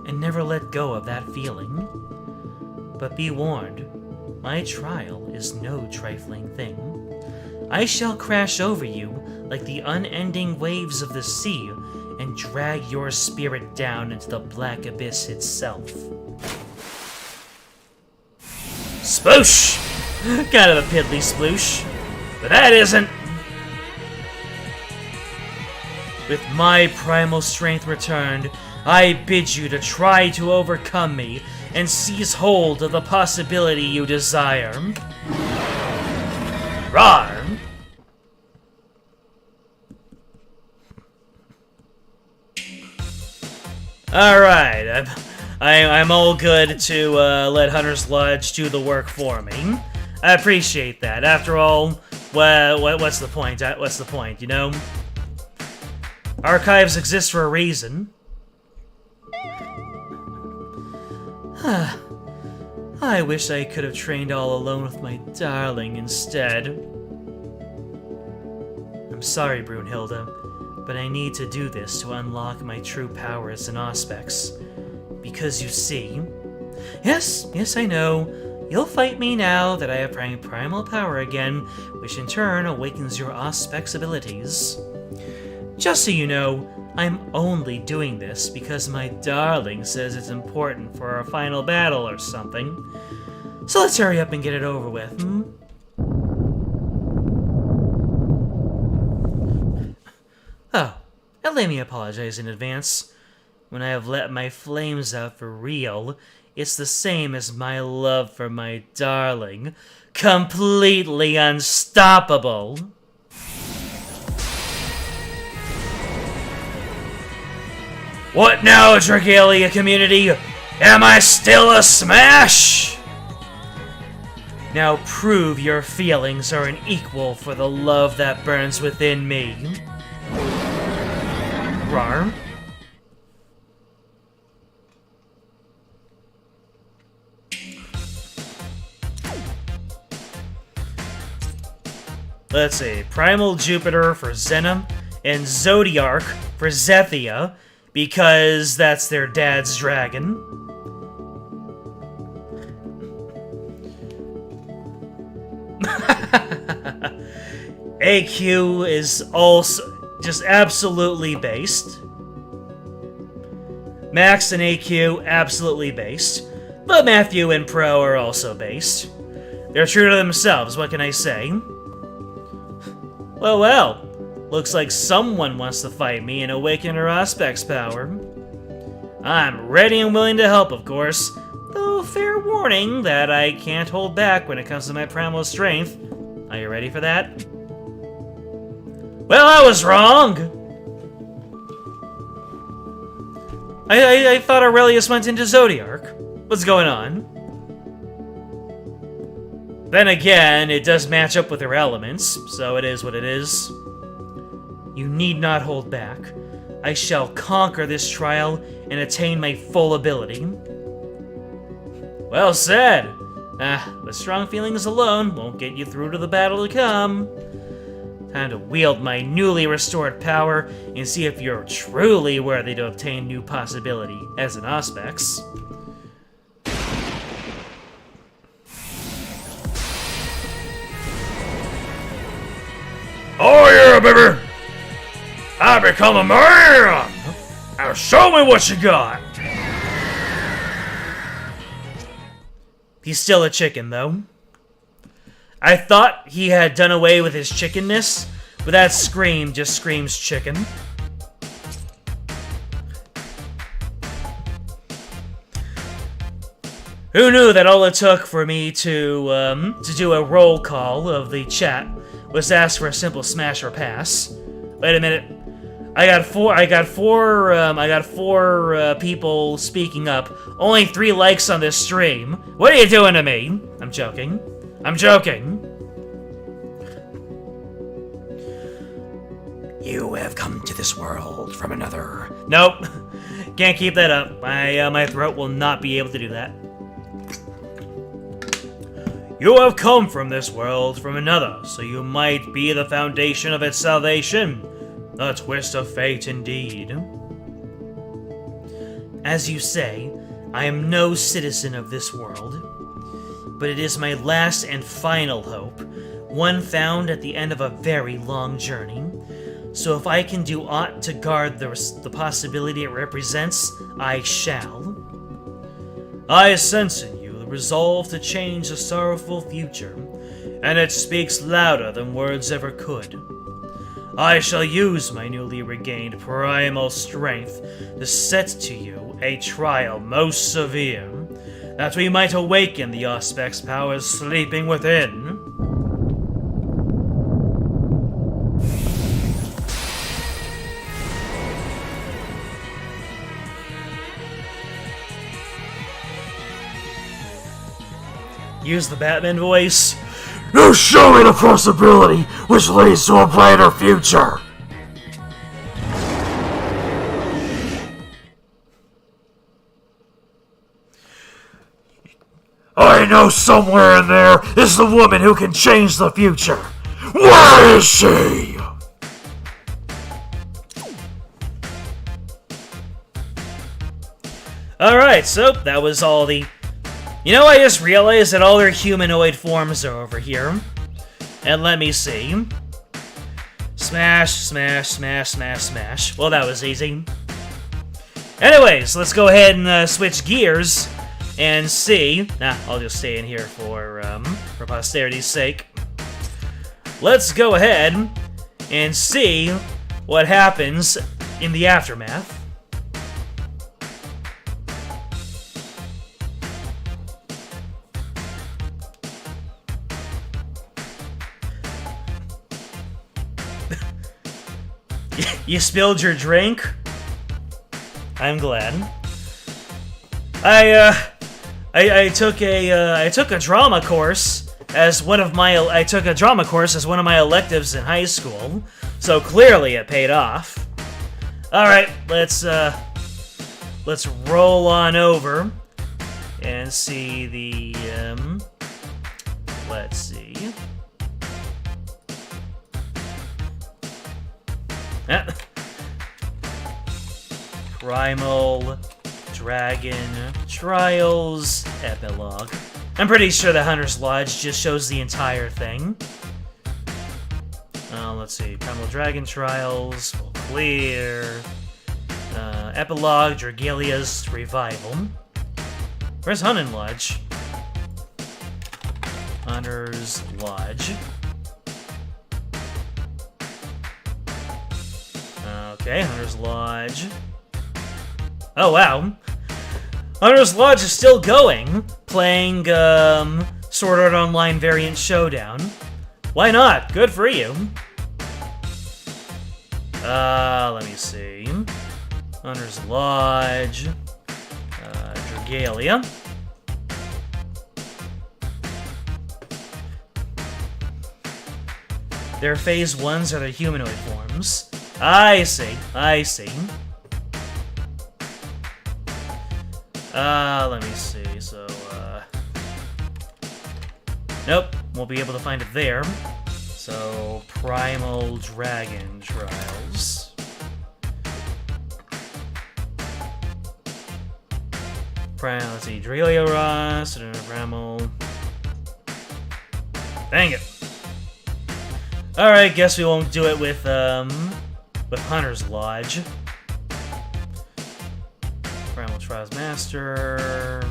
and never let go of that feeling. But be warned, my trial is no trifling thing. I shall crash over you like the unending waves of the sea and drag your spirit down into the black abyss itself. Sploosh! Kind of a piddly sploosh. But that isn't. With my primal strength returned, I bid you to try to overcome me and seize hold of the possibility you desire. Rawr! Alright, I'm all good to let Hunter's Lodge do the work for me. I appreciate that. After all, what's the point? What's the point, you know? Archives exist for a reason. I wish I could have trained all alone with my darling instead. I'm sorry, Brunhilde, but I need to do this to unlock my true powers and aspects. Because you see... Yes, I know. You'll fight me now that I have primal power again, which in turn awakens your aspects' abilities. Just so you know, I'm only doing this because my darling says it's important for our final battle or something. So let's hurry up and get it over with, Oh, and let me apologize in advance. When I have let my flames out for real, it's the same as my love for my darling. Completely unstoppable! What now, Dragalia community? Am I still a smash? Now prove your feelings are an equal for the love that burns within me. Rar? Let's see. Primal Jupiter for Zena, and Zodiarch for Zethia, because that's their dad's dragon. AQ is also just absolutely based. Max and AQ, absolutely based. But Matthew and Pro are also based. They're true to themselves, what can I say? Well. Looks like someone wants to fight me and awaken her aspects power. I'm ready and willing to help, of course. Though fair warning that I can't hold back when it comes to my primal strength. Are you ready for that? Well, I was wrong! I thought Aurelius went into Zodiarch. What's going on? Then again, it does match up with her elements, so it is what it is. You need not hold back. I shall conquer this trial and attain my full ability. Well said! But strong feelings alone won't get you through to the battle to come. Time to wield my newly restored power and see if you're truly worthy to obtain new possibility as an aspects. Oh yeah, baby! I become a man! Now show me what you got! He's still a chicken, though. I thought he had done away with his chickenness, but that scream just screams chicken. Who knew that all it took for me to do a roll call of the chat was to ask for a simple smash or pass? Wait a minute. I got four people speaking up. Only 3 likes on this stream. What are you doing to me? I'm joking. I'm joking. You have come to this world from another. Nope. Can't keep that up. My throat will not be able to do that. You have come from this world from another, so you might be the foundation of its salvation. A twist of fate, indeed. As you say, I am no citizen of this world. but it is my last and final hope, one found at the end of a very long journey. So if I can do aught to guard the possibility it represents, I shall. I sense in you the resolve to change a sorrowful future, and it speaks louder than words ever could. I shall use my newly regained primal strength to set to you a trial most severe, that we might awaken the Auspex powers sleeping within. Use the Batman voice. You show me the possibility which leads to a brighter future. I know somewhere in there is the woman who can change the future. Where is she? Alright, so that was all the... You know, I just realized that all their humanoid forms are over here. And let me see. Smash, smash, smash, smash, smash. Well, that was easy. Anyways, let's go ahead and switch gears and see. Nah, I'll just stay in here for posterity's sake. Let's go ahead and see what happens in the aftermath. You spilled your drink? I'm glad. I took a drama course as one of my electives in high school, so clearly it paid off. All right, let's roll on over and see the let's see. Primal Dragon Trials Epilogue. I'm pretty sure the Hunter's Lodge just shows the entire thing. Let's see. Primal Dragon Trials. We'll clear. Epilogue. Dragalia's Revival. Where's Hunter's Lodge? Hunter's Lodge. Okay, Hunter's Lodge. Oh, wow. Hunter's Lodge is still going, playing, Sword Art Online Variant Showdown. Why not? Good for you. Let me see. Hunter's Lodge. Dragalia. Their phase 1s are the humanoid forms. I see. Let me see, so, nope, won't be able to find it there. So, Primal Dragon Trials. Let's see, Dragalia Lost, Primal... Dang it! Alright, guess we won't do it with Hunter's Lodge. Primal Trials Master.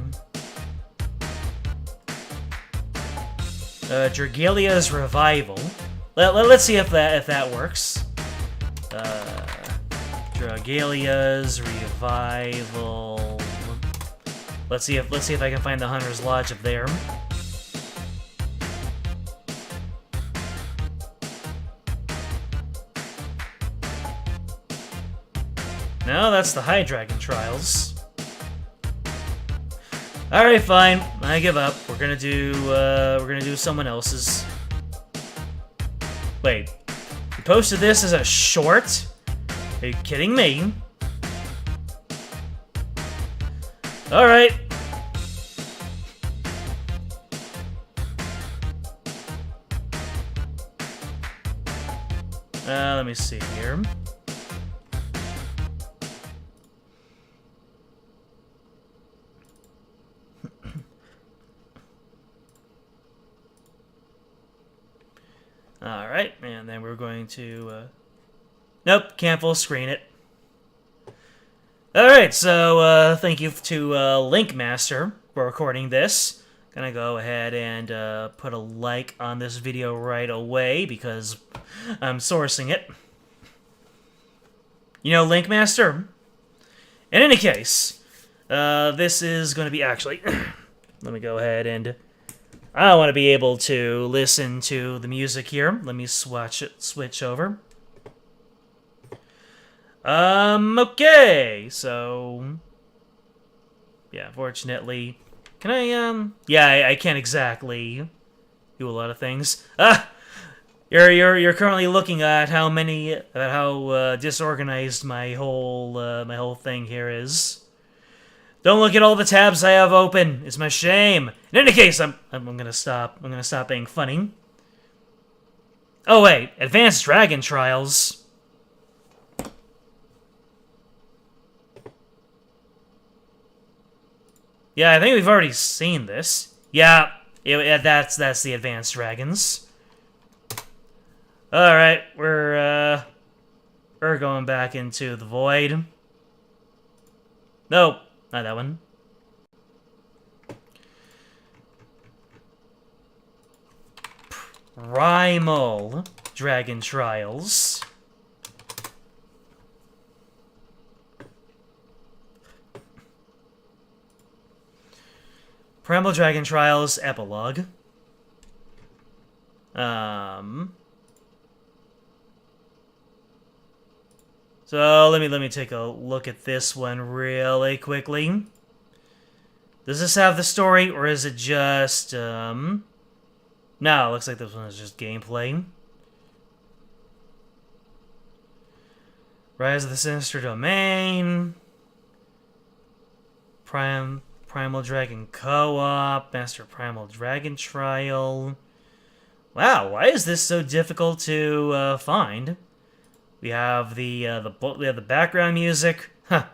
Dragalia's Revival. Let's see if that works. Dragalia's Revival. Let's see if I can find the Hunter's Lodge up there. No, that's the High Dragon Trials. Alright, fine. I give up. We're gonna do someone else's. Wait. You posted this as a short? Are you kidding me? Alright. Let me see here. And then we're going to... Nope, can't full screen it. Alright, so thank you to Linkmaster for recording this. Gonna go ahead and put a like on this video right away because I'm sourcing it. You know Linkmaster? In any case, this is going to be actually... let me go ahead and... I want to be able to listen to the music here. Let me switch over. Okay, so... yeah, fortunately... Can I, yeah, I can't exactly do a lot of things. You're currently looking at how disorganized my whole thing here is. Don't look at all the tabs I have open. It's my shame. In any case, I'm gonna stop. I'm gonna stop being funny. Oh wait, Advanced Dragon Trials. Yeah, I think we've already seen this. Yeah, that's the Advanced Dragons. All right, we're going back into the void. Nope, not that one. Primal Dragon Trials. Primal Dragon Trials Epilogue. So let me take a look at this one really quickly. Does this have the story, or is it just no, it looks like this one is just gameplay. Rise of the Sinister Domain. Primal Dragon Co-op, Master Primal Dragon Trial. Wow, why is this so difficult to find? We have the background music. Huh.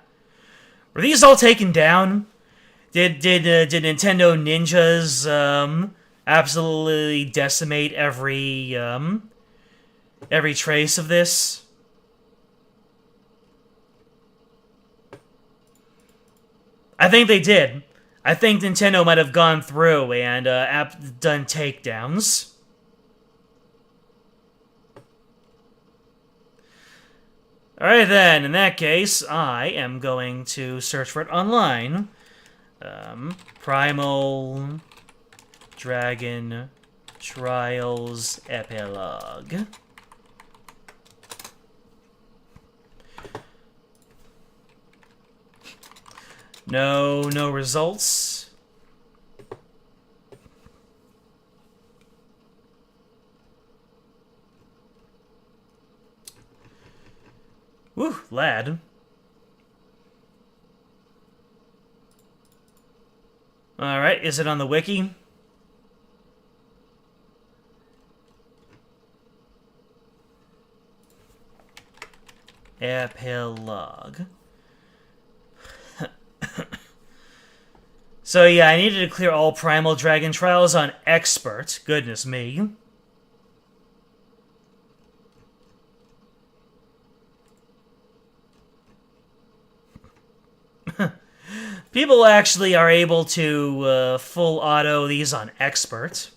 Were these all taken down? Did Nintendo ninjas absolutely decimate every trace of this? I think they did. I think Nintendo might have gone through and done takedowns. Alright then, in that case, I am going to search for it online. Primal Dragon Trials Epilogue. No results. Woo, lad. Alright, is it on the wiki? Epilogue. So yeah, I needed to clear all Primal Dragon Trials on Expert. Goodness me. People actually are able to full auto these on Expert.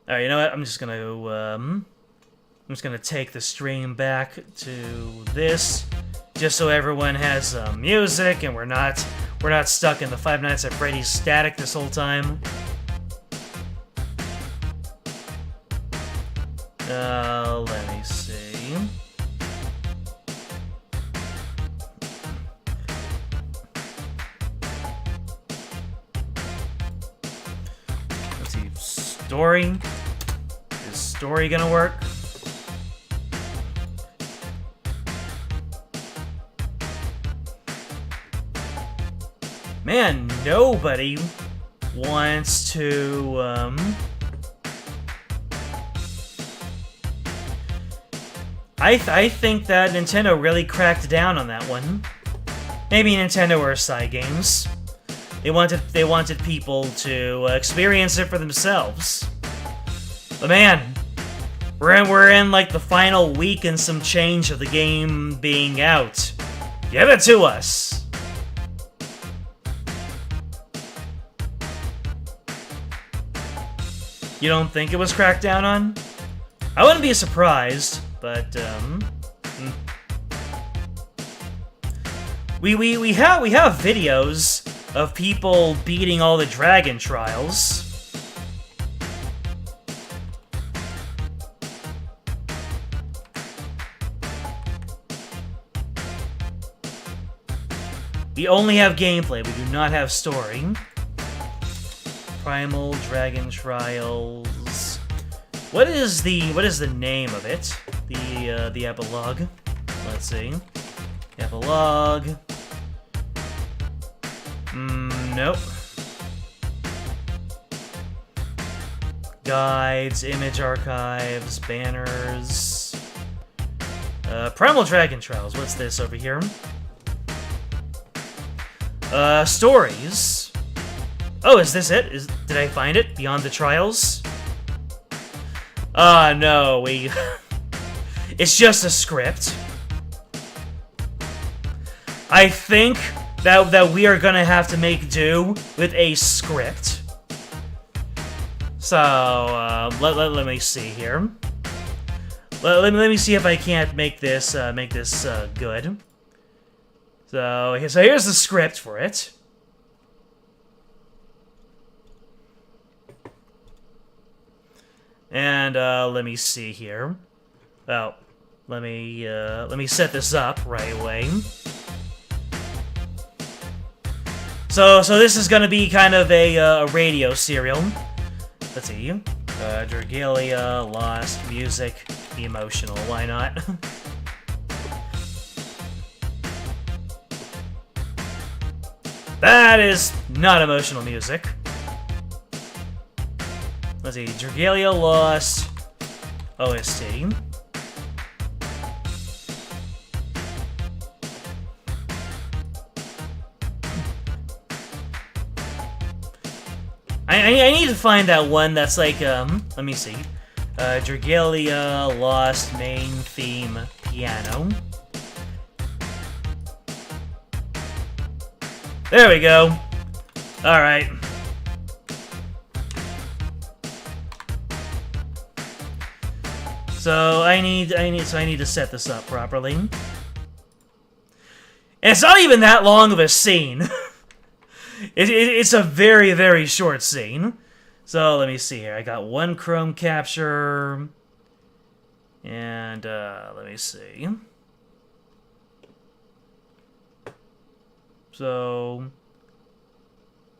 All right, you know what? I'm just gonna take the stream back to this, just so everyone has music and we're not stuck in the Five Nights at Freddy's static this whole time. Let me see. Let's see. Story. Is story gonna work? Man, nobody wants to, I think that Nintendo really cracked down on that one. Maybe Nintendo or Side Games. They wanted people to experience it for themselves. But man, We're in like the final week and some change of the game being out. Give it to us! You don't think it was cracked down on? I wouldn't be surprised, but we have videos of people beating all the dragon trials. We only have gameplay, we do not have story. Primal Dragon Trials. What is the name of it? The epilogue. Let's see. Epilogue. Nope. Guides, image archives, banners. Primal Dragon Trials. What's this over here? Stories. Oh, is this it? Did I find it? Beyond the Trials? No, we... It's just a script. I think that we are gonna have to make do with a script. So, let me see here. Let me see if I can't make this good. So here's the script for it. And let me see here. Oh, let me set this up right away. So this is gonna be kind of a radio serial. Let's see. Dragalia Lost, music, emotional. Why not? That is not emotional music. Let's see, Dragalia Lost OST. I need to find that one that's like, let me see. Dragalia Lost main theme piano. There we go. Alright. So I need to set this up properly. And it's not even that long of a scene. It's a very, very short scene. So let me see here. I got one chrome capture. And let me see. So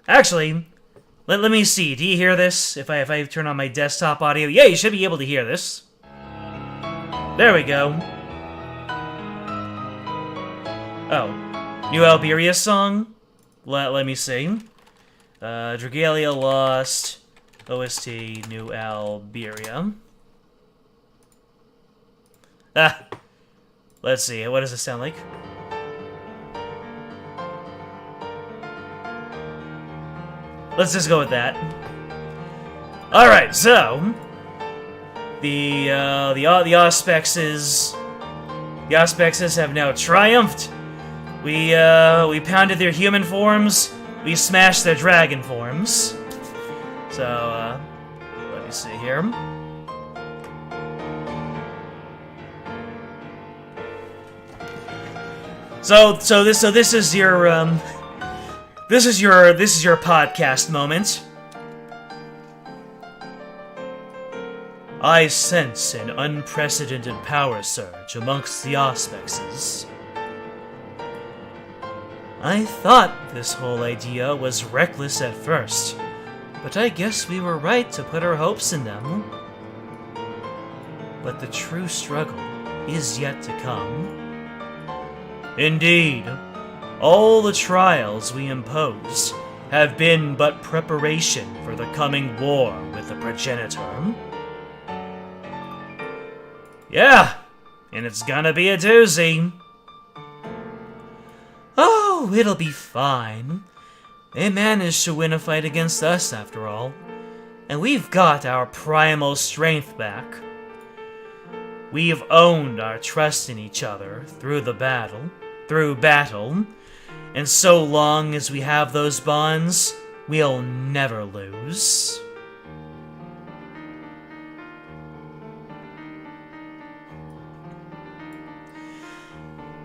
actually, let me see. Do you hear this? If I turn on my desktop audio, yeah, you should be able to hear this. There we go. Oh, new Alberia song. Let me see. Dragalia Lost OST new Alberia. Let's see. What does it sound like? Let's just go with that. All right, so the Auspexes have now triumphed. We pounded their human forms. We smashed their dragon forms. So let me see here. So this is your this is your podcast moment. I sense an unprecedented power surge amongst the Auspexes. I thought this whole idea was reckless at first, but I guess we were right to put our hopes in them. But the true struggle is yet to come. Indeed, all the trials we impose have been but preparation for the coming war with the progenitor. Yeah, and it's gonna be a doozy. Oh, it'll be fine. They managed to win a fight against us, after all. And we've got our primal strength back. we've owned our trust in each other through battle, and so long as we have those bonds, we'll never lose.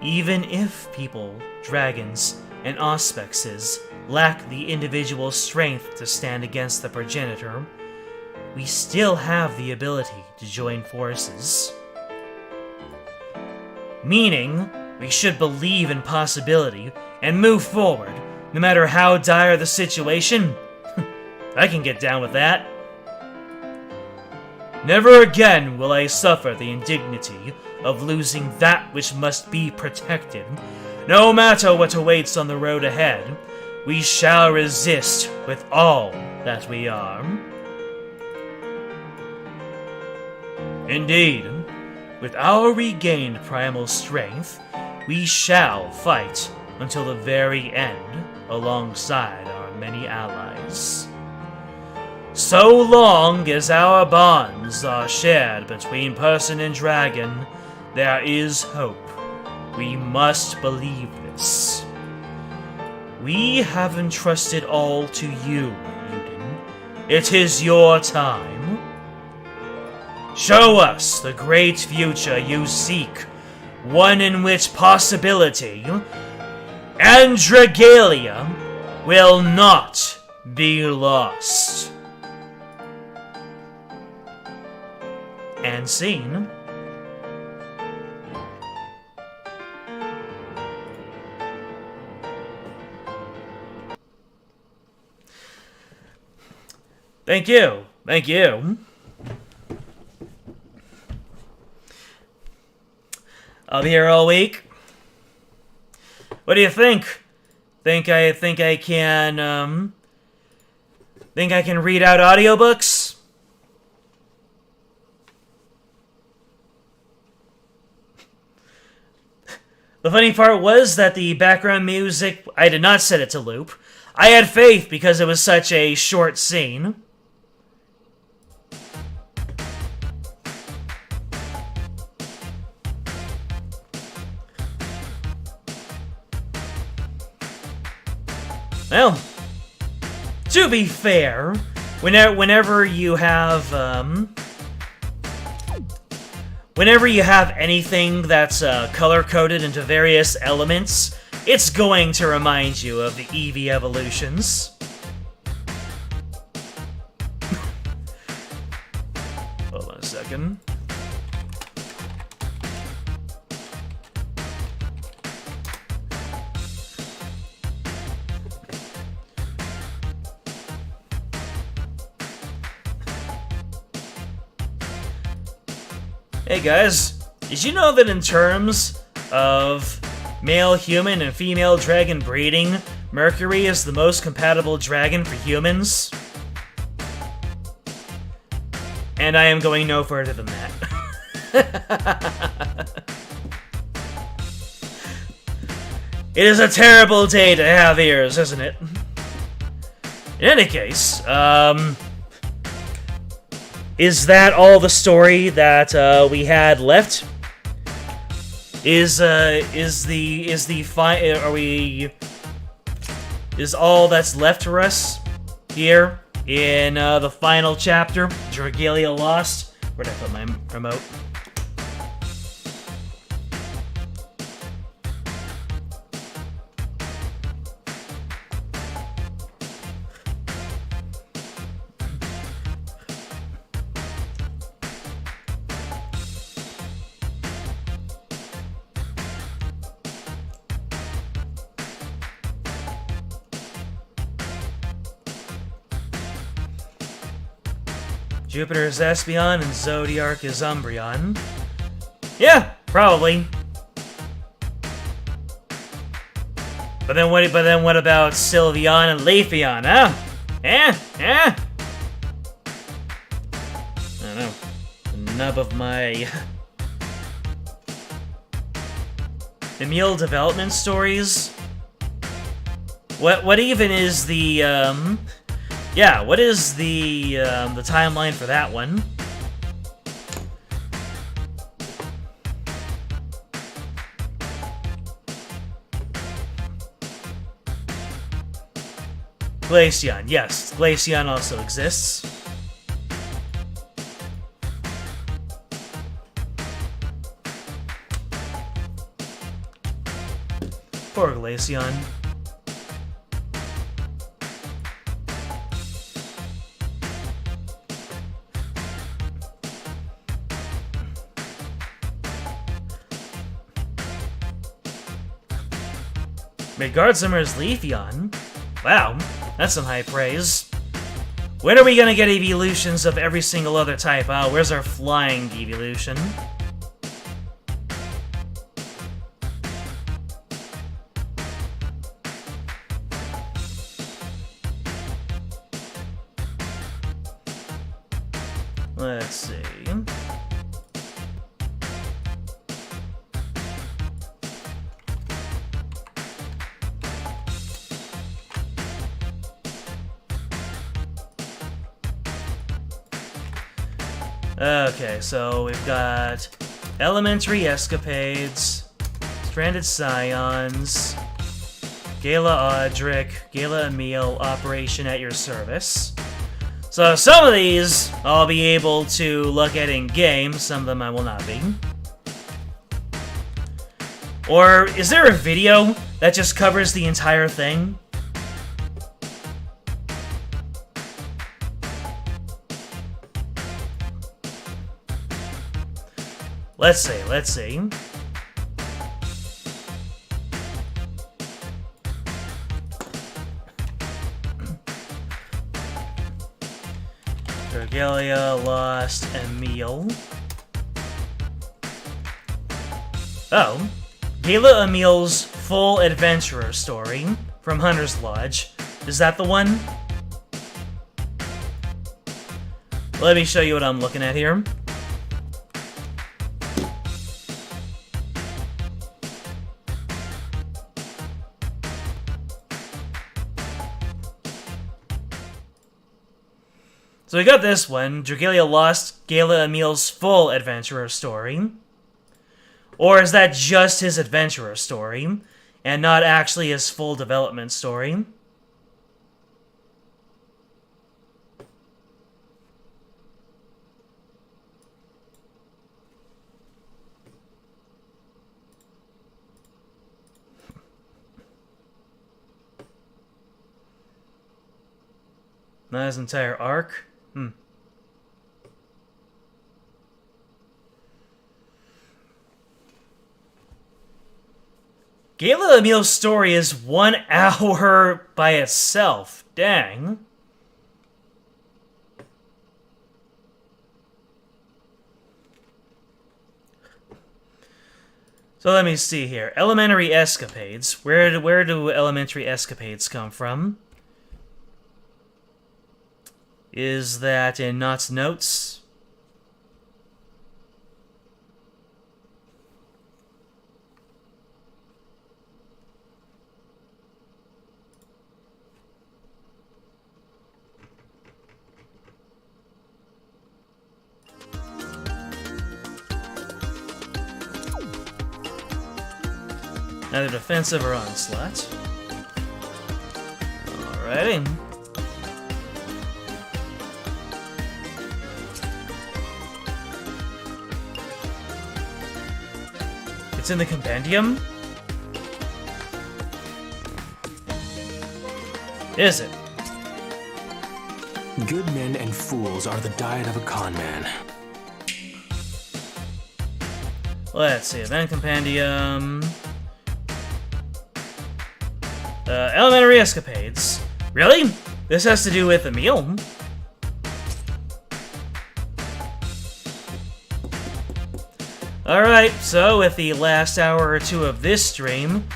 Even if people, dragons, and auspexes lack the individual strength to stand against the progenitor, we still have the ability to join forces. Meaning, we should believe in possibility and move forward, no matter how dire the situation. I can get down with that. Never again will I suffer the indignity of losing that which must be protected. No matter what awaits on the road ahead, we shall resist with all that we are. Indeed, with our regained primal strength, we shall fight until the very end alongside our many allies. So long as our bonds are shared between person and dragon, there is hope. We must believe this. We have entrusted all to you, Uden. It is your time. Show us the great future you seek, one in which possibility and Dragalia will not be lost. And scene. Thank you. Thank you. I'll be here all week. What do you think? Think I can read out audiobooks? The funny part was that the background music, I did not set it to loop. I had faith because it was such a short scene. Well, to be fair, whenever you have anything that's color-coded into various elements, it's going to remind you of the Eevee evolutions. Hold on a second. Hey guys, did you know that in terms of male human and female dragon breeding, Mercury is the most compatible dragon for humans? And I am going no further than that. It is a terrible day to have ears, isn't it? In any case, is that all the story that we had left? Is all that's left for us here in the final chapter, Dragalia Lost? Where'd I put my remote? Jupiter is Espion and Zodiac is Umbreon. Yeah, probably. But then what about Sylveon and Leafeon, huh? I don't know. The nub of my Emil development stories? What even is the yeah, what is the timeline for that one? Glaceon, yes. Glaceon also exists. Poor Glaceon. Midgardsummer's Leafeon? Wow, that's some high praise. When are we gonna get evolutions of every single other type? Oh, where's our flying evolution? Let's see. Okay, so we've got Elementary Escapades, Stranded Scions, Gala Audric, Gala Emil, Operation at Your Service. So some of these I'll be able to look at in-game, some of them I will not be. Or is there a video that just covers the entire thing? Let's see. Dragalia Lost Emil. Oh. Gala Emil's Full Adventurer story from Hunter's Lodge. Is that the one? Let me show you what I'm looking at here. So we got this one, Dragalia Lost, Gala Emil's Full Adventurer story. Or is that just his adventurer story, and not actually his full development story? Not his entire arc? Gala Emil's story is 1 hour by itself. Dang. So let me see here. Elementary Escapades. Where do Elementary Escapades come from? Is that in Knott's notes? Either defensive or onslaught. Alrighty. It's in the compendium? Is it? Good men and fools are the diet of a con man. Let's see, event compendium. Elementary Escapades. Really? This has to do with Emil? Alright, so with the last hour or two of this stream,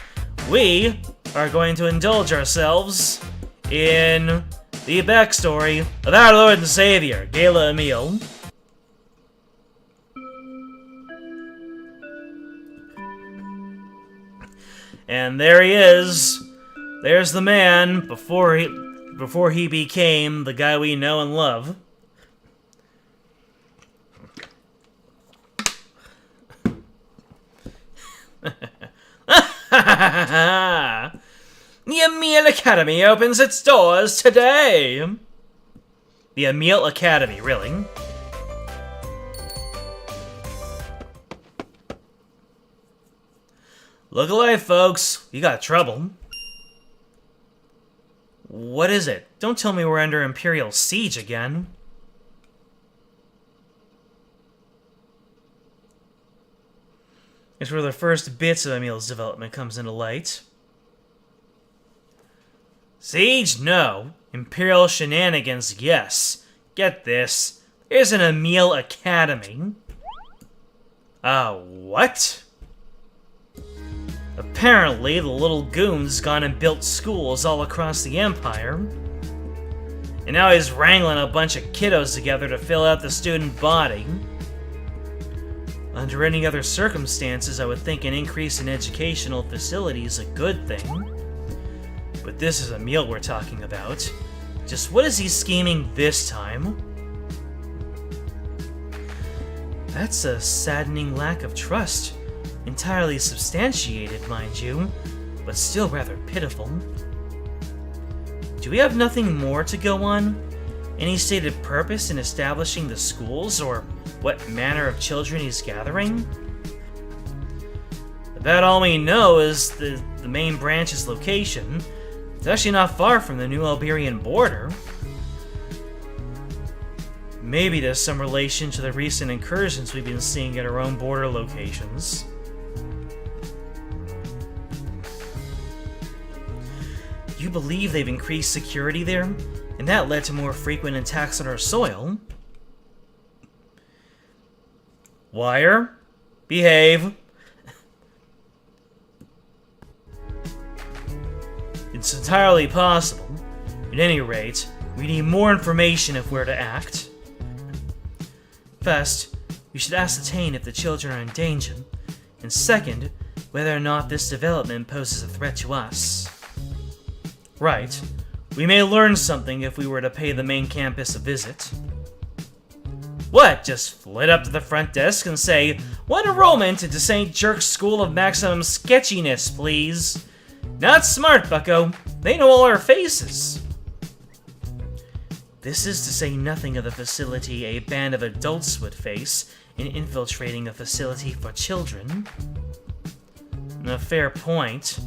we are going to indulge ourselves in the backstory of our Lord and Savior, Gala Emil. And there he is. There's the man before he became the guy we know and love. Emil Academy opens its doors today! The Emil Academy, really? Look alive, folks. You got trouble. What is it? Don't tell me we're under Imperial siege again. It's where the first bits of Emil's development comes into light. Siege? No. Imperial shenanigans? Yes. Get this. There's an Emil Academy. What? Apparently, the little goon's gone and built schools all across the Empire. And now he's wrangling a bunch of kiddos together to fill out the student body. Under any other circumstances, I would think an increase in educational facilities is a good thing. But this is Emil we're talking about. Just what is he scheming this time? That's a saddening lack of trust. Entirely substantiated, mind you, but still rather pitiful. Do we have nothing more to go on? Any stated purpose in establishing the schools, or what manner of children he's gathering? About all we know is the main branch's location. It's actually not far from the new Alberian border. Maybe there's some relation to the recent incursions we've been seeing at our own border locations. You believe they've increased security there, and that led to more frequent attacks on our soil? Wire? Behave. It's entirely possible. At any rate, we need more information if we're to act. First, we should ascertain if the children are in danger, and second, whether or not this development poses a threat to us. Right. We may learn something if we were to pay the main campus a visit. What? Just flit up to the front desk and say, "One enrollment into St. Jerk's School of Maximum Sketchiness, please." Not smart, bucko. They know all our faces. This is to say nothing of the facility a band of adults would face in infiltrating a facility for children. A fair point.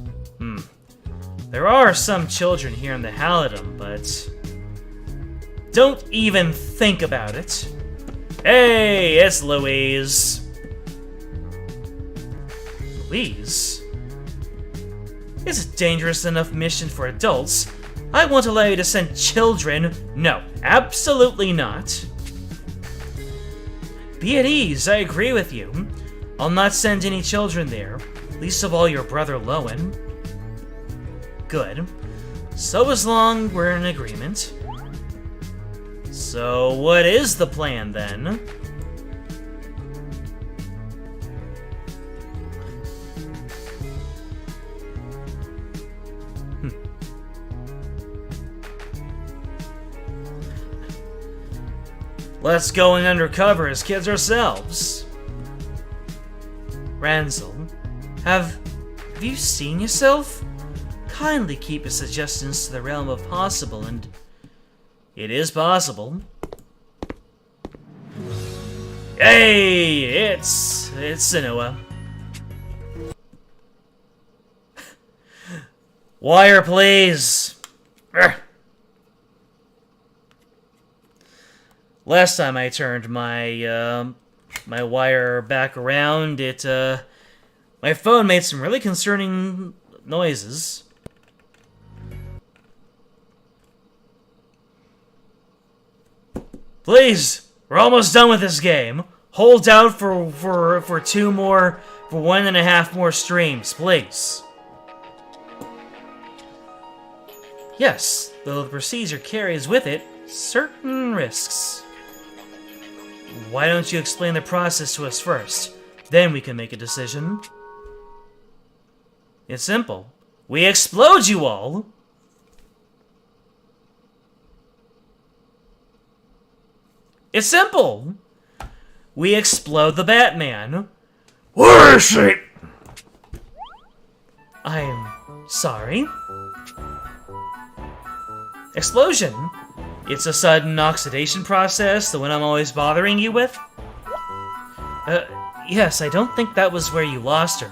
There are some children here in the Halidom, but don't even think about it. Hey, it's Louise. Louise? It's a dangerous enough mission for adults. I won't allow you to send children. No, absolutely not. Be at ease, I agree with you. I'll not send any children there, least of all your brother Lowen. Good. So as long we're in agreement. So what is the plan then? Let's go in undercover as kids ourselves. Ranzel, have you seen yourself? Kindly keep your suggestions to the realm of possible, and it is possible. Hey, it's Sinua. Wire, please. Last time I turned my my wire back around, my phone made some really concerning noises. Please, we're almost done with this game. Hold out for 1.5 more streams, please. Yes, though the procedure carries with it certain risks. Why don't you explain the process to us first? Then we can make a decision. It's simple. We explode you all! It's simple! We explode the Batman. Where is she? I'm sorry? Explosion. It's a sudden oxidation process, the one I'm always bothering you with? Yes, I don't think that was where you lost her.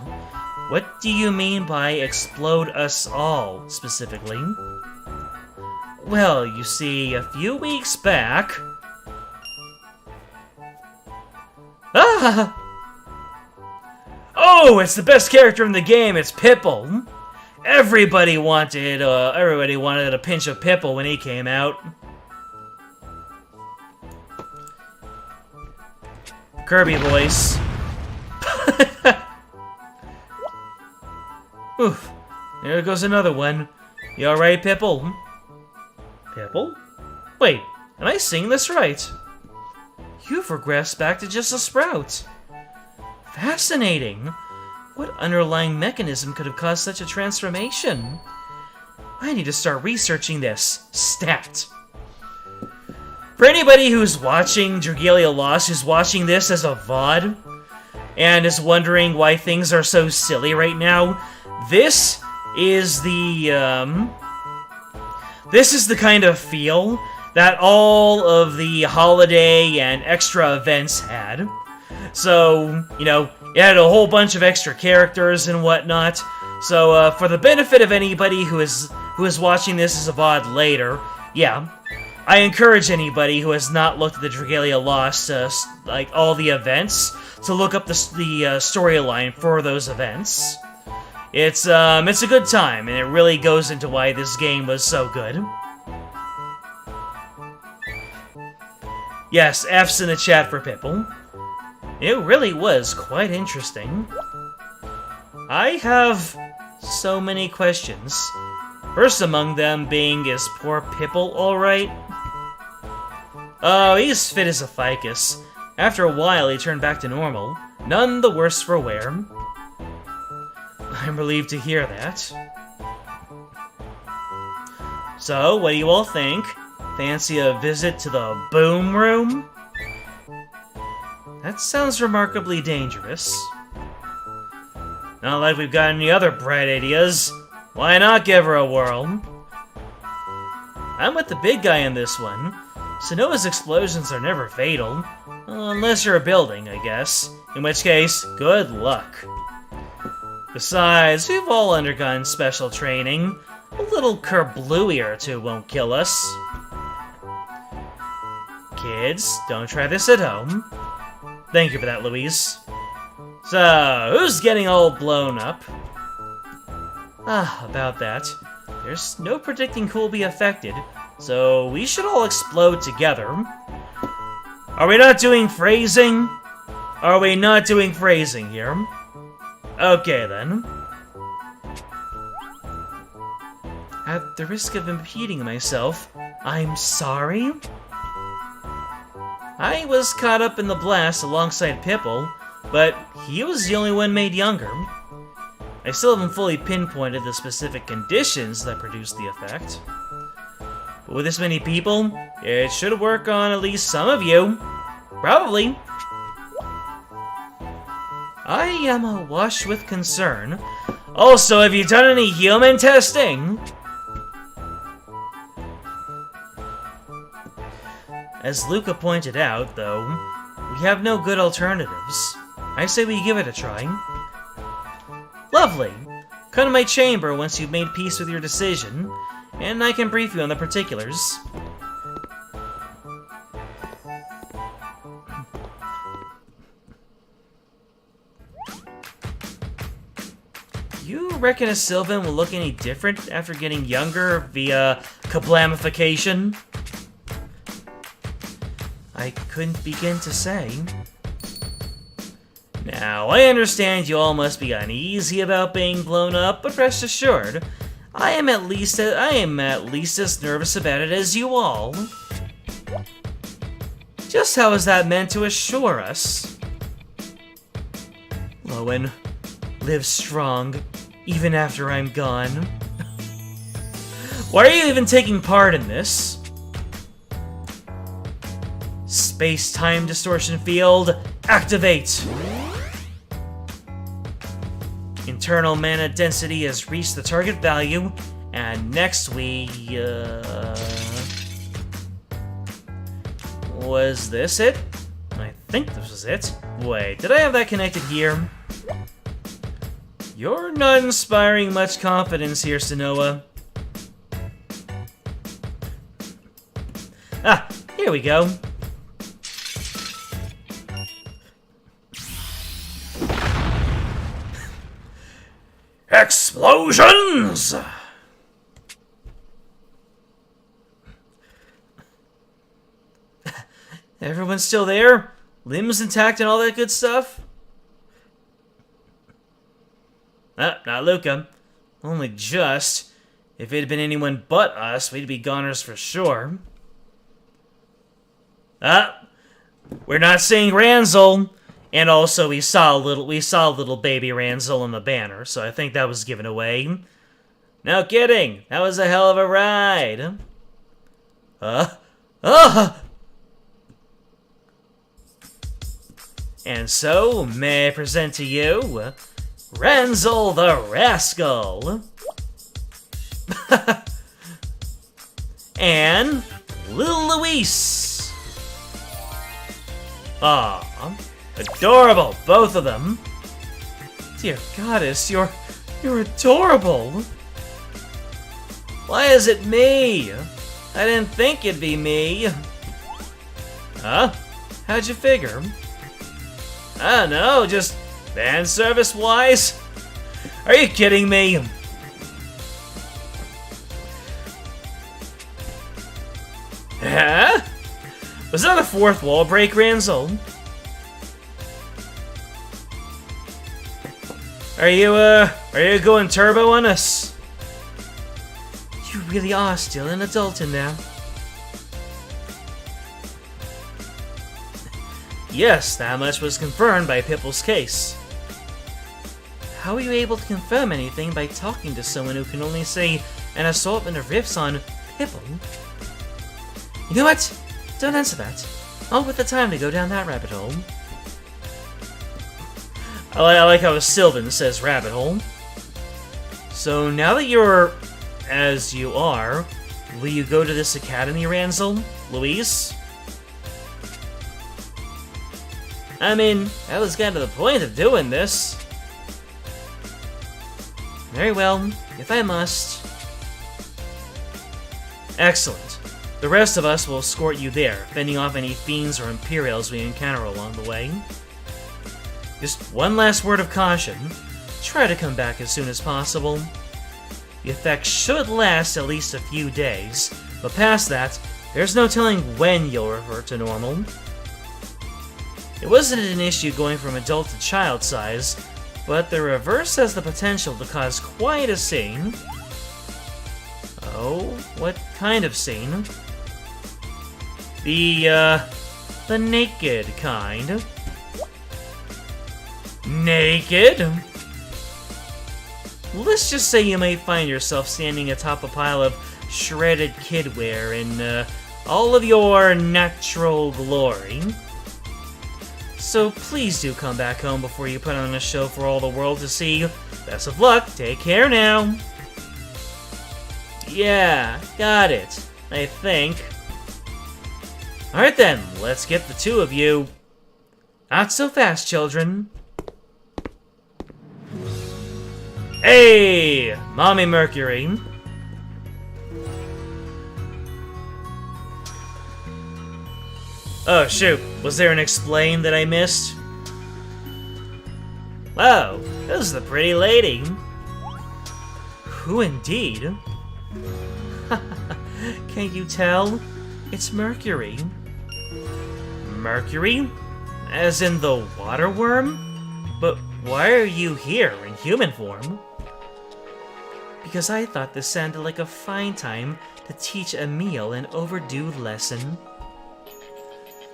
What do you mean by explode us all, specifically? Well, you see, a few weeks back... Ah! Oh, it's the best character in the game, it's Pipple! Everybody wanted a pinch of Pipple when he came out. Kirby voice. Oof. There goes another one. You alright, Pipple? Pipple? Wait, am I seeing this right? You've regressed back to just a sprout. Fascinating. What underlying mechanism could have caused such a transformation? I need to start researching this. Stat. For anybody who's watching Dragalia Lost, who's watching this as a VOD, and is wondering why things are so silly right now, this is the kind of feel that all of the holiday and extra events had. So, you know, it had a whole bunch of extra characters and whatnot. So, for the benefit of anybody who is watching this as a VOD later, yeah, I encourage anybody who has not looked at the Dragalia Lost, like all the events, to look up the storyline for those events. It's a good time, and it really goes into why this game was so good. Yes, F's in the chat for Pipple. It really was quite interesting. I have so many questions. First among them being, is poor Pipple alright? Oh, he's fit as a ficus. After a while, he turned back to normal. None the worse for wear. I'm relieved to hear that. So, what do you all think? Fancy a visit to the Boom Room? That sounds remarkably dangerous. Not like we've got any other bright ideas. Why not give her a whirl? I'm with the big guy in this one. Sonoa's explosions are never fatal. Unless you're a building, I guess. In which case, good luck. Besides, we've all undergone special training. A little kerblooey or two won't kill us. Kids, don't try this at home. Thank you for that, Louise. So, who's getting all blown up? About that. There's no predicting who'll be affected, so we should all explode together. Are we not doing phrasing? Are we not doing phrasing here? Okay, then. At the risk of impeding myself, I'm sorry? I was caught up in the blast alongside Pipple, but he was the only one made younger. I still haven't fully pinpointed the specific conditions that produced the effect. But with this many people, it should work on at least some of you. Probably. I am awash with concern. Also, have you done any human testing? As Luca pointed out, though, we have no good alternatives. I say we give it a try. Lovely. Come to my chamber once you've made peace with your decision, and I can brief you on the particulars. You reckon a Sylvan will look any different after getting younger via kablamification? I couldn't begin to say. Now, I understand you all must be uneasy about being blown up, but rest assured, I am at least as nervous about it as you all. Just how is that meant to assure us? Lowen, live strong, even after I'm gone. Why are you even taking part in this? Space-time distortion field, activate! Internal mana density has reached the target value, And next we, was this it? I think this was it. Wait, did I have that connected here? You're not inspiring much confidence here, Sonoa. Ah, here we go. Explosions! Everyone's still there? Limbs intact and all that good stuff? Ah, not Luca. Only just. If it had been anyone but us, we'd be goners for sure. Ah, we're not seeing Ranzel. And also, we saw little baby Ranzel on the banner, so I think that was given away. No kidding, that was a hell of a ride. And so, may I present to you, Ranzel the Rascal. And little Luis. Aw, adorable, both of them. Dear goddess, you're adorable. Why is it me? I didn't think it'd be me. Huh? How'd you figure? I don't know, just fan service wise? Are you kidding me? Huh? Was that a fourth wall break, Ranzel? Are you going turbo on us? You really are still an adult in there. Yes, that much was confirmed by Pipple's case. How are you able to confirm anything by talking to someone who can only say an assortment of riffs on Pipple? You know what? Don't answer that. Not with the time to go down that rabbit hole. I like how Sylvan says rabbit hole. So now that you're as you are, will you go to this academy, Ranzel? Luis? I mean, that was kind of the point of doing this. Very well, if I must. Excellent. The rest of us will escort you there, fending off any fiends or Imperials we encounter along the way. Just one last word of caution. Try to come back as soon as possible. The effect should last at least a few days, but past that, there's no telling when you'll revert to normal. It wasn't an issue going from adult to child size, but the reverse has the potential to cause quite a scene. Oh, what kind of scene? The naked kind. Naked? Let's just say you may find yourself standing atop a pile of shredded kidwear in all of your natural glory. So please do come back home before you put on a show for all the world to see. Best of luck, take care now. Yeah, got it, I think. Alright then, let's get the two of you. Not so fast, children. Hey, Mommy Mercury. Oh shoot, was there an explain that I missed? Wow, this is the pretty lady. Who indeed? Can't you tell? It's Mercury. Mercury? As in the water worm? But why are you here in human form? Because I thought this sounded like a fine time to teach Emil an overdue lesson.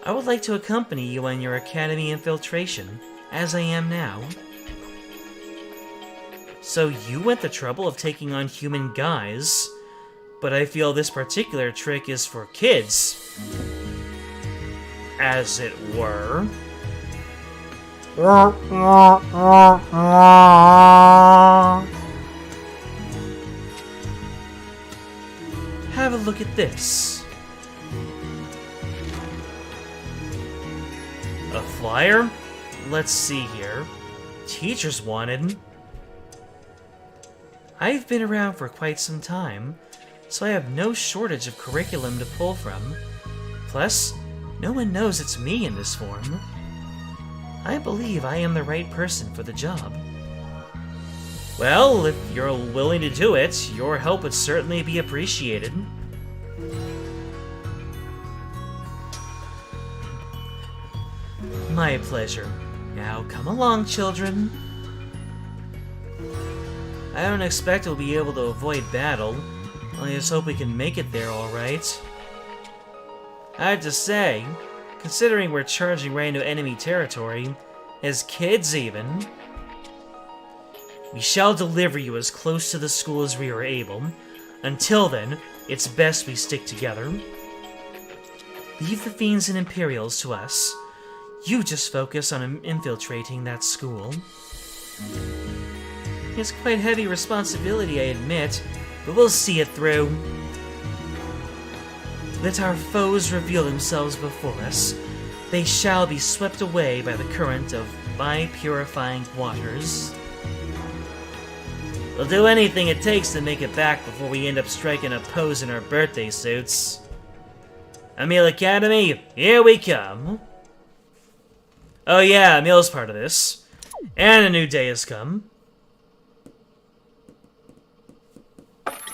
I would like to accompany you on your academy infiltration, as I am now. So you went the trouble of taking on human guise, but I feel this particular trick is for kids. As it were. have a look at this. A flyer? Let's see here. Teachers wanted. I've been around for quite some time, so I have no shortage of curriculum to pull from. Plus, no one knows it's me in this form. I believe I am the right person for the job. Well, if you're willing to do it, your help would certainly be appreciated. My pleasure. Now come along, children. I don't expect we'll be able to avoid battle. I just hope we can make it there alright. I have to say, considering we're charging right into enemy territory, as kids even, we shall deliver you as close to the school as we are able. Until then, it's best we stick together. Leave the Fiends and Imperials to us. You just focus on infiltrating that school. It's quite heavy responsibility, I admit, but we'll see it through. Let our foes reveal themselves before us. They shall be swept away by the current of my purifying waters. We'll do anything it takes to make it back before we end up striking a pose in our birthday suits. Emil Academy, here we come. Oh yeah, Emil's part of this. And a new day has come. Check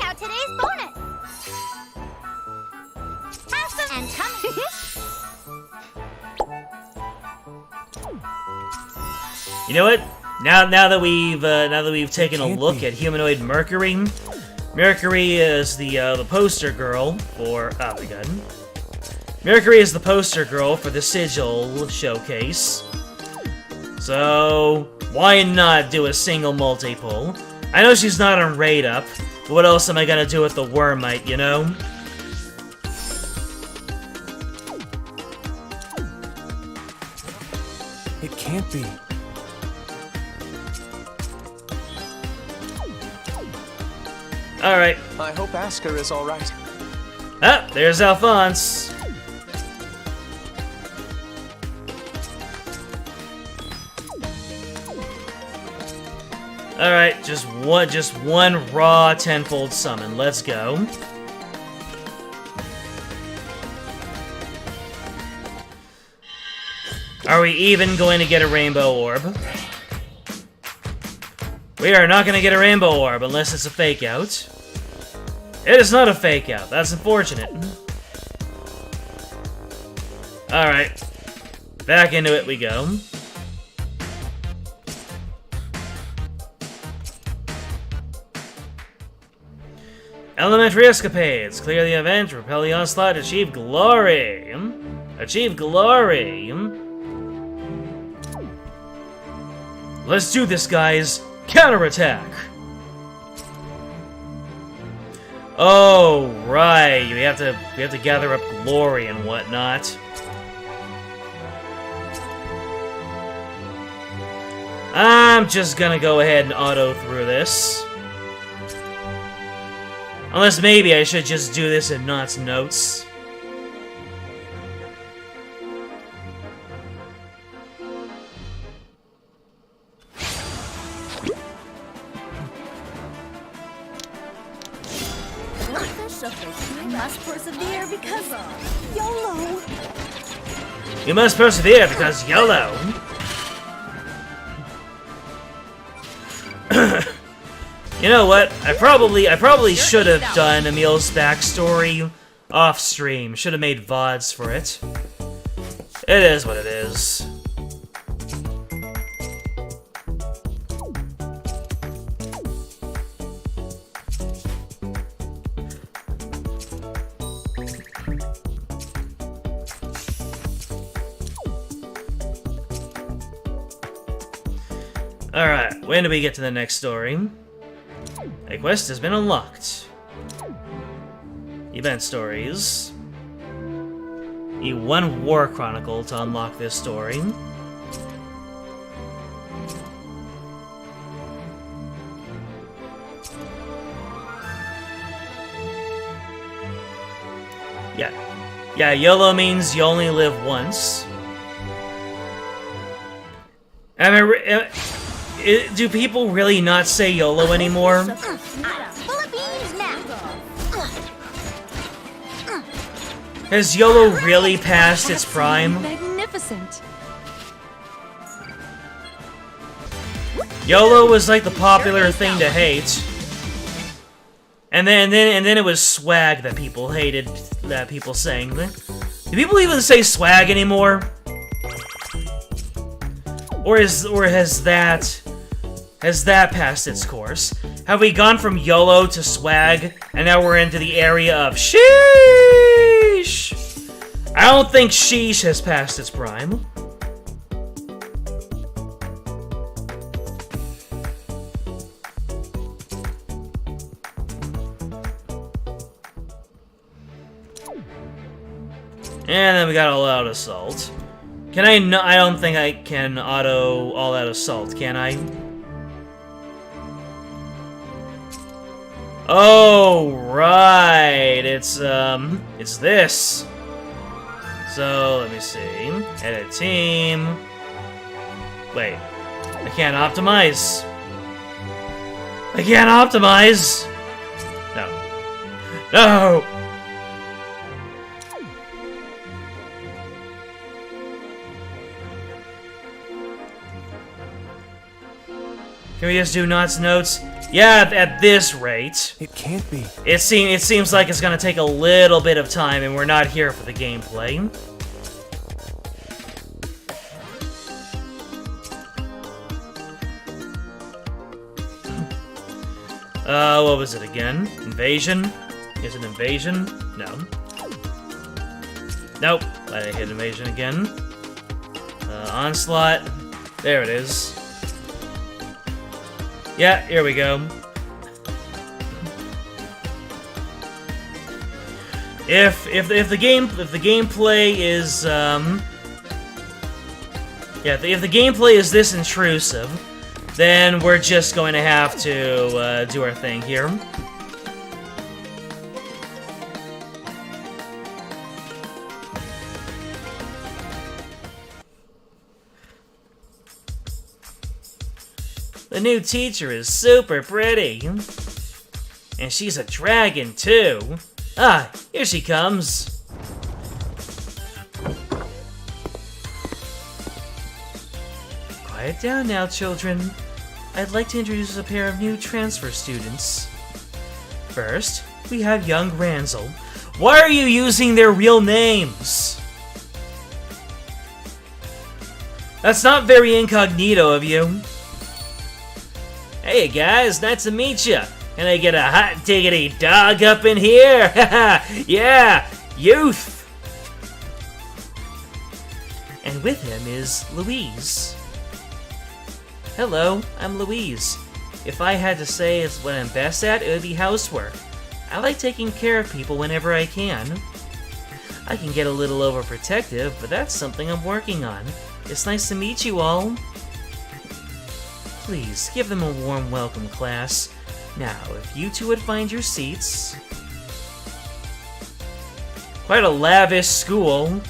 out today's bonus. Have some and coming. You know what? Now that we've taken a look at humanoid Mercury, Mercury is the poster girl for oh my god. Mercury is the poster girl for the Sigil showcase. So why not do a single multi-pull? I know she's not on raid up, but what else am I gonna do with the Wormite, you know? It can't be. Alright. I hope Asker is alright. Ah, there's Alphonse. Alright, just one raw tenfold summon. Let's go. Are we even going to get a rainbow orb? We are not going to get a rainbow orb unless it's a fake out. It is not a fake out. That's unfortunate. Alright. Back into it we go. Elementary escapades. Clear the event, repel the onslaught, achieve glory. Achieve glory. Let's do this, guys. Counterattack. Oh, right. We have to gather up glory and whatnot. I'm just gonna go ahead and auto through this. Unless maybe I should just do this in Not's notes. You must persevere because YOLO. You must persevere because YOLO. You know what? I probably should have done Emil's backstory off stream. Should have made VODs for it. It is what it is. Alright, when do we get to the next story? A quest has been unlocked. Event stories. Need one War Chronicle to unlock this story. Yeah, YOLO means you only live once. I mean, do people really not say YOLO anymore? Full of beans now. Has YOLO really passed its prime? Magnificent. YOLO was like the popular thing to hate. And then it was swag that people hated, that people saying. Do people even say swag anymore? Or has that passed its course? Have we gone from YOLO to swag, and now we're into the area of sheesh? I don't think sheesh has passed its prime. And then we got all-out assault. Can I? No, I don't think I can auto all-out assault. Can I? Oh right, it's this. So let me see. Edit team. Wait, I can't optimize. I can't optimize. No. No. Can we just do notes? Yeah, at this rate. It can't be. It seems like it's gonna take a little bit of time, and we're not here for the gameplay. What was it again? Invasion? Is it invasion? No. Nope. I hit invasion again. Onslaught. There it is. Yeah, here we go. If the gameplay is if the gameplay is this intrusive, then we're just going to have to do our thing here. The new teacher is super pretty. And she's a dragon, too. Ah, here she comes. Quiet down now, children. I'd like to introduce a pair of new transfer students. First, we have young Ranzel. Why are you using their real names? That's not very incognito of you. Hey guys, nice to meet ya. Can I get a hot diggity dog up in here? Haha, yeah, youth. And with him is Louise. Hello, I'm Louise. If I had to say what I'm best at, it would be housework. I like taking care of people whenever I can. I can get a little overprotective, but that's something I'm working on. It's nice to meet you all. Please, give them a warm welcome, class. Now, if you two would find your seats... Quite a lavish school.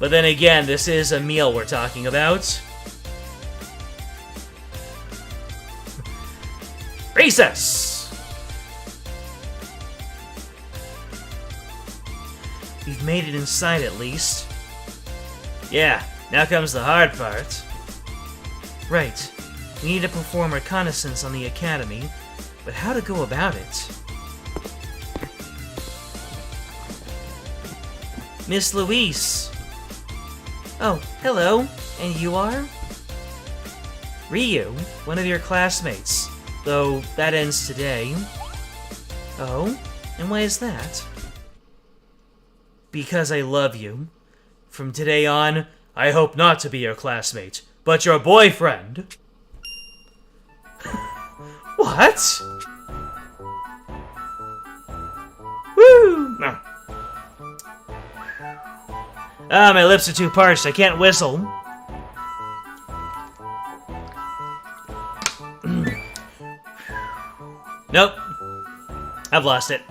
But then again, this is a meal we're talking about. Recess! We've made it inside at least. Yeah, now comes the hard part. Right. We need to perform reconnaissance on the academy, but how to go about it? Miss Louise! Oh, hello. And you are? Ryu, one of your classmates, though that ends today. Oh? And why is that? Because I love you. From today on, I hope not to be your classmate, but your boyfriend. What? Woo! Ah, my lips are too parched. I can't whistle. Nope. I've lost it.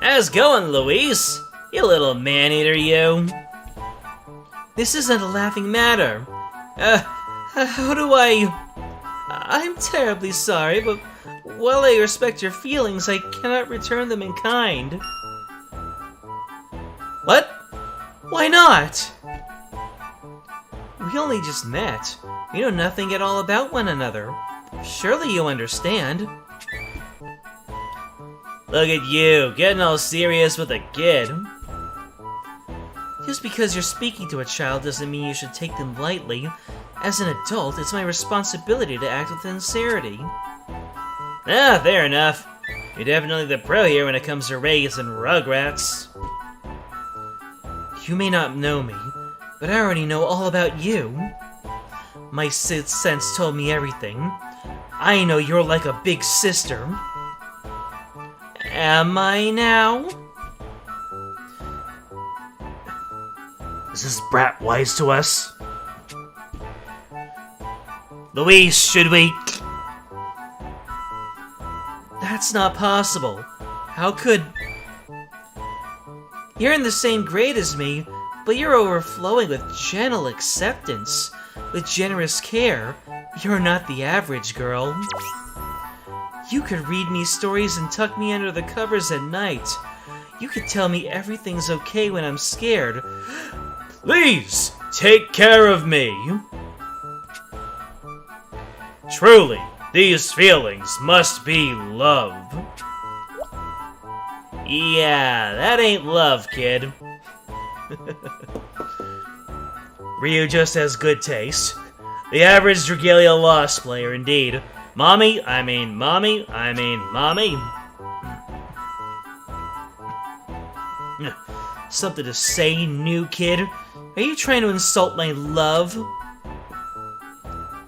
How's it going, Louise? You You little man-eater, you. This isn't a laughing matter. How do I'm terribly sorry, but while I respect your feelings, I cannot return them in kind. What? Why not? We only just met. We know nothing at all about one another. Surely you understand. Look at you, getting all serious with a kid. Just because you're speaking to a child doesn't mean you should take them lightly. As an adult, it's my responsibility to act with sincerity. Ah, fair enough. You're definitely the pro here when it comes to raising Rugrats. You may not know me, but I already know all about you. My sixth sense told me everything. I know you're like a big sister. Am I now? Is this brat wise to us? Louise, should we? That's not possible. How could... You're in the same grade as me, but you're overflowing with gentle acceptance, with generous care. You're not the average girl. You could read me stories and tuck me under the covers at night. You could tell me everything's okay when I'm scared. Please, take care of me. Truly, these feelings must be love. Yeah, that ain't love, kid. Ryu just has good taste. The average Dragalia Lost player, indeed. Mommy. Something to say, new kid? Are you trying to insult my love?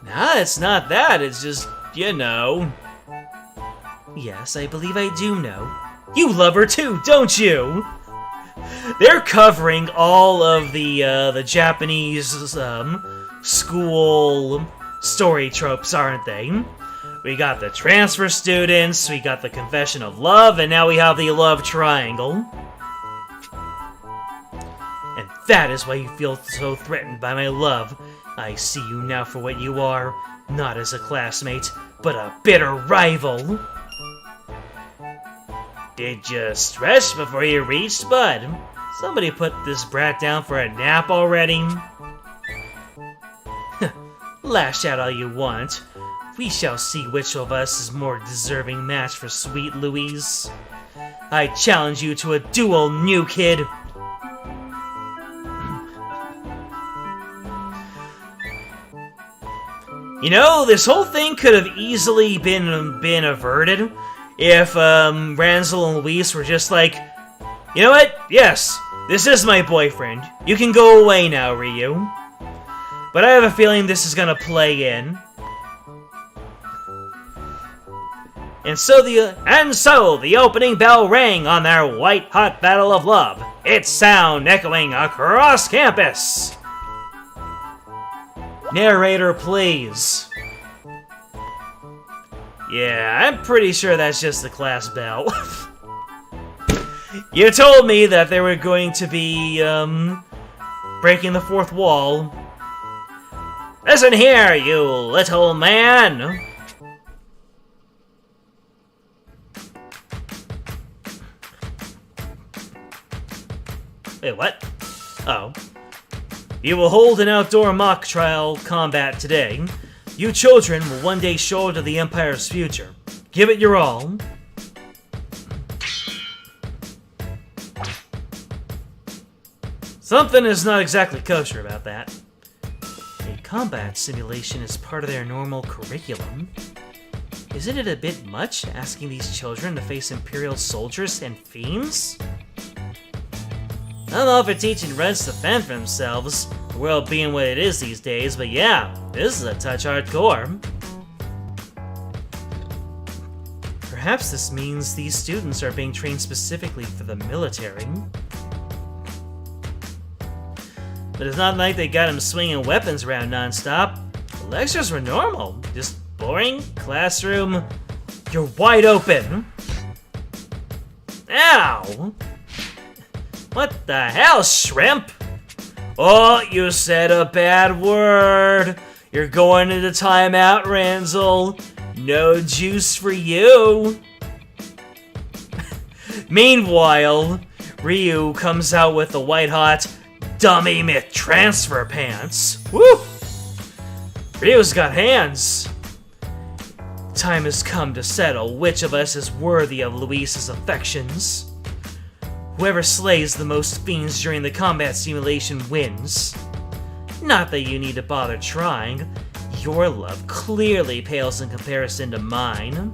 Nah, it's not that, it's just, you know. Yes, I believe I do know. You love her too, don't you? They're covering all of the Japanese, school story tropes, aren't they? We got the transfer students, we got the confession of love, and now we have the love triangle. And that is why you feel so threatened by my love. I see you now for what you are, not as a classmate, but a bitter rival. Did you stretch before you reached Bud? Somebody put this brat down for a nap already? Lash out all you want. We shall see which of us is more deserving match for sweet Louise. I challenge you to a duel, new kid! You know, this whole thing could have easily been averted if Ranzel and Louise were just like, you know what? Yes, this is my boyfriend. You can go away now, Ryu. But I have a feeling this is gonna play in. And so the opening bell rang on their white-hot battle of love. Its sound echoing across campus. Narrator, please. Yeah, I'm pretty sure that's just the class bell. You told me that they were going to be, breaking the fourth wall. Listen here, you little man! Wait, what? Oh. You will hold an outdoor mock trial combat today. You children will one day show to the Empire's future. Give it your all. Something is not exactly kosher about that. A combat simulation is part of their normal curriculum. Isn't it a bit much asking these children to face Imperial soldiers and fiends? I don't know if it's teaching Reds to fend for themselves, the world being what it is these days, but yeah, this is a touch hardcore. Perhaps this means these students are being trained specifically for the military. But it's not like they got them swinging weapons around non-stop. The lectures were normal, just boring, classroom, you're wide open. Ow! What the hell, shrimp? Oh, you said a bad word. You're going into timeout, Ranzel. No juice for you. Meanwhile, Ryu comes out with the white-hot dummy myth transfer pants. Woo! Ryu's got hands. Time has come to settle which of us is worthy of Luis's affections. Whoever slays the most fiends during the combat simulation wins. Not that you need to bother trying. Your love clearly pales in comparison to mine.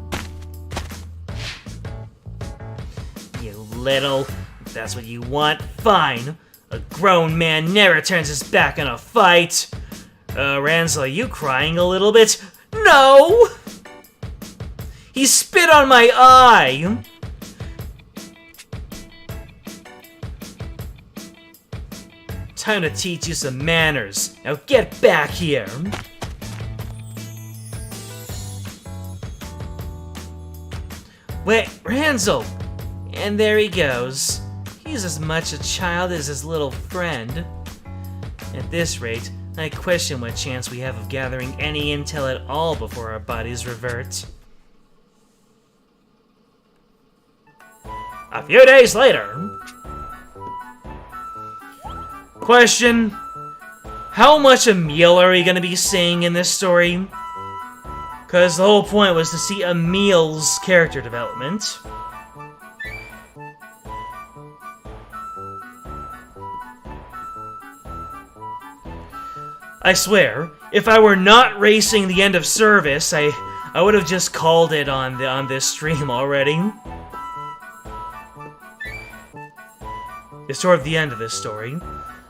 You little... If that's what you want, fine. A grown man never turns his back on a fight. Ranzel, are you crying a little bit? No! He spit on my eye! Time to teach you some manners. Now get back here! Wait, Ranzel! And there he goes. He's as much a child as his little friend. At this rate, I question what chance we have of gathering any intel at all before our bodies revert. A few days later... Question: how much Emil are we gonna be seeing in this story? Because the whole point was to see Emil's character development. I swear, if I were not racing the end of service, I would have just called it on this stream already. It's toward the end of this story.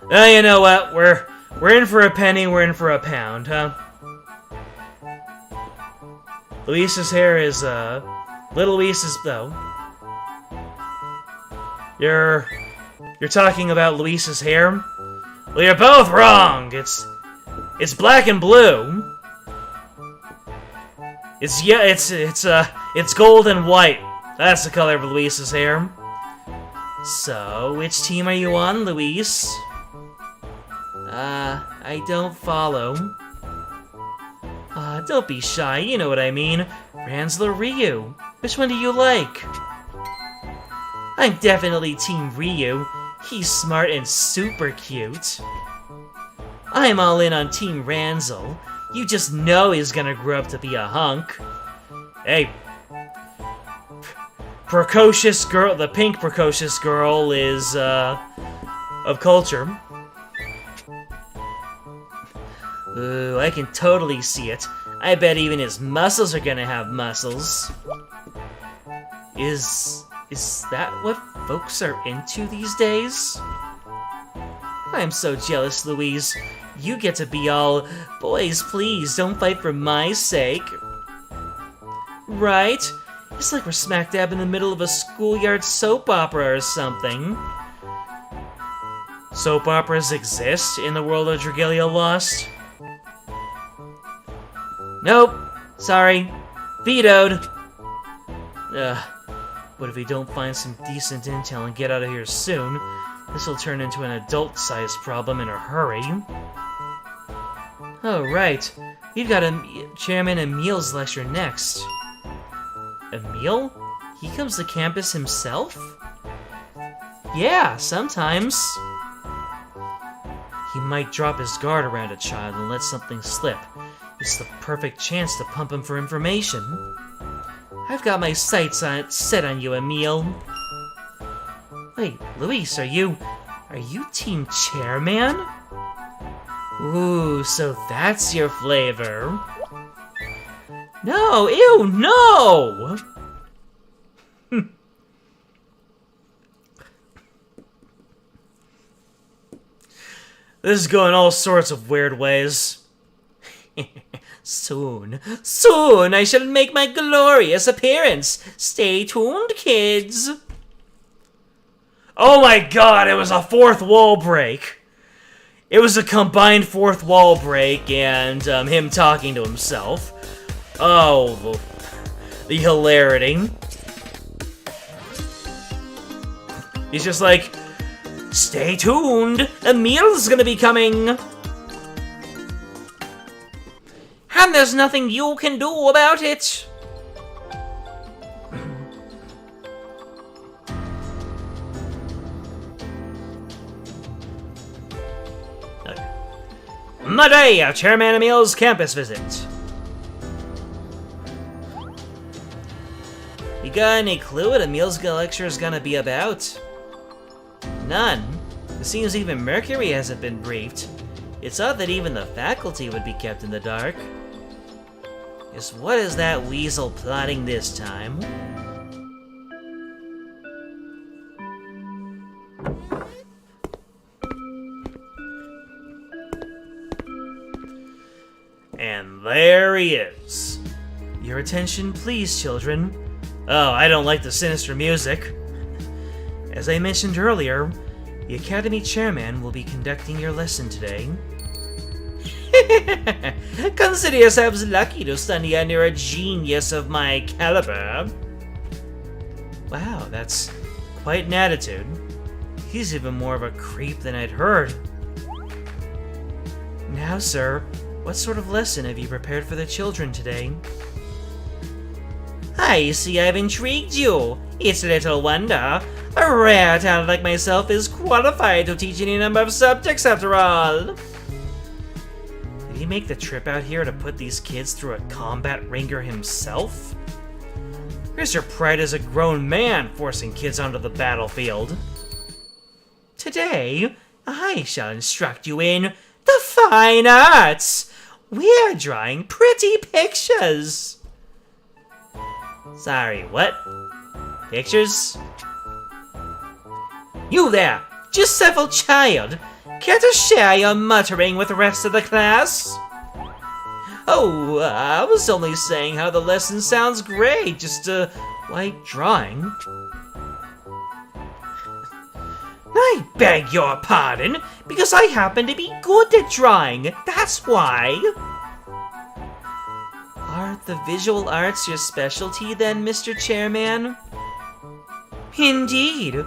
You know what? We're in for a penny, we're in for a pound, huh? Luis's hair is, little Luis's, though. You're talking about Luis's hair? Well, you're both wrong! It's black and blue. It's gold and white. That's the color of Luis's hair. So, which team are you on, Luis? I don't follow. Don't be shy, you know what I mean. Ranzel or Ryu? Which one do you like? I'm definitely Team Ryu. He's smart and super cute. I'm all in on Team Ranzel. You just know he's gonna grow up to be a hunk. Hey. Precocious girl, the pink precocious girl is, of culture. Ooh, I can totally see it. I bet even his muscles are gonna have muscles. Is that what folks are into these days? I'm so jealous, Louise. You get to be all, boys, please, don't fight for my sake. Right? It's like we're smack dab in the middle of a schoolyard soap opera or something. Soap operas exist in the world of Dragalia Lost? Nope. Sorry. Vetoed. But if we don't find some decent intel and get out of here soon, this will turn into an adult-sized problem in a hurry. Oh, right. We've got Chairman Emil's lecture next. Emil? He comes to campus himself? Yeah, sometimes. He might drop his guard around a child and let something slip. It's the perfect chance to pump him for information. I've got my sights set on you, Emil. Wait, Luis, are you Team Chairman? Ooh, so that's your flavor. No, ew, no! This is going all sorts of weird ways. Soon I shall make my glorious appearance. Stay tuned, kids. Oh my god, it was a fourth wall break. It was a combined fourth wall break and him talking to himself. Oh, the hilarity. He's just like, Stay tuned! Emil's gonna be coming! And there's nothing you can do about it! The day of Chairman Emil's campus visit. You got any clue what Emil's lecture is gonna be about? None. It seems even Mercury hasn't been briefed. It's odd that even the faculty would be kept in the dark. Guess what is that weasel plotting this time? And there he is. Your attention, please, children. Oh, I don't like the sinister music. As I mentioned earlier, the Academy Chairman will be conducting your lesson today. Consider yourselves lucky to study under a genius of my caliber. Wow, that's quite an attitude. He's even more of a creep than I'd heard. Now, sir, what sort of lesson have you prepared for the children today? I see I've intrigued you. It's little wonder. A rare talent like myself is qualified to teach any number of subjects after all. Did he make the trip out here to put these kids through a combat ringer himself? Where's your pride as a grown man forcing kids onto the battlefield? Today, I shall instruct you in the fine arts. We're drawing pretty pictures. Sorry, what? Pictures? You there, Giuseppe child! Care to share your muttering with the rest of the class? Oh, I was only saying how the lesson sounds great, just, like drawing. I beg your pardon, because I happen to be good at drawing, that's why. Are the visual arts your specialty then, Mr. Chairman? Indeed.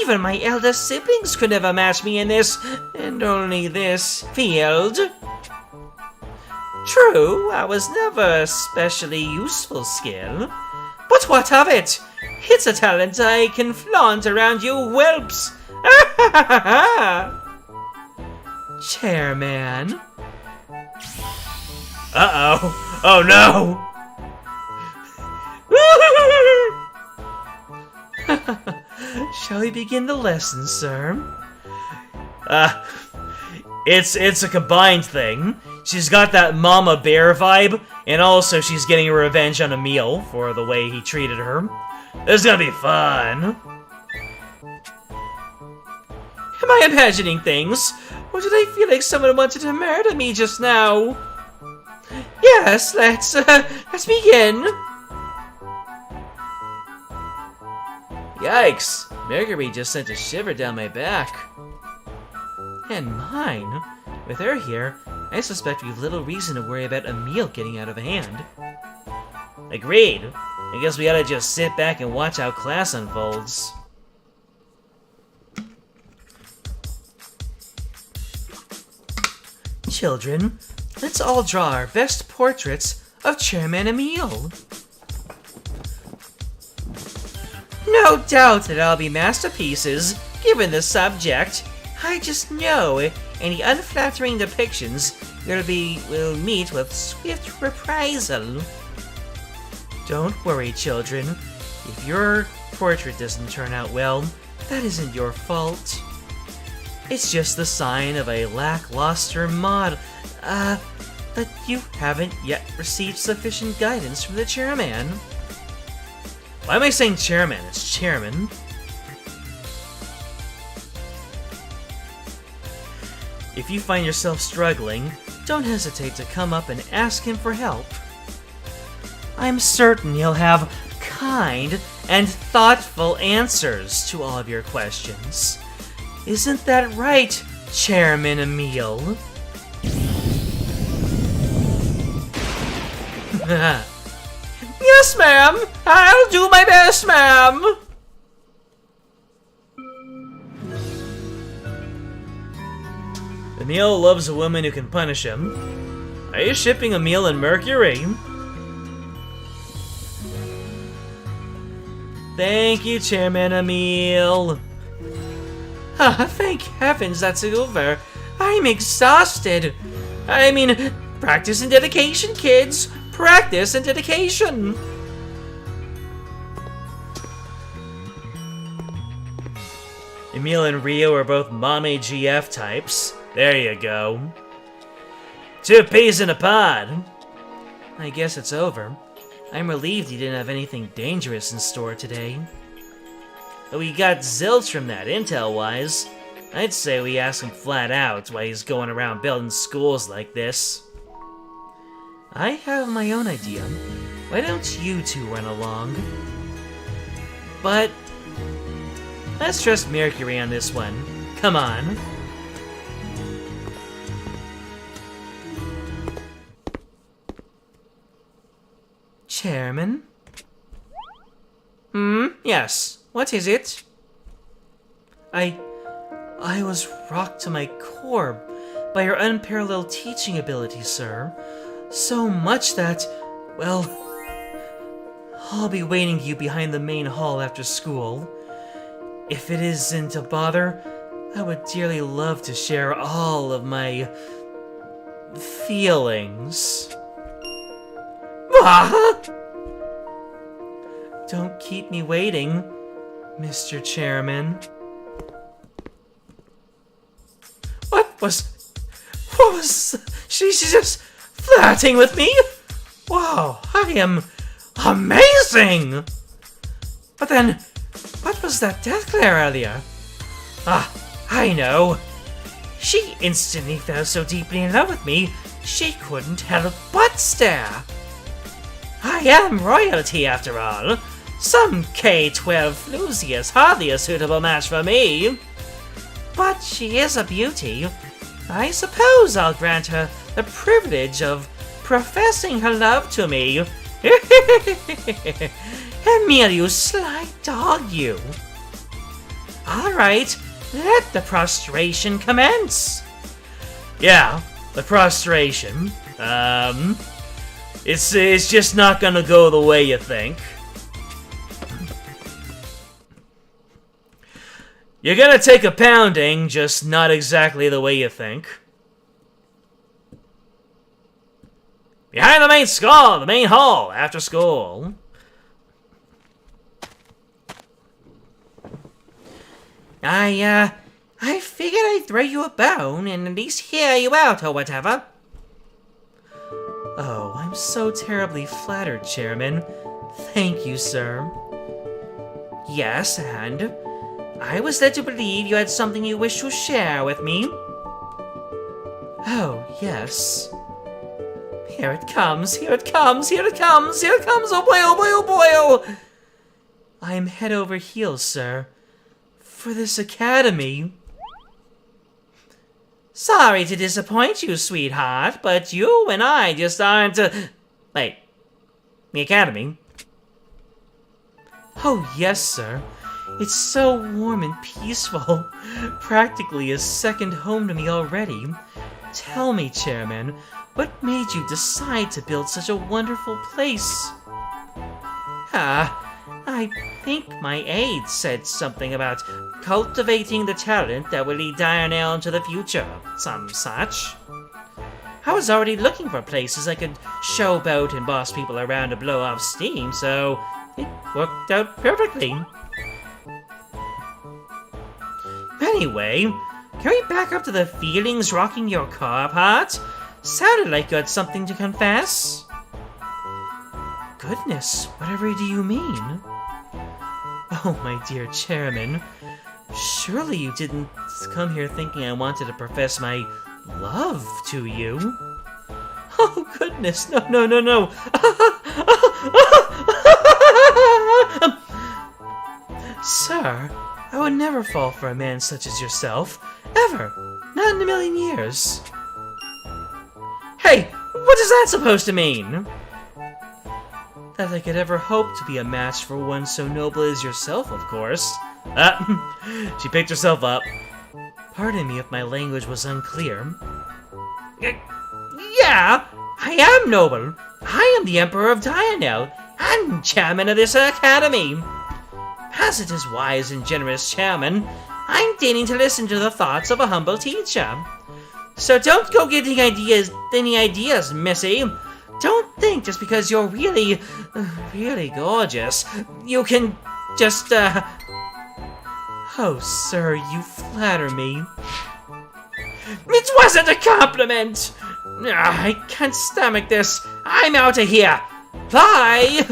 Even my elder siblings could never match me in this, and only this, field. True, I was never a specially useful skill. But what of it? It's a talent I can flaunt around you whelps. Chairman. Uh-oh. Oh no! Shall we begin the lesson, sir? It's a combined thing. She's got that Mama Bear vibe, and also she's getting revenge on Emil for the way he treated her. This is gonna be fun. Am I imagining things? Or did I feel like someone wanted to murder me just now? Yes, let's begin. Yikes, Mercury just sent a shiver down my back. And mine. With her here, I suspect we've little reason to worry about Emil getting out of hand. Agreed. I guess we oughta just sit back and watch how class unfolds. Children, let's all draw our best portraits of Chairman Emil. No doubt that I'll be masterpieces, given the subject. I just know any unflattering depictions will meet with swift reprisal. Don't worry, children. If your portrait doesn't turn out well, that isn't your fault. It's just the sign of a lackluster model. But you haven't yet received sufficient guidance from the chairman. Why am I saying chairman? It's chairman. If you find yourself struggling, don't hesitate to come up and ask him for help. I'm certain he'll have kind and thoughtful answers to all of your questions. Isn't that right, Chairman Emil? Yes, ma'am! I'll do my best, ma'am! Emil loves a woman who can punish him. Are you shipping Emil and Mercury? Thank you, Chairman Emil. Thank heavens that's over. I'm exhausted. I mean, practice and dedication, kids. Practice and dedication. Emil and Rio are both mommy GF types. There you go. 2 peas in a pod. I guess it's over. I'm relieved he didn't have anything dangerous in store today. But we got zilch from that, intel-wise. I'd say we ask him flat out why he's going around building schools like this. I have my own idea. Why don't you two run along? But let's trust Mercury on this one. Come on. Chairman? Yes. What is it? I was rocked to my core by your unparalleled teaching ability, sir. So much that, well, I'll be waiting you behind the main hall after school. If it isn't a bother, I would dearly love to share all of my feelings. Don't keep me waiting, Mr. Chairman. What was she's just flirting with me? Wow, I am amazing! But then, what was that death glare earlier? Ah, I know. She instantly fell so deeply in love with me, she couldn't help but stare. I am royalty after all. Some K-12 floozy is hardly a suitable match for me. But she is a beauty. I suppose I'll grant her the privilege of professing her love to me. Emil, you sly dog, you. Alright, let the prostration commence. Yeah, the prostration. It's just not gonna go the way you think. You're gonna take a pounding, just not exactly the way you think. Behind the main skull, the main hall, after school. I figured I'd throw you a bone and at least hear you out or whatever. Oh, I'm so terribly flattered, Chairman. Thank you, sir. Yes, and I was led to believe you had something you wish to share with me. Oh, yes. Here it comes, here it comes, here it comes, here it comes, oh boy, oh boy, oh boy, oh! I'm head over heels, sir, for this academy. Sorry to disappoint you, sweetheart, but you and I just aren't, wait, the academy? Oh, yes, sir. It's so warm and peaceful. Practically a second home to me already. Tell me, Chairman, what made you decide to build such a wonderful place? I think my aide said something about cultivating the talent that will lead Diurnale into the future, some such. I was already looking for places I could showboat and boss people around to blow off steam, so it worked out perfectly. Anyway, can we back up to the feelings rocking your car part? Sounded like you had something to confess. Goodness, whatever do you mean? Oh, my dear Chairman, surely you didn't come here thinking I wanted to profess my love to you? Oh, goodness, no, no, no, no. Sir, I would never fall for a man such as yourself. Ever. Not in a million years. Hey, what is that supposed to mean? That I could ever hope to be a match for one so noble as yourself, of course. She picked herself up. Pardon me if my language was unclear. Yeah, I am noble. I am the Emperor of Dianel, and chairman of this academy. As it is wise and generous chairman, I'm deigning to listen to the thoughts of a humble teacher. So don't go getting any ideas, missy. Don't think just because you're really gorgeous, you can just, Oh, sir, you flatter me. It wasn't a compliment! I can't stomach this. I'm out of here. Bye!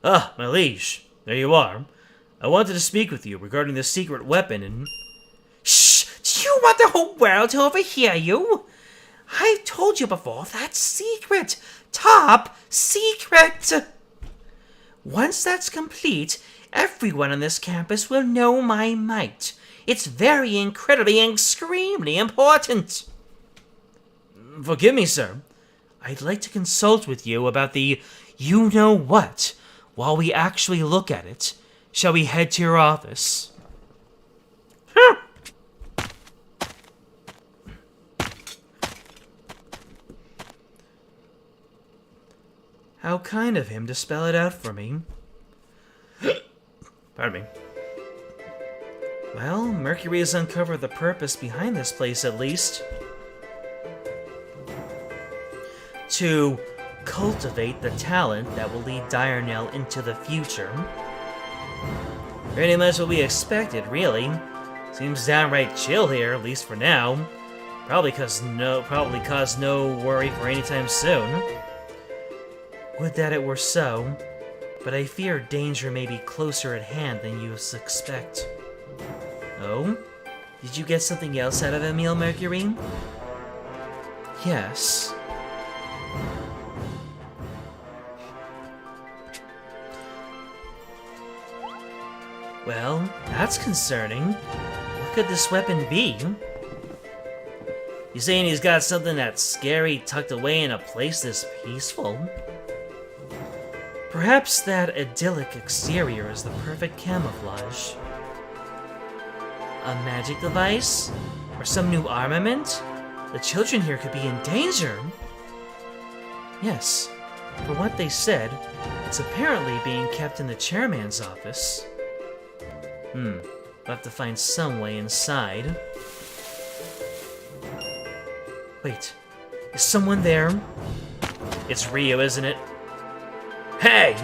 Ah, my liege. There you are. I wanted to speak with you regarding the secret weapon and... Shh! Do you want the whole world to overhear you? I've told you before, that's secret. Top secret! Once that's complete, everyone on this campus will know my might. It's very incredibly and extremely important. Forgive me, sir. I'd like to consult with you about the you-know-what while we actually look at it. Shall we head to your office? How kind of him to spell it out for me. Pardon me. Well, Mercury has uncovered the purpose behind this place, at least. To cultivate the talent that will lead Dianel into the future. Pretty much what we expected, really. Seems downright chill here, at least for now. Probably cause no worry for any time soon. Would that it were so, but I fear danger may be closer at hand than you suspect. Oh? Did you get something else out of Emile Mercury? Yes. Well, that's concerning. What could this weapon be? You saying he's got something that's scary tucked away in a place this peaceful? Perhaps that idyllic exterior is the perfect camouflage. A magic device? Or some new armament? The children here could be in danger! Yes, for what they said, it's apparently being kept in the chairman's office. We'll have to find some way inside. Wait, is someone there? It's Rio, isn't it? Hey!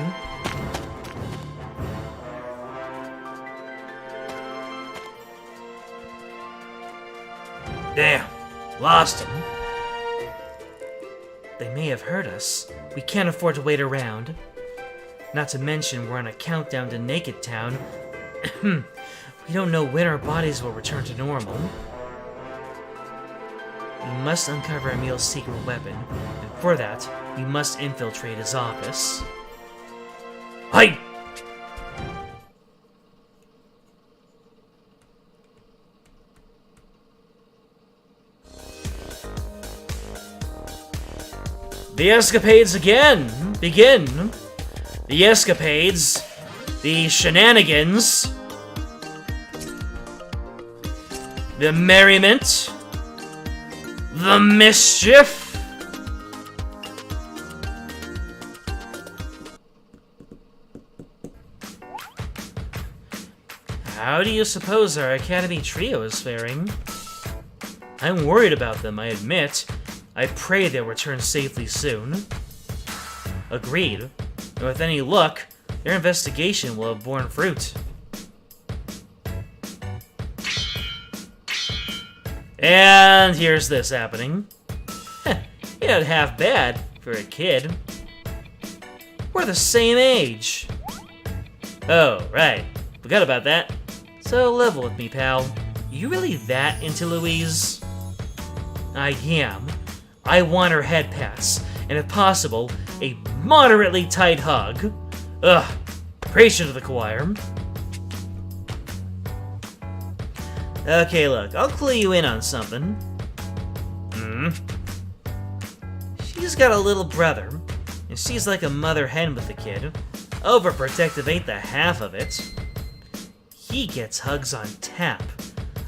Damn, lost him. They may have heard us. We can't afford to wait around. Not to mention, we're on a countdown to Naked Town. We don't know when our bodies will return to normal. We must uncover Emile's secret weapon, and for that, we must infiltrate his office. Hey! The escapades again begin. The escapades, the shenanigans, the merriment, the mischief. How do you suppose our Academy trio is faring? I'm worried about them, I admit. I pray they'll return safely soon. Agreed. And with any luck, their investigation will have borne fruit. And here's this happening. You're not half bad for a kid. We're the same age. Oh, right. Forgot about that. So level with me, pal. You really that into Louise? I am. I want her head pass, and if possible, a moderately tight hug. Ugh, praise you to the choir. Okay, look, I'll clue you in on something. She's got a little brother, and she's like a mother hen with the kid. Overprotective ain't the half of it. He gets hugs on tap.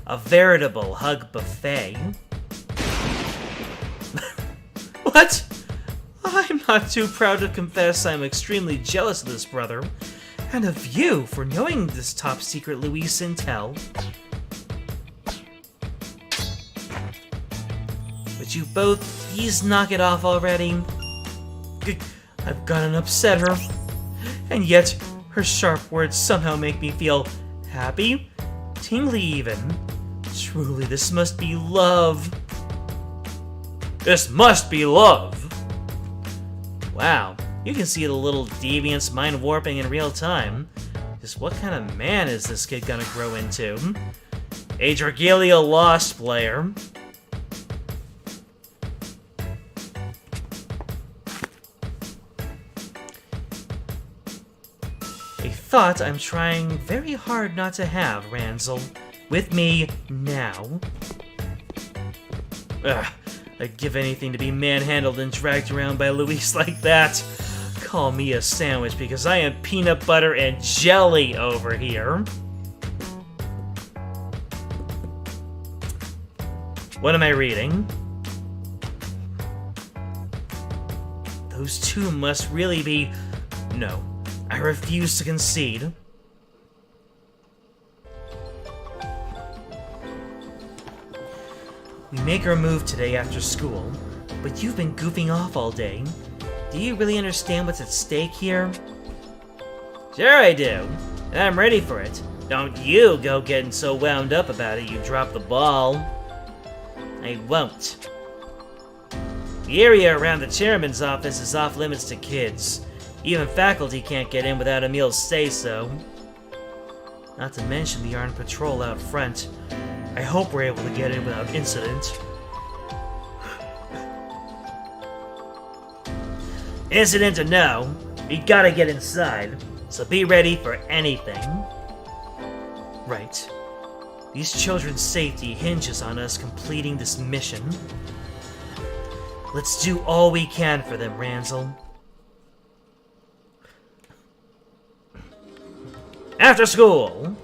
A veritable hug buffet. What? I'm not too proud to confess I'm extremely jealous of this brother, and of you for knowing this top secret Louise intel. Would you both please knock it off already? I've gotten upset her, and yet her sharp words somehow make me feel happy, tingly even. Truly, this must be love. This must be love! Wow, you can see the little deviant's mind warping in real time. Just what kind of man is this kid gonna grow into? A Dragalia Lost player. A thought I'm trying very hard not to have, Ranzel. With me now. Ugh, I'd give anything to be manhandled and dragged around by Louise like that. Call me a sandwich because I am peanut butter and jelly over here. What am I reading? Those two must really be... No, I refuse to concede. We make our move today after school, but you've been goofing off all day. Do you really understand what's at stake here? Sure I do, and I'm ready for it. Don't you go getting so wound up about it you drop the ball. I won't. The area around the chairman's office is off limits to kids. Even faculty can't get in without Emil's say-so. Not to mention the armed patrol out front. I hope we're able to get in without incident. Incident or no, we gotta get inside, so be ready for anything. Right. These children's safety hinges on us completing this mission. Let's do all we can for them, Ranzel. After school!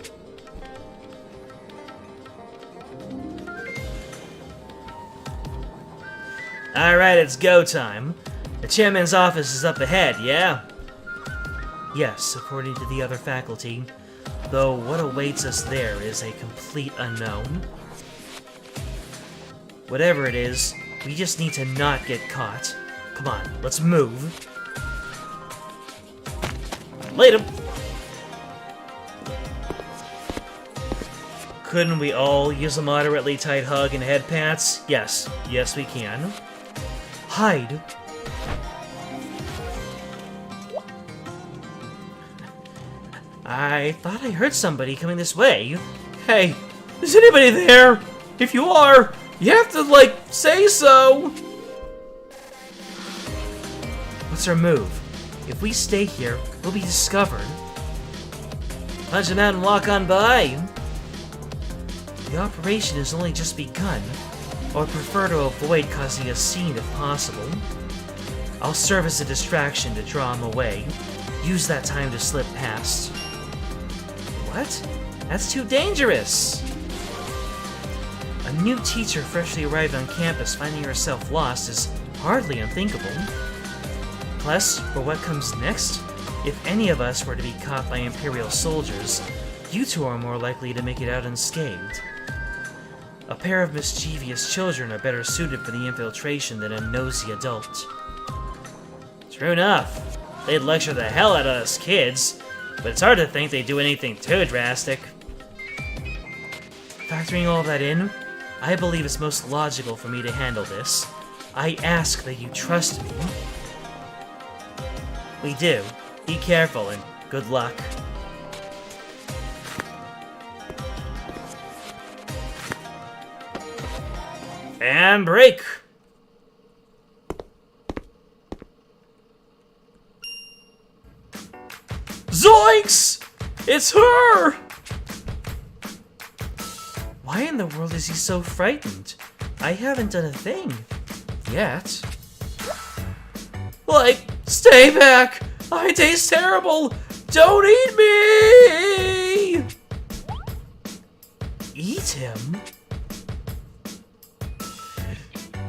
Alright, it's go time. The chairman's office is up ahead, yeah? Yes, according to the other faculty. Though what awaits us there is a complete unknown. Whatever it is, we just need to not get caught. Come on, let's move. Later! Couldn't we all use a moderately tight hug and head pats? Yes, yes we can. Hide. I thought I heard somebody coming this way. Hey, is anybody there? If you are, you have to, like, say so. What's our move? If we stay here, we'll be discovered. Punch him out and walk on by. The operation has only just begun. I would prefer to avoid causing a scene if possible. I'll serve as a distraction to draw him away. Use that time to slip past. What? That's too dangerous! A new teacher freshly arrived on campus finding herself lost is hardly unthinkable. Plus, for what comes next, if any of us were to be caught by Imperial soldiers, you two are more likely to make it out unscathed. A pair of mischievous children are better suited for the infiltration than a nosy adult. True enough. They'd lecture the hell out of us kids, but it's hard to think they'd do anything too drastic. Factoring all that in, I believe it's most logical for me to handle this. I ask that you trust me. We do. Be careful and good luck. And break! Zoinks! It's her! Why in the world is he so frightened? I haven't done a thing. Yet. Like, Stay back! I taste terrible! Don't eat me! Eat him?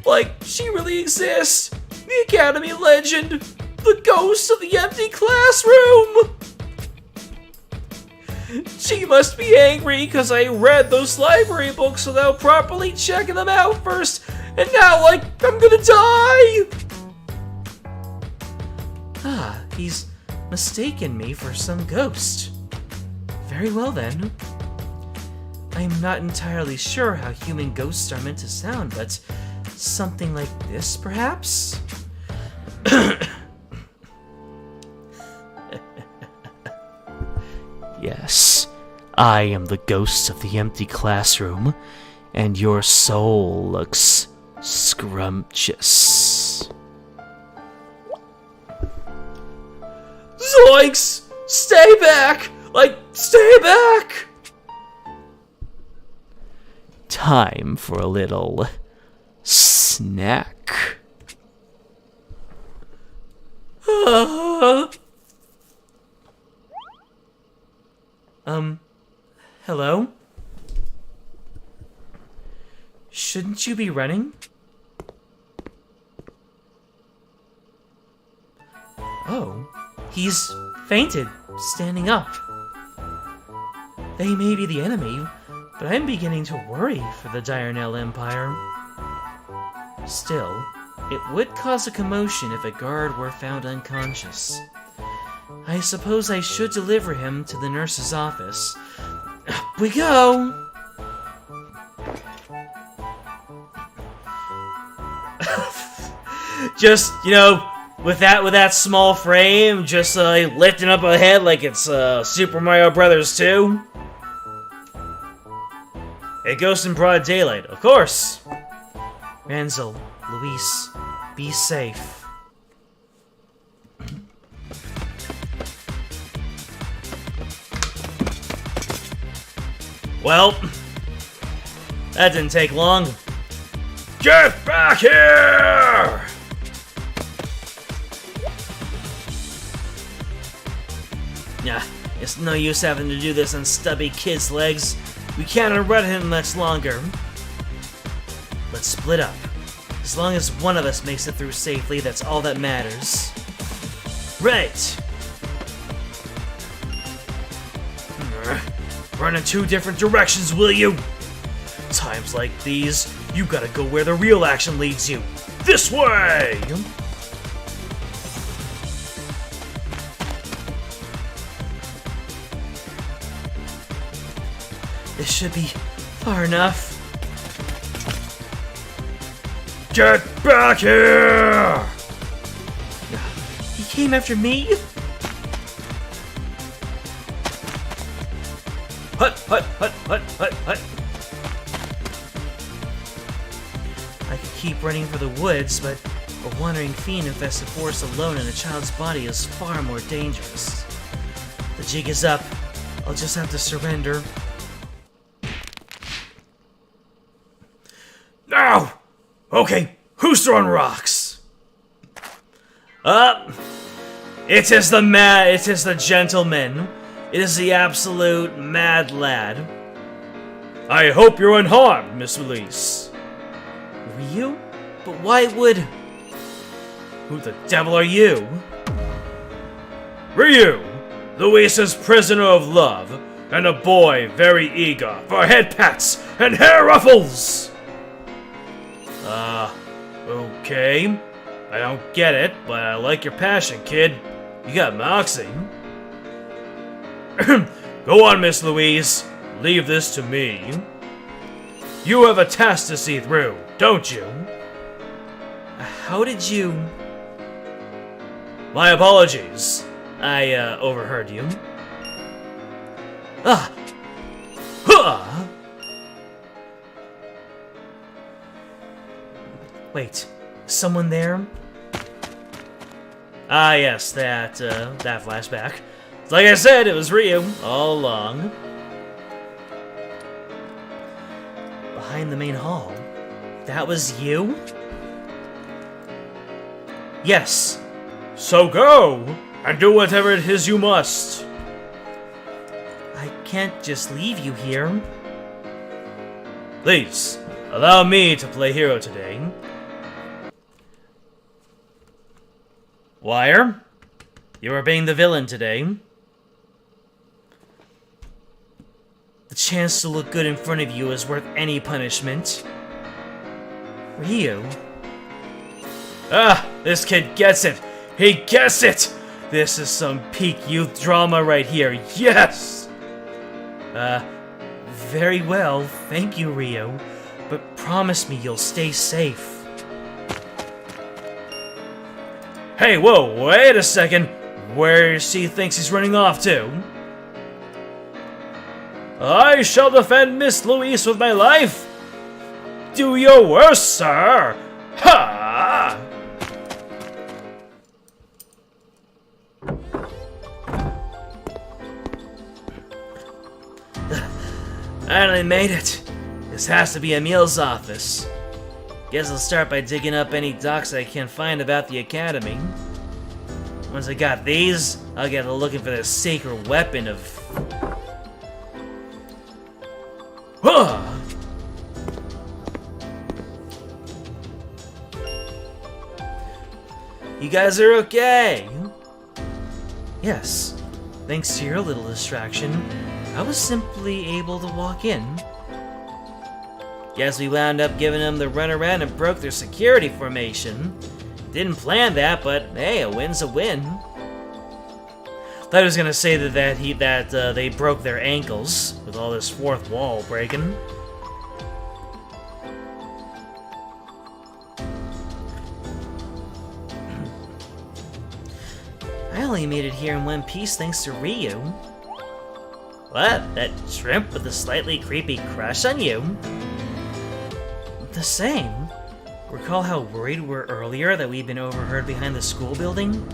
Like, she really exists! The Academy legend! The ghost of the empty classroom! She must be angry because I read those library books without properly checking them out first, and now, like, I'm gonna die! Ah, he's mistaken me for some ghost. Very well then. I'm not entirely sure how human ghosts are meant to sound, but something like this, perhaps? Yes, I am the ghost of the empty classroom, and your soul looks scrumptious. Zoinks! Stay back! Like, stay back! Time for a little snack. Hello? Shouldn't you be running? Oh, he's fainted, standing up. They may be the enemy, but I'm beginning to worry for the Diurnell Empire. Still, it would cause a commotion if a guard were found unconscious. I suppose I should deliver him to the nurse's office. Up we go! Just, you know, with that small frame, just lifting up ahead like it's Super Mario Brothers 2. It goes in broad daylight, of course. Ranzel, Luis, be safe. Well, that didn't take long. Get back here! Nah, it's no use having to do this on stubby kid's legs. We can't outrun him much longer. Let's split up. As long as one of us makes it through safely, that's all that matters. Right! Run in two different directions, will you? Times like these, you gotta go where the real action leads you. This way! This should be far enough. Get back here! He came after me? Hut, hut, hut, hut, hut, hut. I could keep running for the woods, but a wandering fiend infests the forest alone in a child's body is far more dangerous. The jig is up. I'll just have to surrender. Now! Okay, who's throwing rocks? It is the gentleman. It is the absolute mad lad. I hope you're unharmed, Miss Elise. Ryu? But why would... Who the devil are you? Ryu, Luis's prisoner of love, and a boy very eager for head pats and hair ruffles! Okay. I don't get it, but I like your passion, kid. You got moxie. Go on, Miss Louise. Leave this to me. You have a task to see through, don't you? How did you... My apologies. I, overheard you. Wait, someone there? Ah, yes, that flashback. Like I said, it was Ryu all along. Behind the main hall. That was you? Yes. So go, and do whatever it is you must. I can't just leave you here. Please, allow me to play hero today. Wire, you are being the villain today. The chance to look good in front of you is worth any punishment. Ryu. Ah, this kid gets it. He gets it! This is some peak youth drama right here. Yes! Very well. Thank you, Ryu. But promise me you'll stay safe. Hey, whoa, wait a second. Where she thinks he's running off to? I shall defend Miss Louise with my life. Do your worst, sir. Ha! I finally made it. This has to be Emil's office. Guess I'll start by digging up any docs I can find about the academy. Once I got these, I'll get to looking for the sacred weapon of... You guys are okay? Yes. Thanks to your little distraction, I was simply able to walk in. Guess we wound up giving them the runaround and broke their security formation. Didn't plan that, but hey, a win's a win. Thought I was gonna say that they broke their ankles with all this fourth wall breaking. I only made it here in one piece thanks to Ryu. What? That shrimp with a slightly creepy crush on you? The same. Recall how worried we were earlier that we'd been overheard behind the school building?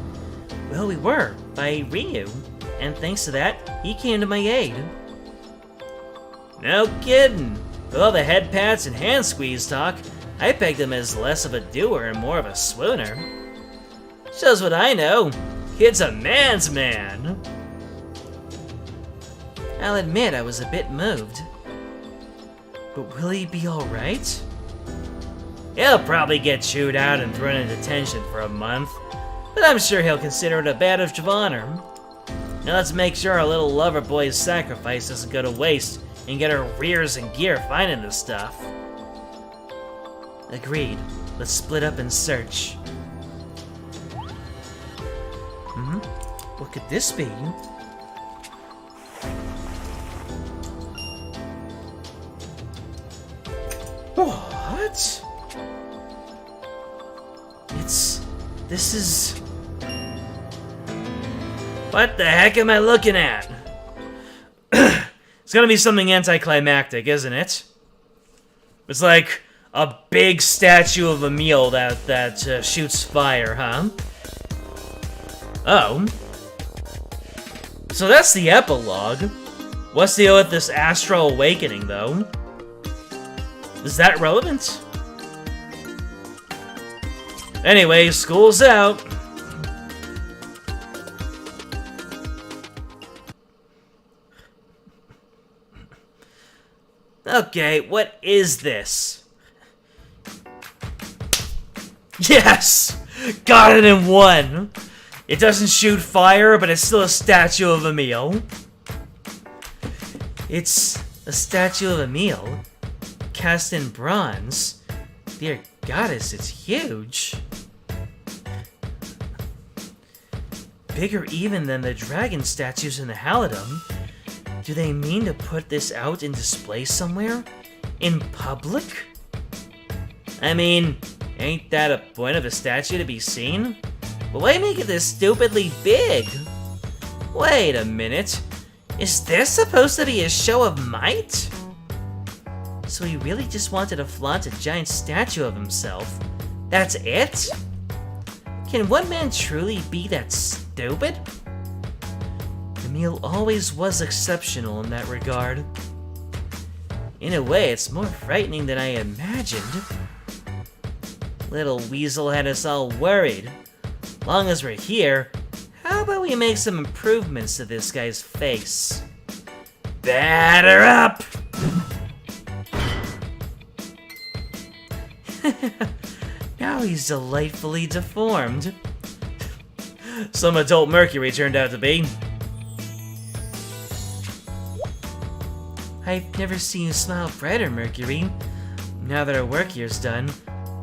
Well, we were, by Ryu. And thanks to that, he came to my aid. No kidding. With all the head pats and hand squeeze talk, I pegged him as less of a doer and more of a swooner. Shows what I know. Kid's a man's man. I'll admit I was a bit moved. But will he be alright? He'll probably get chewed out and thrown in detention for a month, but I'm sure he'll consider it a badge of honor. Now let's make sure our little lover boy's sacrifice doesn't go to waste and get our rears in gear finding this stuff. Agreed. Let's split up and search. What could this be? What? This is... What the heck am I looking at? It's gonna be something anticlimactic, isn't it? It's like a big statue of Emil that shoots fire, huh? Oh. So that's the epilogue. What's the deal with this astral awakening, though? Is that relevant? Anyway, school's out. Okay, what is this? Yes! Got it in one! It doesn't shoot fire, but it's still a statue of Emil. It's a statue of Emil, cast in bronze. Dear goddess, it's huge. Bigger even than the dragon statues in the Halidom. Do they mean to put this out in display somewhere? In public? I mean, ain't that a point of a statue to be seen? But why make it this stupidly big? Wait a minute. Is this supposed to be a show of might? So he really just wanted to flaunt a giant statue of himself? That's it? Can one man truly be that stupid? Emil always was exceptional in that regard. In a way, it's more frightening than I imagined. Little Weasel had us all worried. long as we're here, how about we make some improvements to this guy's face? Batter up! Now he's delightfully deformed. Some adult Mercury turned out to be. I've never seen you smile brighter, Mercury. Now that our work here's done,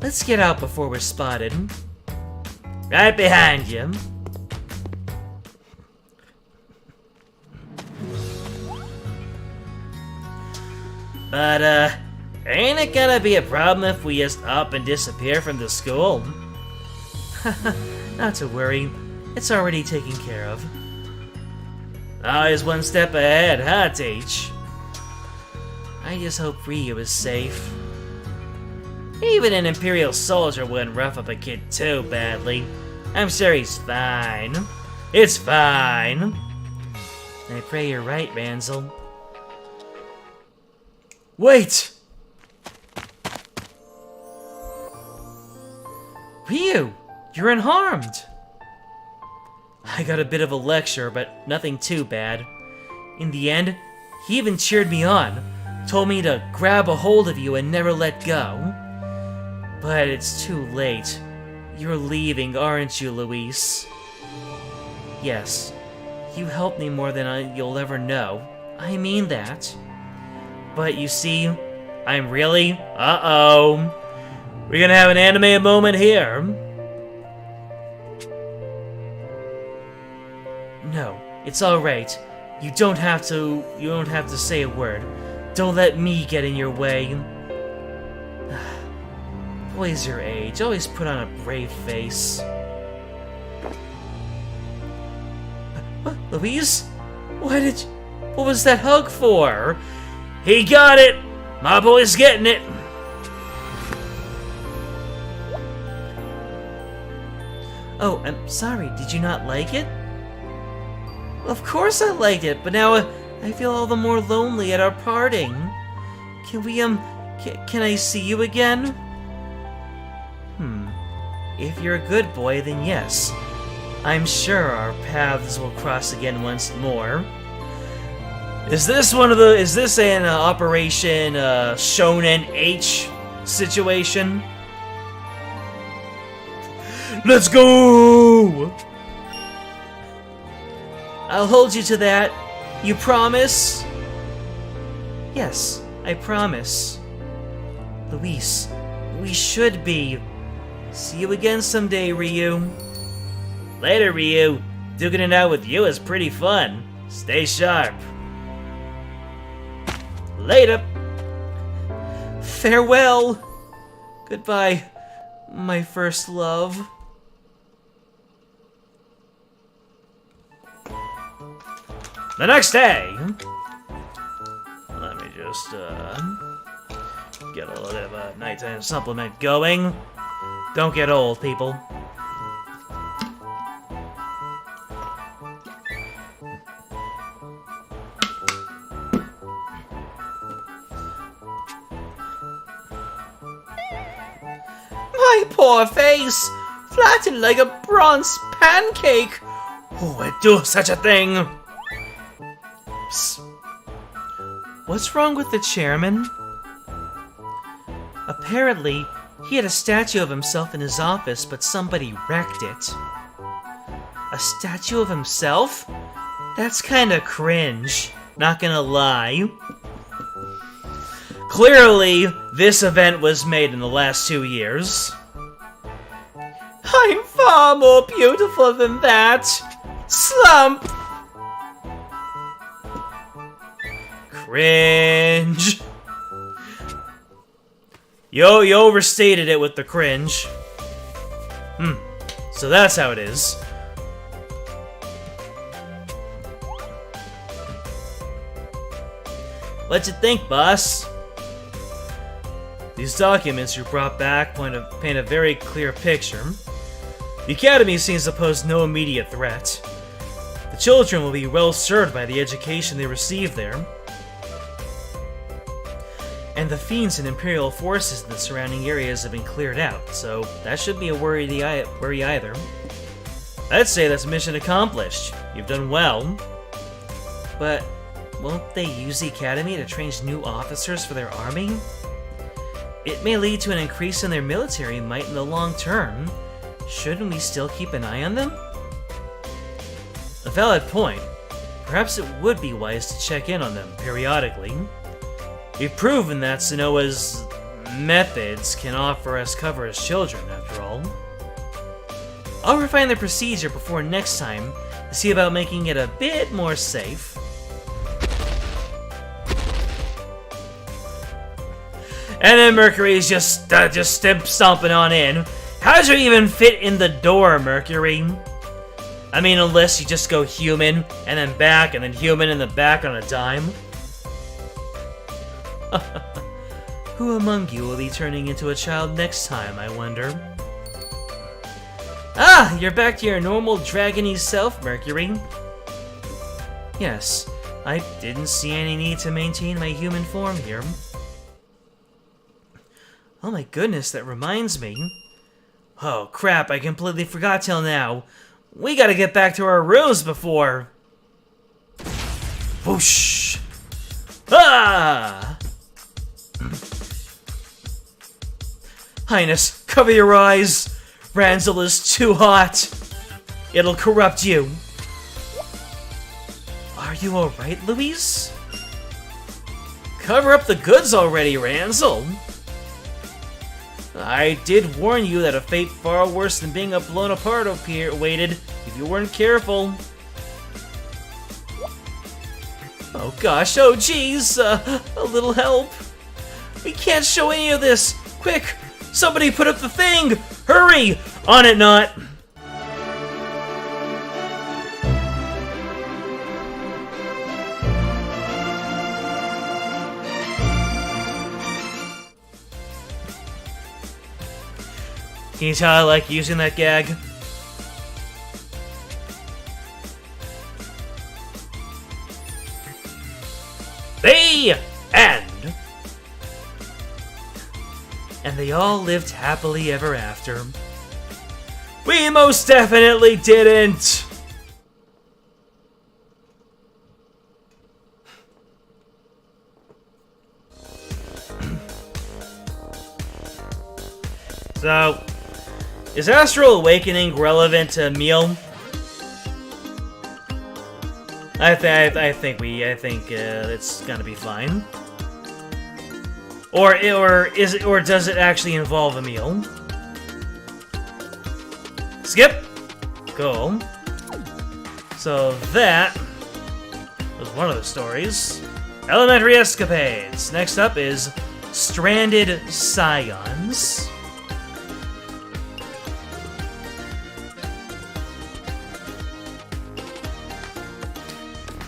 let's get out before we're spotted. Right behind you. But, ain't it gonna be a problem if we just up and disappear from the school? Not to worry, it's already taken care of. Always one step ahead, huh, Teach? I just hope Ryu is safe. Even an Imperial soldier wouldn't rough up a kid too badly. I'm sure he's fine. It's fine. I pray you're right, Ransel. Wait! Ryu, you're unharmed! I got a bit of a lecture, but nothing too bad. In the end, he even cheered me on, told me to grab a hold of you and never let go. But it's too late. You're leaving, aren't you, Luis? Yes, you helped me more than you'll ever know. I mean that. But you see, I'm really... Uh-oh. We're gonna have an anime moment here. No, it's alright. You don't have to say a word. Don't let me get in your way. Boys your age always put on a brave face. Louise? What was that hug for? He got it! My boy's getting it! Oh, I'm sorry, did you not like it? Of course I liked it, but now I feel all the more lonely at our parting. Can we, can I see you again? If you're a good boy, then yes. I'm sure our paths will cross again once more. Is this an Operation Shonen H situation? Let's go! I'll hold you to that. You promise? Yes, I promise. Luis, we should be. See you again someday, Ryu. Later, Ryu. Duking it out with you is pretty fun. Stay sharp. Later. Farewell. Goodbye, my first love. The next day. Let me just get a little bit of a nighttime supplement going. Don't get old, people. My poor face! Flattened like a bronze pancake! Who would do such a thing? Psst. What's wrong with the chairman? Apparently, he had a statue of himself in his office, but somebody wrecked it. A statue of himself? That's kinda cringe, not gonna lie. Clearly, this event was made in the last 2 years. I'm far more beautiful than that! Slump! Cringe! You overstated it with the cringe. So that's how it is. What'd you think, boss? These documents you brought back paint a very clear picture. The Academy seems to pose no immediate threat. The children will be well served by the education they receive there. And the fiends and Imperial forces in the surrounding areas have been cleared out, so that shouldn't be a worry either. I'd say that's mission accomplished. You've done well. But won't they use the academy to train new officers for their army? It may lead to an increase in their military might in the long term. Shouldn't we still keep an eye on them? A valid point. Perhaps it would be wise to check in on them periodically. We've proven that Sonoa's methods can offer us cover as children, after all. I'll refine the procedure before next time to see about making it a bit more safe. And then Mercury's just stomping on in. How does it even fit in the door, Mercury? I mean, unless you just go human, and then back, and then human, and then back on a dime. Who among you will be turning into a child next time, I wonder? Ah, you're back to your normal dragony self, Mercury. Yes, I didn't see any need to maintain my human form here. Oh my goodness, that reminds me. Oh crap, I completely forgot till now. We gotta get back to our rooms before... Whoosh! Ah! Highness, cover your eyes! Ranzel is too hot! It'll corrupt you. Are you alright, Louise? Cover up the goods already, Ranzel! I did warn you that a fate far worse than being blown apart awaited if you weren't careful. Oh gosh, oh geez, a little help. We can't show any of this. Quick, somebody put up the thing. Hurry! On it not. Can you tell I like using that gag? The end! And they all lived happily ever after. We most definitely didn't! So... is Astral Awakening relevant to Emil? I think it's gonna be fine. Or does it actually involve Emil? Skip. Cool. So that was one of the stories. Elementary escapades. Next up is Stranded Scions.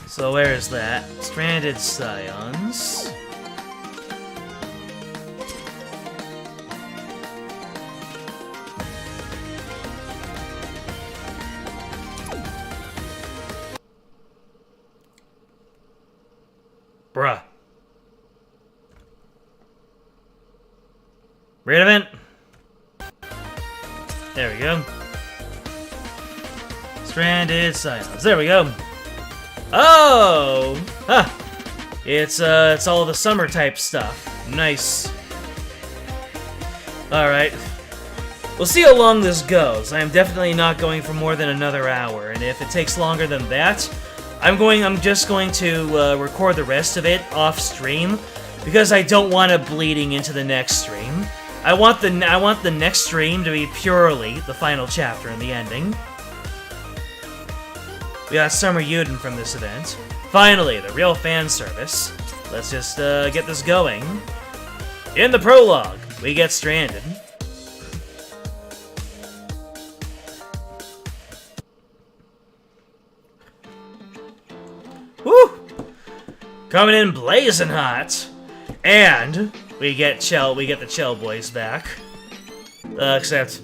So where is that? Stranded Scions. Bruh. Relevant. There we go. Stranded Scions. There we go. Oh! Huh. It's all the summer type stuff. Nice. Alright. We'll see how long this goes. I'm definitely not going for more than another hour, and if it takes longer than that, I'm just going to record the rest of it off stream, because I don't want it bleeding into the next stream. I want the next stream to be purely the final chapter and the ending. We got Summer Yuden from this event. Finally, the real fan service. Let's just get this going. In the prologue, we get stranded. Woo! Coming in blazing hot. And we get the Chell boys back. Except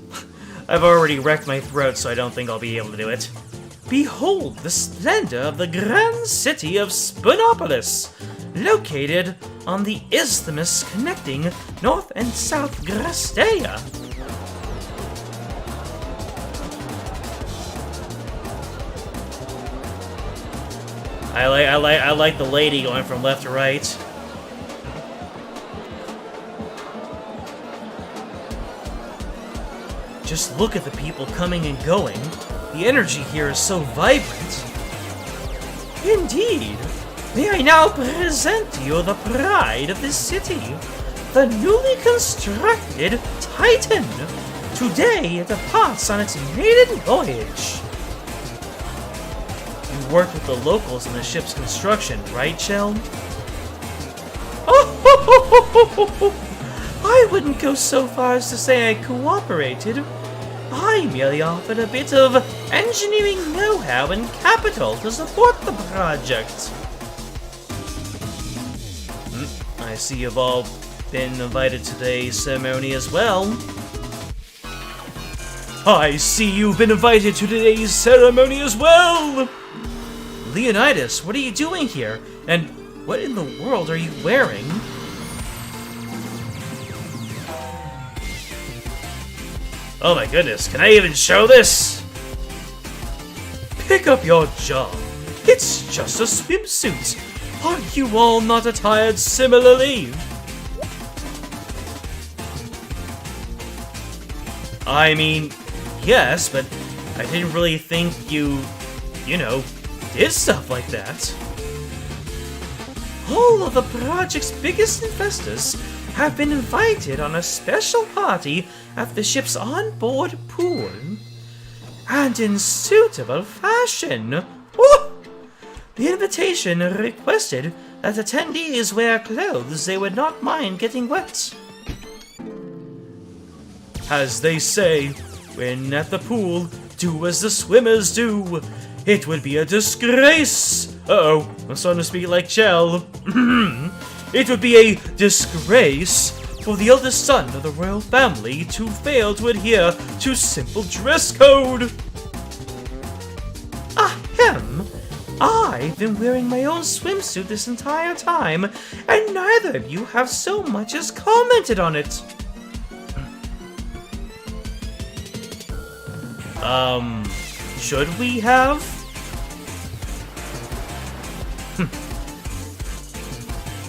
I've already wrecked my throat, so I don't think I'll be able to do it. Behold the splendor of the grand city of Spoonopolis, located on the isthmus connecting North and South Grastea. I like the lady going from left to right. Just look at the people coming and going. The energy here is so vibrant. Indeed. May I now present to you the pride of this city, the newly constructed Titan. Today it departs on its maiden voyage. You worked with the locals in the ship's construction, right, Chell? Oh, I wouldn't go so far as to say I cooperated. I merely offered a bit of engineering know-how and capital to support the project. I see you've all been invited to the ceremony as well. I see you've been invited to today's ceremony as well! Leonidas, what are you doing here? And what in the world are you wearing? Oh my goodness, can I even show this? Pick up your jaw. It's just a swimsuit. Are you all not attired similarly? I mean, yes, but I didn't really think you know, did stuff like that. All of the project's biggest investors have been invited on a special party at the ship's onboard pool. And in suitable fashion. Ooh! The invitation requested that attendees wear clothes they would not mind getting wet. As they say, when at the pool, do as the swimmers do. It would be a disgrace. Uh-oh, I'm starting to speak like Chell. It would be a disgrace for the eldest son of the royal family to fail to adhere to simple dress code. Ahem. I've been wearing my own swimsuit this entire time, and neither of you have so much as commented on it. Should we have?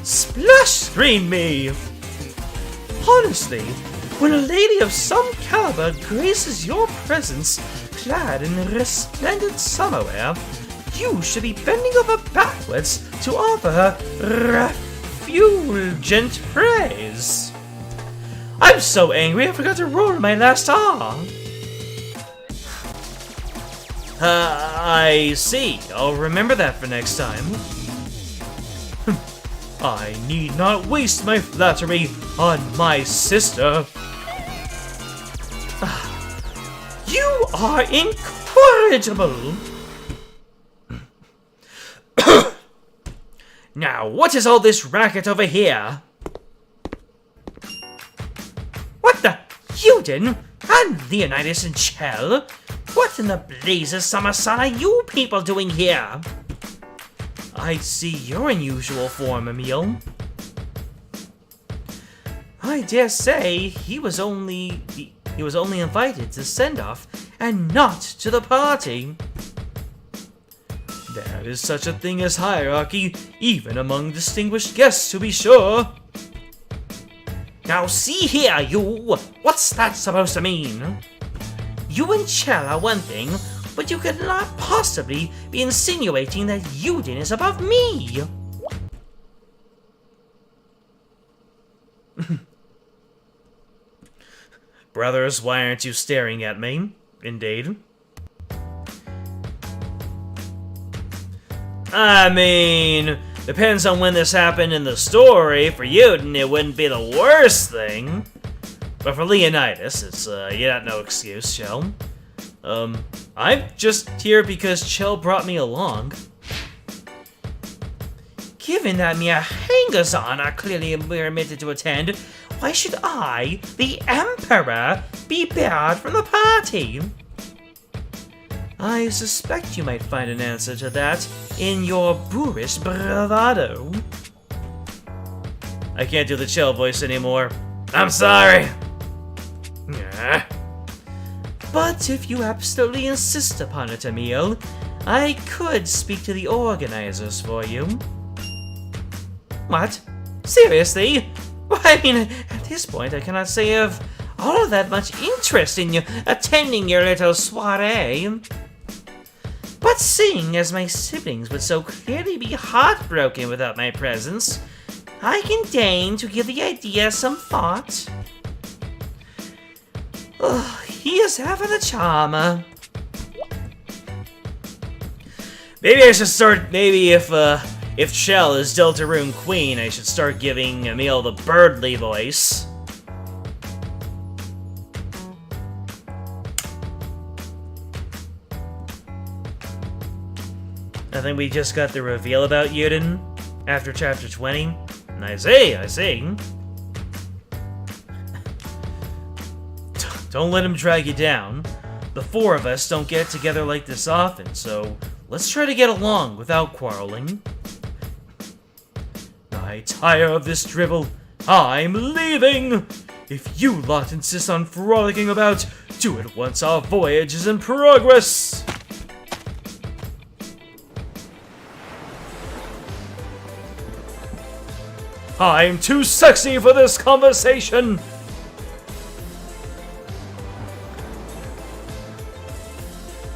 Splash screen me! Honestly, when a lady of some caliber graces your presence, clad in resplendent summer wear, you should be bending over backwards to offer her refulgent praise. I'm so angry I forgot to roll my last R. I see. I'll remember that for next time. I need not waste my flattery on my sister. You are incorrigible! Now, what is all this racket over here? What the? Uden? And Leonidas and Chell? What in the blazes summer sun are you people doing here? I see your unusual form, Emil. I dare say he was only invited to send-off and not to the party. There is such a thing as hierarchy, even among distinguished guests, to be sure. Now see here, you! What's that supposed to mean? You and Chell are one thing, but you could not possibly be insinuating that Uden is above me! Brothers, why aren't you staring at me? Indeed. I mean, depends on when this happened in the story. For Uden, it wouldn't be the worst thing. But for Leonidas, it's, you got no excuse, Chell. I'm just here because Chell brought me along. Given that mere hangers-on are clearly permitted to attend, why should I, the Emperor, be barred from the party? I suspect you might find an answer to that in your boorish bravado. I can't do the Chell voice anymore. I'm sorry. But if you absolutely insist upon it, Emil, I could speak to the organizers for you. What? Seriously? Well, I mean, at this point, I cannot say I've all of that much interest in you attending your little soiree. But seeing as my siblings would so clearly be heartbroken without my presence, I can deign to give the idea some thought. Oh, he is having a charmer. Maybe I should start. Maybe if Shell is Deltarune Queen, I should start giving Emil the Birdly voice. I think we just got the reveal about Yuden after chapter 20. And I see. Don't let him drag you down. The four of us don't get together like this often, so let's try to get along without quarreling. I tire of this drivel. I'm leaving! If you lot insist on frolicking about, do it once our voyage is in progress! I'm too sexy for this conversation!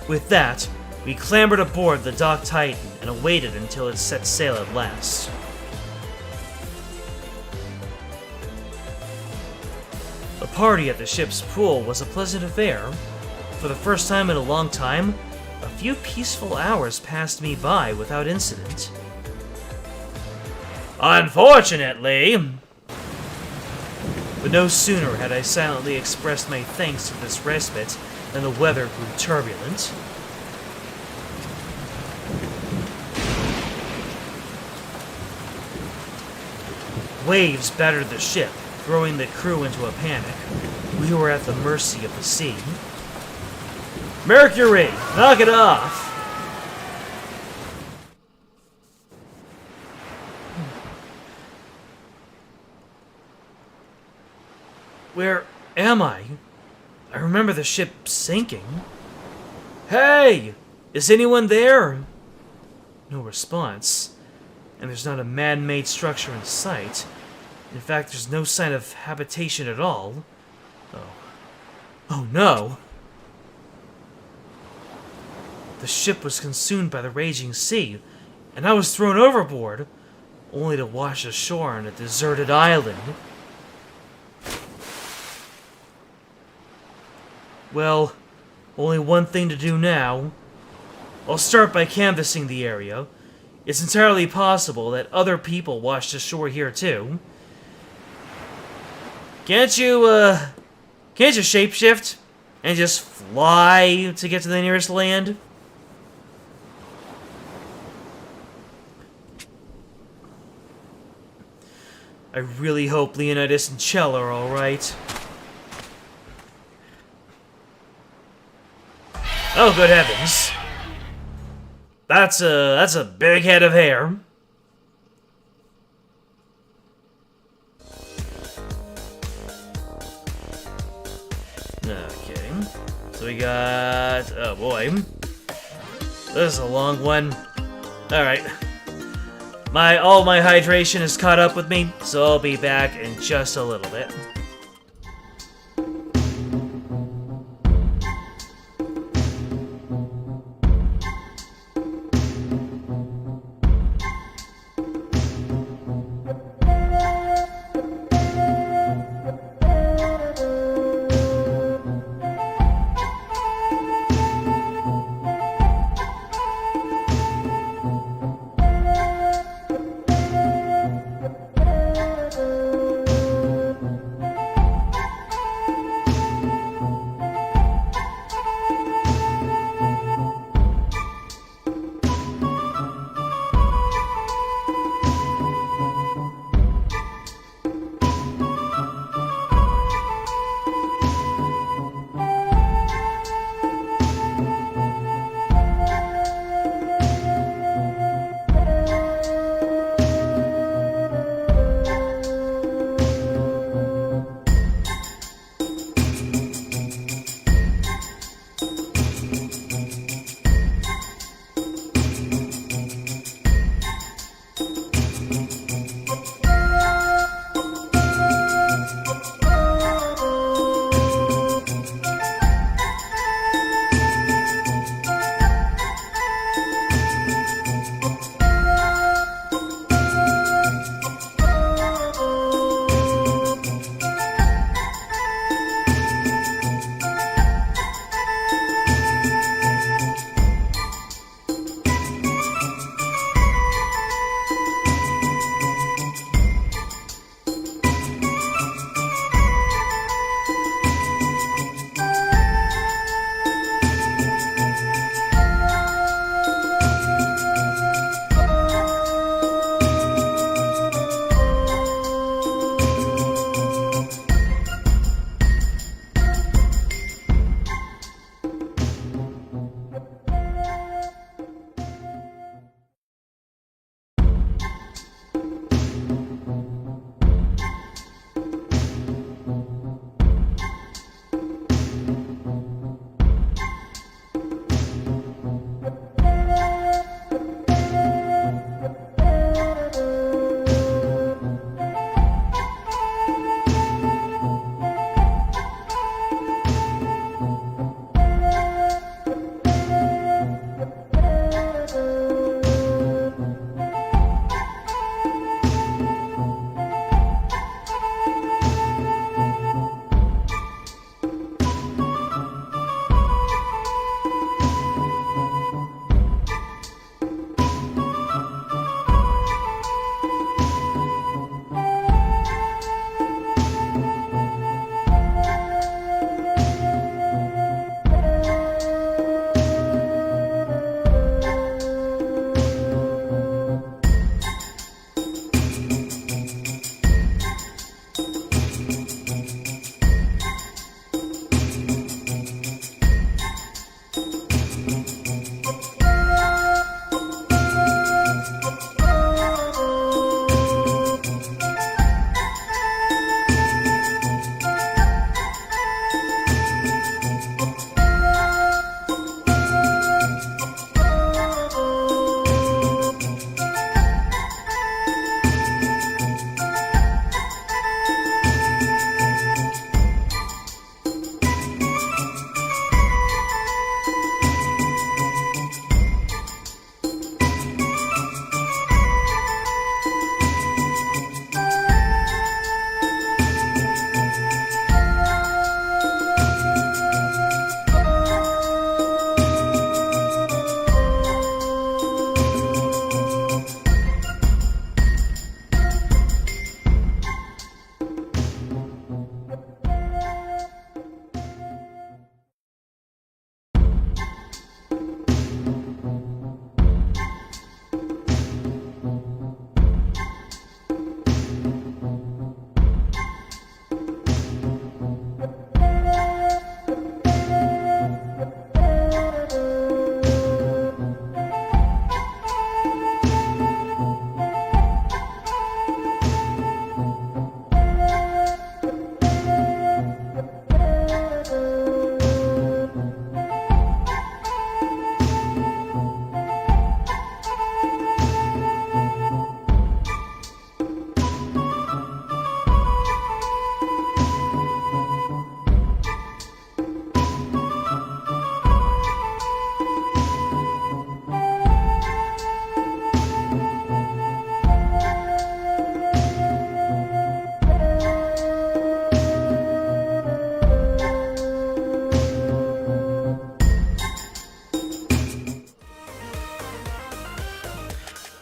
With that, we clambered aboard the Dock Titan and awaited until it set sail at last. The party at the ship's pool was a pleasant affair. For the first time in a long time, a few peaceful hours passed me by without incident. Unfortunately... But no sooner had I silently expressed my thanks to this respite than the weather grew turbulent. Waves battered the ship, throwing the crew into a panic. We were at the mercy of the sea. Mercury, knock it off! Where am I? I remember the ship sinking. Hey! Is anyone there? No response. And there's not a man-made structure in sight. In fact, there's no sign of habitation at all. Oh no! The ship was consumed by the raging sea, and I was thrown overboard, only to wash ashore on a deserted island. Well, only one thing to do now. I'll start by canvassing the area. It's entirely possible that other people washed ashore here too. Can't you shapeshift and just fly to get to the nearest land? I really hope Leonidas and Chell are alright. Oh, good heavens. That's a big head of hair. Okay. So we got... oh boy. This is a long one. Alright. All my hydration is caught up with me, so I'll be back in just a little bit.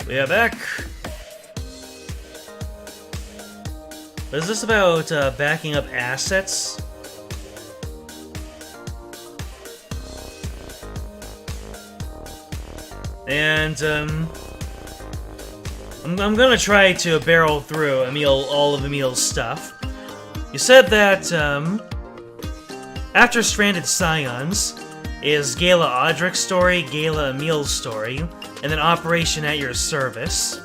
We are back. Is this about backing up assets? And I'm gonna try to barrel through all of Emil's stuff. You said that after Stranded Scions is Gala Audric's story, Gala Emil's story, and then Operation at Your Service.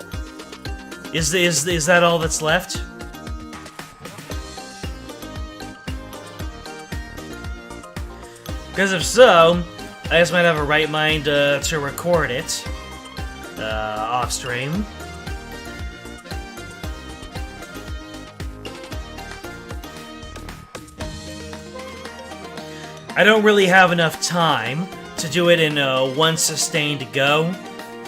Is that all that's left? Because if so, I just might have a right mind to record it off stream. I don't really have enough time to do it in one sustained go,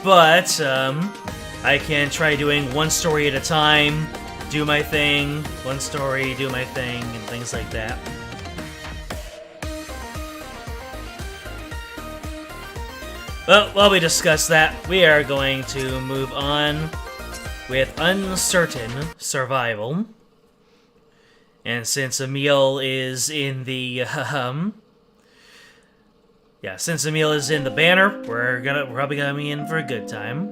but I can try doing one story at a time, do my thing, one story, do my thing, and things like that. Well, while we discuss that, we are going to move on with Uncertain Survival. And since Emil is in the, since Emil is in the banner, we're probably gonna be in for a good time.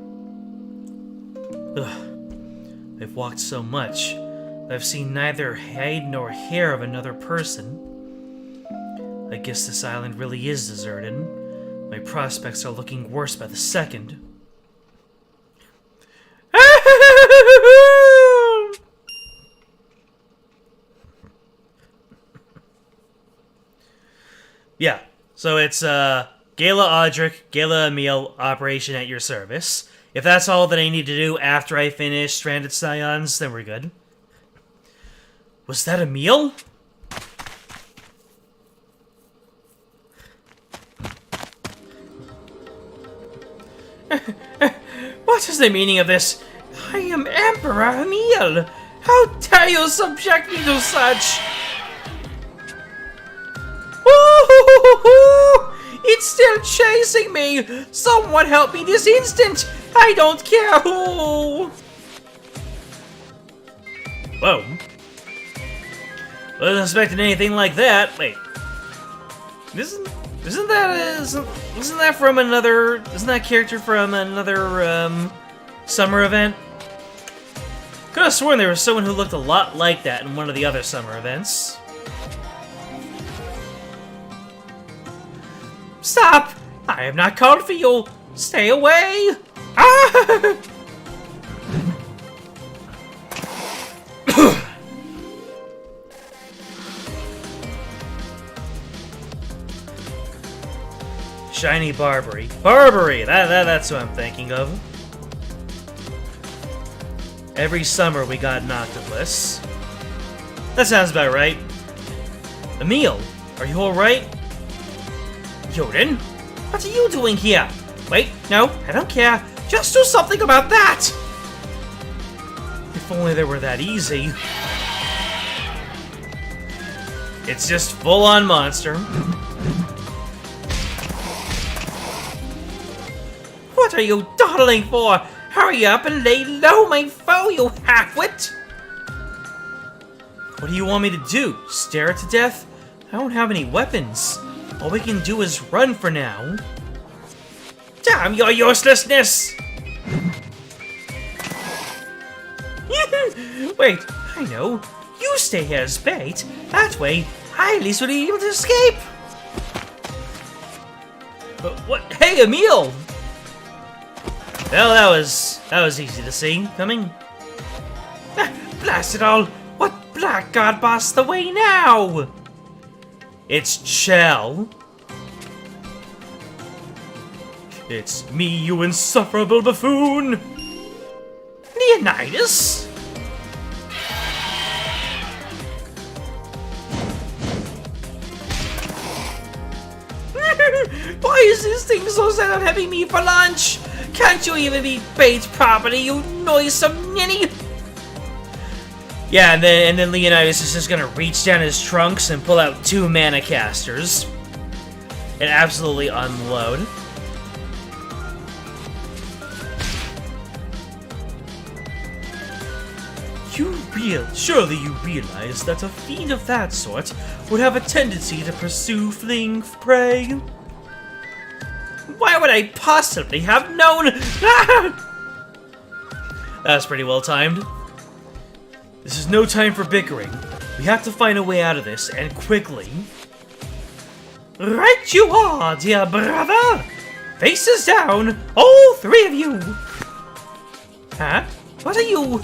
Ugh. I've walked so much, but I've seen neither hide nor hair of another person. I guess this island really is deserted. My prospects are looking worse by the second. Yeah, so it's Gala Audric, Gala Emil, Operation at Your Service. If that's all that I need to do after I finish Stranded Scions, then we're good. Was that Emil? What is the meaning of this? I am Emperor Emil! How dare you subject me to such? It's still chasing me! Someone help me this instant! I don't care who! Whoa. Wasn't expecting anything like that. Wait. Isn't that from another... Isn't that character from another, summer event? Could have sworn there was someone who looked a lot like that in one of the other summer events. Stop! I have not called for you! Stay away! Ah! Shiny Barbary. Barbary! That's what I'm thinking of. Every summer we got an octopus. That sounds about right. Emil, are you alright? Yoden? What are you doing here? Wait, no, I don't care. Just do something about that! If only they were that easy. It's just full-on monster. What are you dawdling for? Hurry up and lay low, my foe, you halfwit! What do you want me to do? Stare it to death? I don't have any weapons. All we can do is run for now. Damn your uselessness! Wait, I know. You stay here as bait. That way, I at least will be able to escape. But what? Hey, Emil! Well, that was easy to see coming. Blast it all! What blackguard bossed the way now? It's Chell. It's me, you insufferable buffoon! Leonidas? Why is this thing so set on having me for lunch? Can't you even be bait properly, you noisome ninny? Yeah, and then Leonidas is just gonna reach down his trunks and pull out 2 mana casters and absolutely unload. Surely you realize that a fiend of that sort would have a tendency to pursue fleeing prey? Why would I possibly have known? That's pretty well timed. This is no time for bickering. We have to find a way out of this, and quickly. Right you are, dear brother! Faces down, all three of you! Huh? What are you?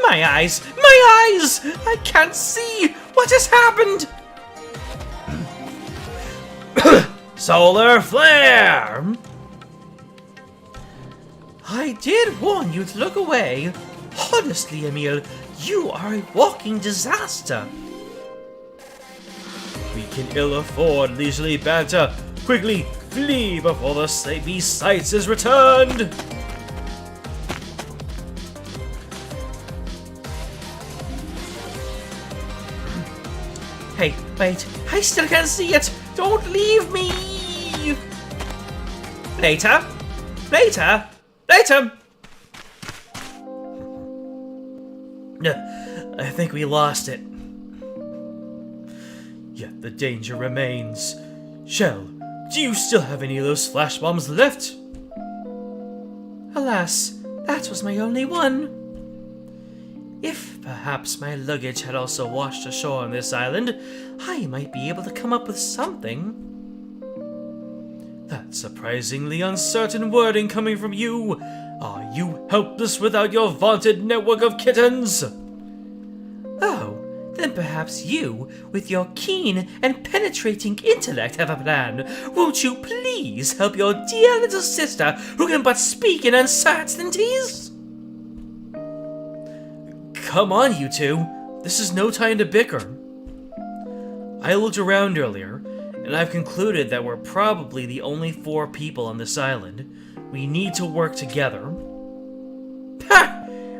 My eyes! My eyes! I can't see! What has happened? Solar flare! I did warn you to look away. Honestly, Emil, you are a walking disaster. We can ill afford leisurely banter. Quickly, flee before the sleepy sights is returned! Hey, wait, I still can't see it! Don't leave me! Later? Later? Later! I think we lost it. Yet the danger remains. Shell, do you still have any of those flash bombs left? Alas, that was my only one. If perhaps my luggage had also washed ashore on this island, I might be able to come up with something. That surprisingly uncertain wording coming from you. Are you helpless without your vaunted network of kittens? Oh, then perhaps you, with your keen and penetrating intellect, have a plan. Won't you please help your dear little sister who can but speak in uncertainties? Come on, you two. This is no time to bicker. I looked around earlier, and I've concluded that we're probably the only 4 people on this island. We need to work together. Ha!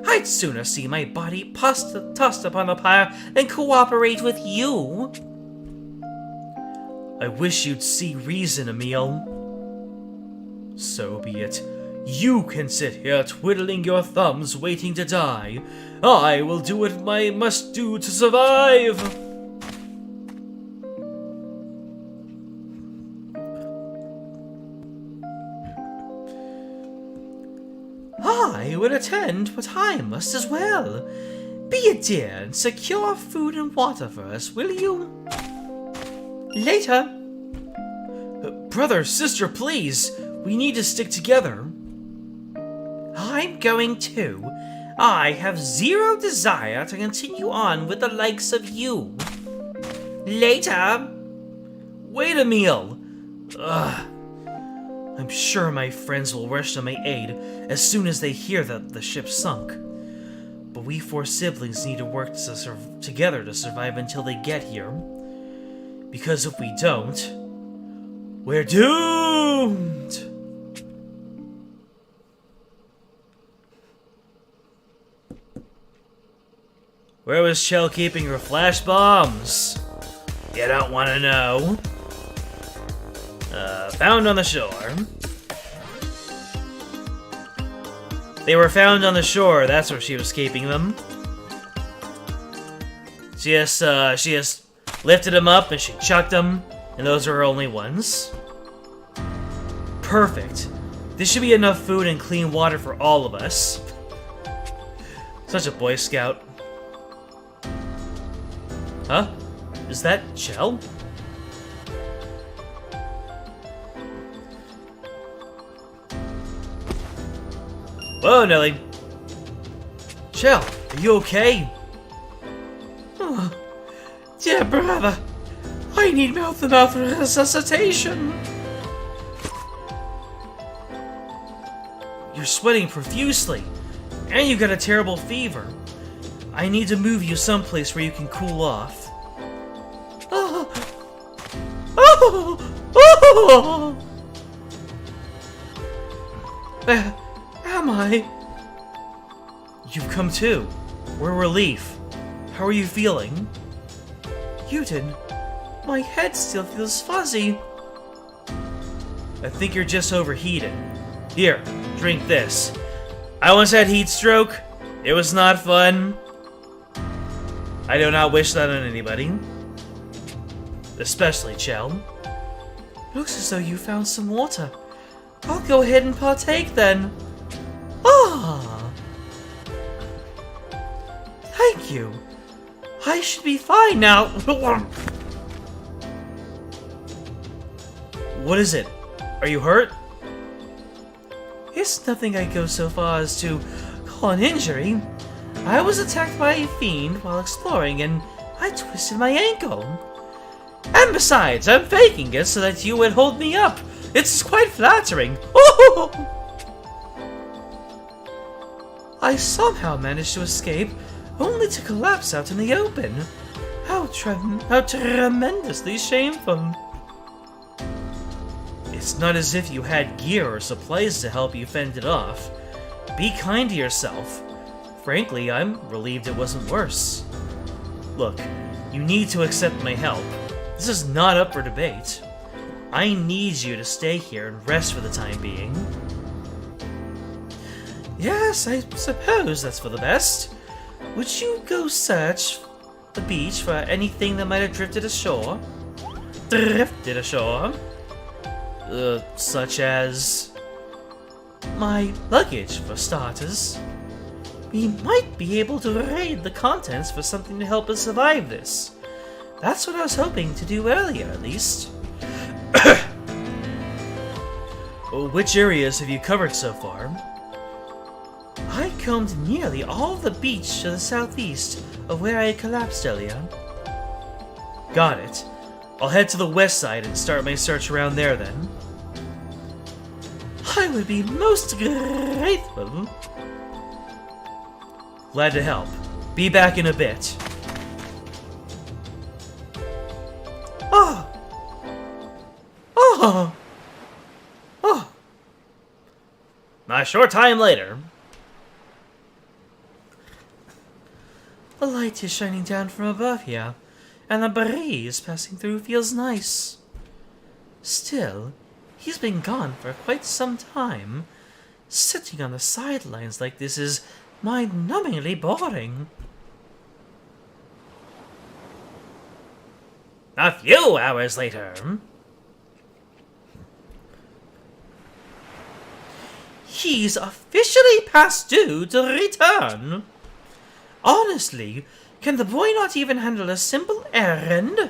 I'd sooner see my body tossed upon the pyre than cooperate with you. I wish you'd see reason, Emil. So be it. You can sit here twiddling your thumbs waiting to die. I will do what I must do to survive. I would attend, but I must as well. Be a dear and secure food and water for us, will you? Later. Brother, sister, please. We need to stick together. I'm going too. I have zero desire to continue on with the likes of you. Later. Wait a meal. Ugh. I'm sure my friends will rush to my aid as soon as they hear that the ship sunk. But we 4 siblings need to work together to survive until they get here. Because if we don't, we're doomed! Where was Shell keeping her flash bombs? You don't want to know. Found on the shore. They were found on the shore, that's where she was keeping them. She just lifted them up and she chucked them, and those are her only ones. Perfect. This should be enough food and clean water for all of us. Such a Boy Scout. Huh? Is that Shell? Whoa, Nelly. Shell, are you okay? Oh, dear brother, I need mouth-to-mouth resuscitation. You're sweating profusely, and you've got a terrible fever. I need to move you someplace where you can cool off. Oh. Oh. Oh. Where am I? You've come to. We're relief. How are you feeling? Yuden, my head still feels fuzzy. I think you're just overheated. Here, drink this. I once had heat stroke. It was not fun. I do not wish that on anybody. Especially Chell. Looks as though you found some water. I'll go ahead and partake then. Ah! Thank you. I should be fine now. What is it? Are you hurt? It's nothing I'd go so far as to call an injury. I was attacked by a fiend while exploring and I twisted my ankle. And besides, I'm faking it so that you would hold me up. It's quite flattering. I somehow managed to escape, only to collapse out in the open. How tremendously shameful. It's not as if you had gear or supplies to help you fend it off. Be kind to yourself. Frankly, I'm relieved it wasn't worse. Look, you need to accept my help. This is not up for debate. I need you to stay here and rest for the time being. Yes, I suppose that's for the best. Would you go search the beach for anything that might have drifted ashore? Drifted ashore? Such as my luggage, for starters. We might be able to raid the contents for something to help us survive this. That's what I was hoping to do earlier, at least. Which areas have you covered so far? I combed nearly all of the beach to the southeast of where I had collapsed earlier. Got it. I'll head to the west side and start my search around there then. I would be most grateful. Glad to help. Be back in a bit. Oh! Oh! Oh! A short time later. The light is shining down from above here, and the breeze passing through feels nice. Still, he's been gone for quite some time. Sitting on the sidelines like this is mind-numbingly boring. A few hours later. He's officially past due to return. Honestly, can the boy not even handle a simple errand?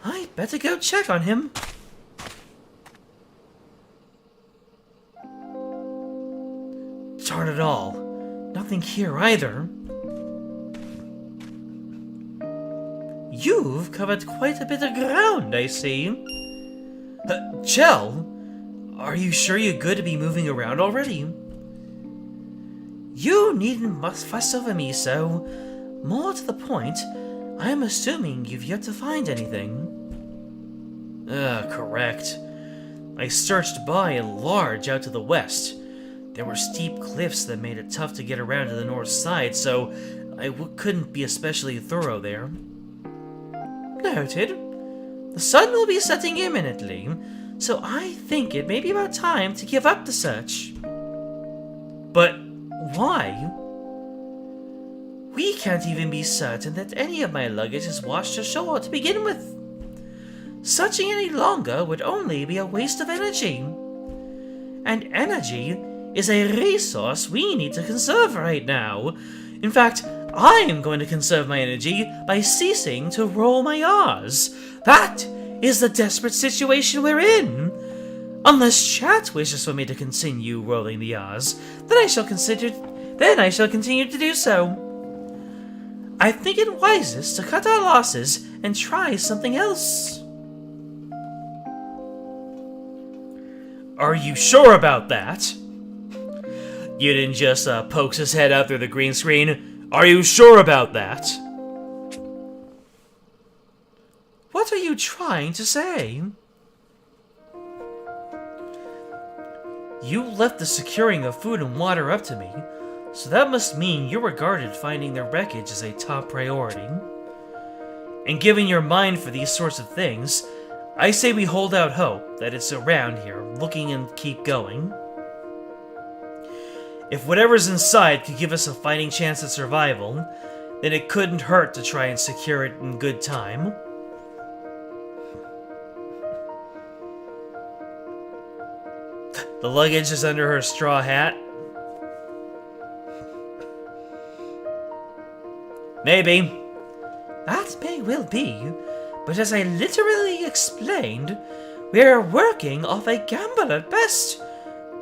I'd better go check on him. Darn it all. Nothing here either. You've covered quite a bit of ground, I see. Chell, are you sure you're good to be moving around already? You needn't fuss over me so. More to the point, I'm assuming you've yet to find anything. Correct. I searched by and large out to the west. There were steep cliffs that made it tough to get around to the north side, so I couldn't be especially thorough there. Noted. The sun will be setting imminently, so I think it may be about time to give up the search. But why? We can't even be certain that any of my luggage is washed ashore to begin with. Searching any longer would only be a waste of energy. And energy is a resource we need to conserve right now. In fact, I am going to conserve my energy by ceasing to roll my R's. That is the desperate situation we're in. Unless chat wishes for me to continue rolling the R's, then I shall continue to do so. I think it wisest to cut our losses and try something else. Are you sure about that? You didn't just poke his head out through the green screen. Are you sure about that? What are you trying to say? You left the securing of food and water up to me, so that must mean you regarded finding the wreckage as a top priority. And given your mind for these sorts of things, I say we hold out hope that it's around here, looking and keep going. If whatever's inside could give us a fighting chance at survival, then it couldn't hurt to try and secure it in good time. The luggage is under her straw hat. Maybe. That may well be, but as I literally explained, we're working off a gamble at best.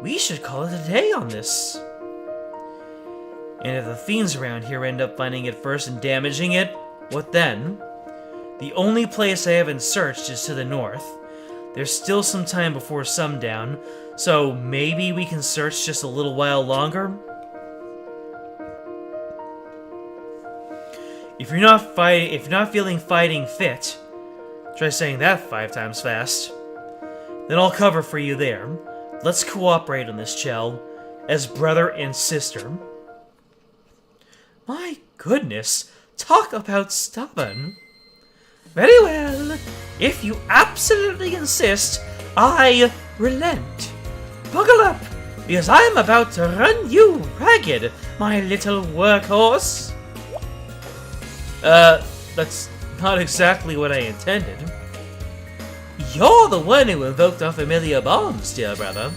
We should call it a day on this. And if the fiends around here end up finding it first and damaging it, what then? The only place I haven't searched is to the north. There's still some time before sundown, so maybe we can search just a little while longer? If you're not feeling fighting fit, try saying that 5 times fast, then I'll cover for you there. Let's cooperate on this, Chell, as brother and sister. My goodness, talk about stubborn. Very well, if you absolutely insist, I relent. Buckle up, because I'm about to run you ragged, my little workhorse. That's not exactly what I intended. You're the one who invoked our familiar bonds, dear brother.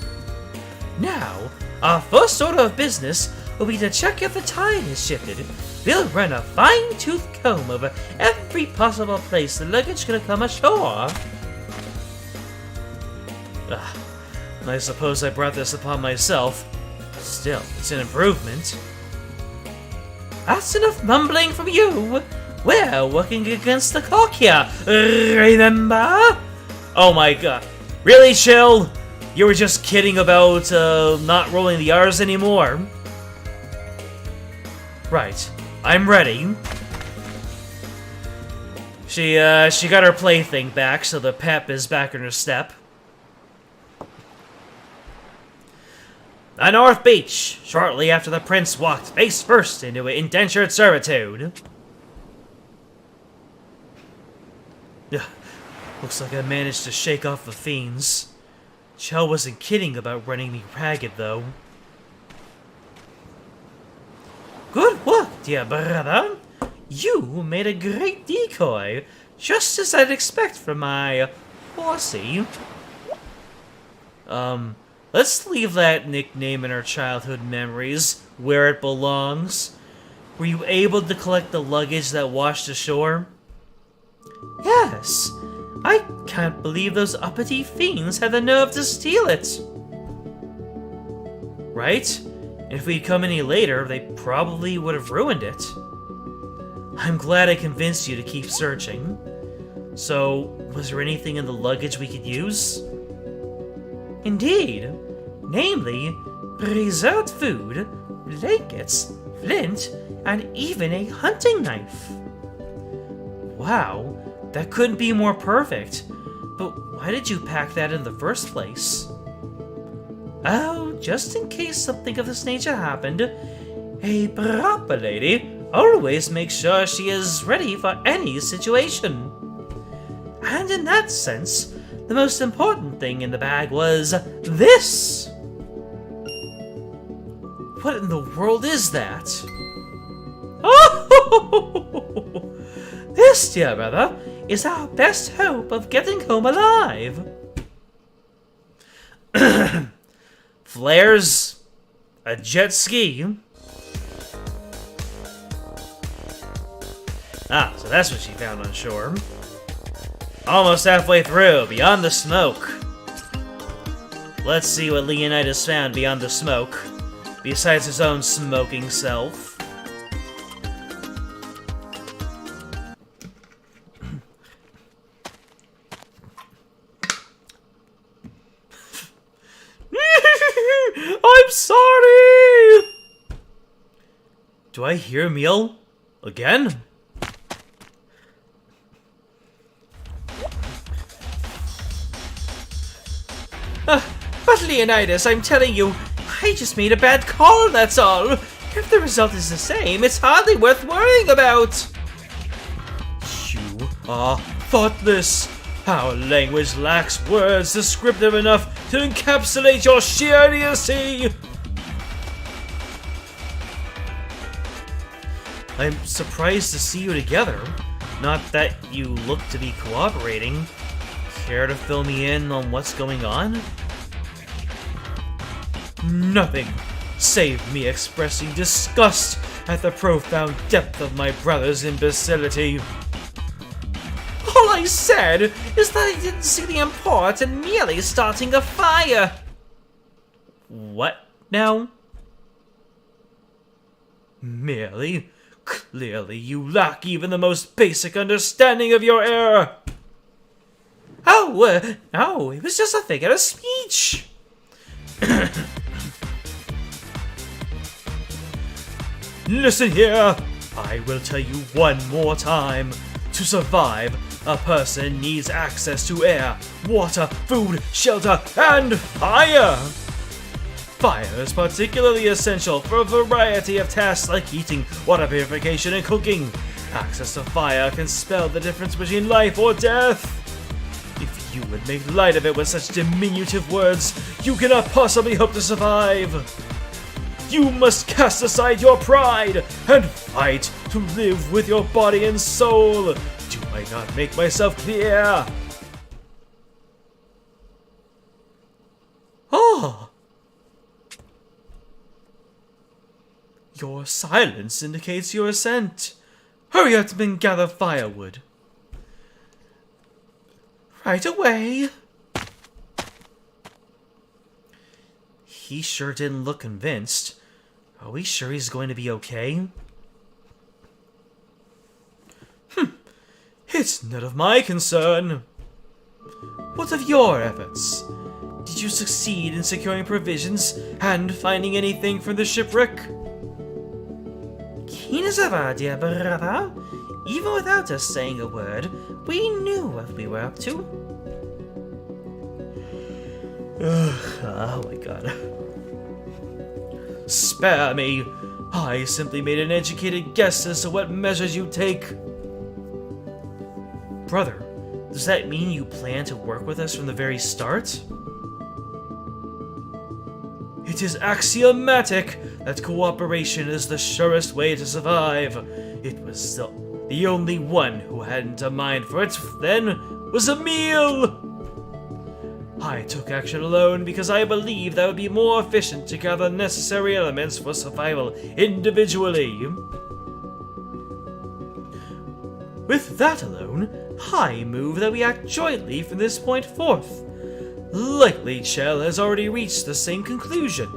Now, our first order of business will be to check if the tide has shifted. We'll run a fine-tooth comb over every possible place the luggage could have come ashore. I suppose I brought this upon myself. Still, it's an improvement. That's enough mumbling from you. We're working against the clock here, remember? Oh my god. Really, Chill? You were just kidding about not rolling the R's anymore? Right. I'm ready. She got her plaything back, so the pep is back in her step. The North Beach, shortly after the prince walked face first into indentured servitude. Looks like I managed to shake off the fiends. Chell wasn't kidding about running me ragged, though. Good work, dear brother. You made a great decoy, just as I'd expect from my horsey. Let's leave that nickname in our childhood memories where it belongs. Were you able to collect the luggage that washed ashore? Yes. I can't believe those uppity fiends had the nerve to steal it. Right? If we'd come any later, they probably would have ruined it. I'm glad I convinced you to keep searching. So, was there anything in the luggage we could use? Indeed. Namely, preserved food, blankets, flint, and even a hunting knife. Wow, that couldn't be more perfect. But why did you pack that in the first place? Oh, just in case something of this nature happened. A proper lady always makes sure she is ready for any situation. And in that sense, the most important thing in the bag was this! What in the world is that? Oh! This, dear brother, is our best hope of getting home alive. Flares, a jet ski. Ah, so that's what she found on shore. Almost halfway through, beyond the smoke. Let's see what Leonidas found beyond the smoke, besides his own smoking self. I'm sorry! Do I hear meal? Again? But Leonidas, I'm telling you, I just made a bad call, that's all. If the result is the same, it's hardly worth worrying about. You are thoughtless. Our language lacks words descriptive enough to encapsulate your sheer idiocy. I'm surprised to see you together. Not that you look to be cooperating. Care to fill me in on what's going on? Nothing, save me expressing disgust at the profound depth of my brother's imbecility. All I said is that I didn't see the import in merely starting a fire. What now? Merely? Clearly you lack even the most basic understanding of your error. Oh, no, it was just a figure of speech. Listen here, I will tell you one more time. To survive, a person needs access to air, water, food, shelter, and fire. Fire is particularly essential for a variety of tasks like heating, water purification, and cooking. Access to fire can spell the difference between life or death. If you would make light of it with such diminutive words, you cannot possibly hope to survive. You must cast aside your pride and fight to live with your body and soul. Do I not make myself clear? Oh! Your silence indicates your assent. Hurry up and gather firewood. Right away. He sure didn't look convinced. Are we sure he's going to be okay? It's none of my concern. What of your efforts? Did you succeed in securing provisions and finding anything from the shipwreck? Keen as ever, dear brother. Even without us saying a word, we knew what we were up to. Oh my god. Spare me. I simply made an educated guess as to what measures you take. Brother, does that mean you plan to work with us from the very start? It is axiomatic that cooperation is the surest way to survive. It was the only one who hadn't a mind for it then was Emil. I took action alone because I believed that would be more efficient to gather necessary elements for survival individually. With that alone, I move that we act jointly from this point forth. Likely Chell has already reached the same conclusion.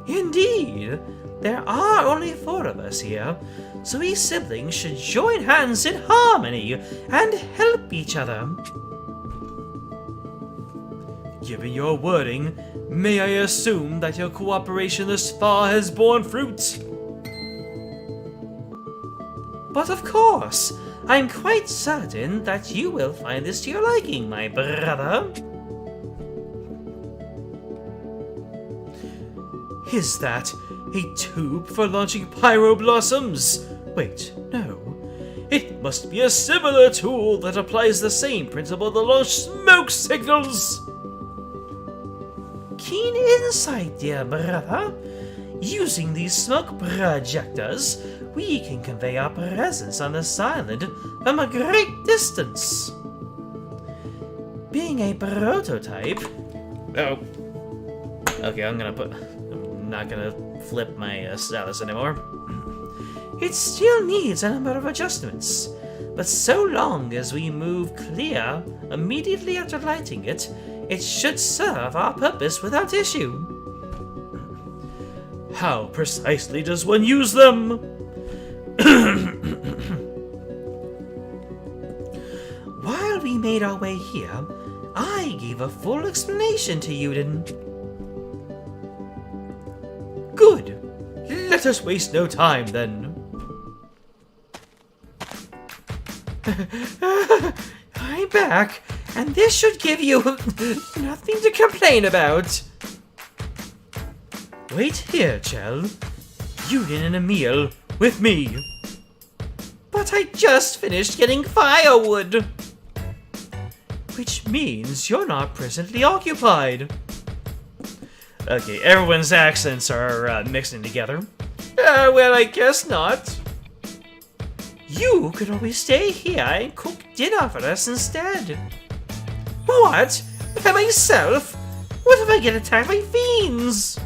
Indeed, there are only 4 of us here, so we siblings should join hands in harmony and help each other. Given your wording, may I assume that your cooperation thus far has borne fruit? But of course, I'm quite certain that you will find this to your liking, my brother. Is that a tube for launching pyro blossoms? Wait, no. It must be a similar tool that applies the same principle to launch smoke signals. Keen insight, dear brother. Using these smoke projectors, we can convey our presence on this island from a great distance. Being a prototype... Oh. Okay, I'm not gonna flip my status anymore. It still needs a number of adjustments, but so long as we move clear immediately after lighting it, it should serve our purpose without issue. How precisely does one use them? While we made our way here, I gave a full explanation to Yuden. Good. Let us waste no time, then. I'm back, and this should give you nothing to complain about. Wait here, Chell. Yuden and Emil, with me. But I just finished getting firewood. Which means you're not presently occupied. Okay, everyone's accents are mixing together. Well, I guess not. You could always stay here and cook dinner for us instead. What? By myself? What if I get attacked by fiends?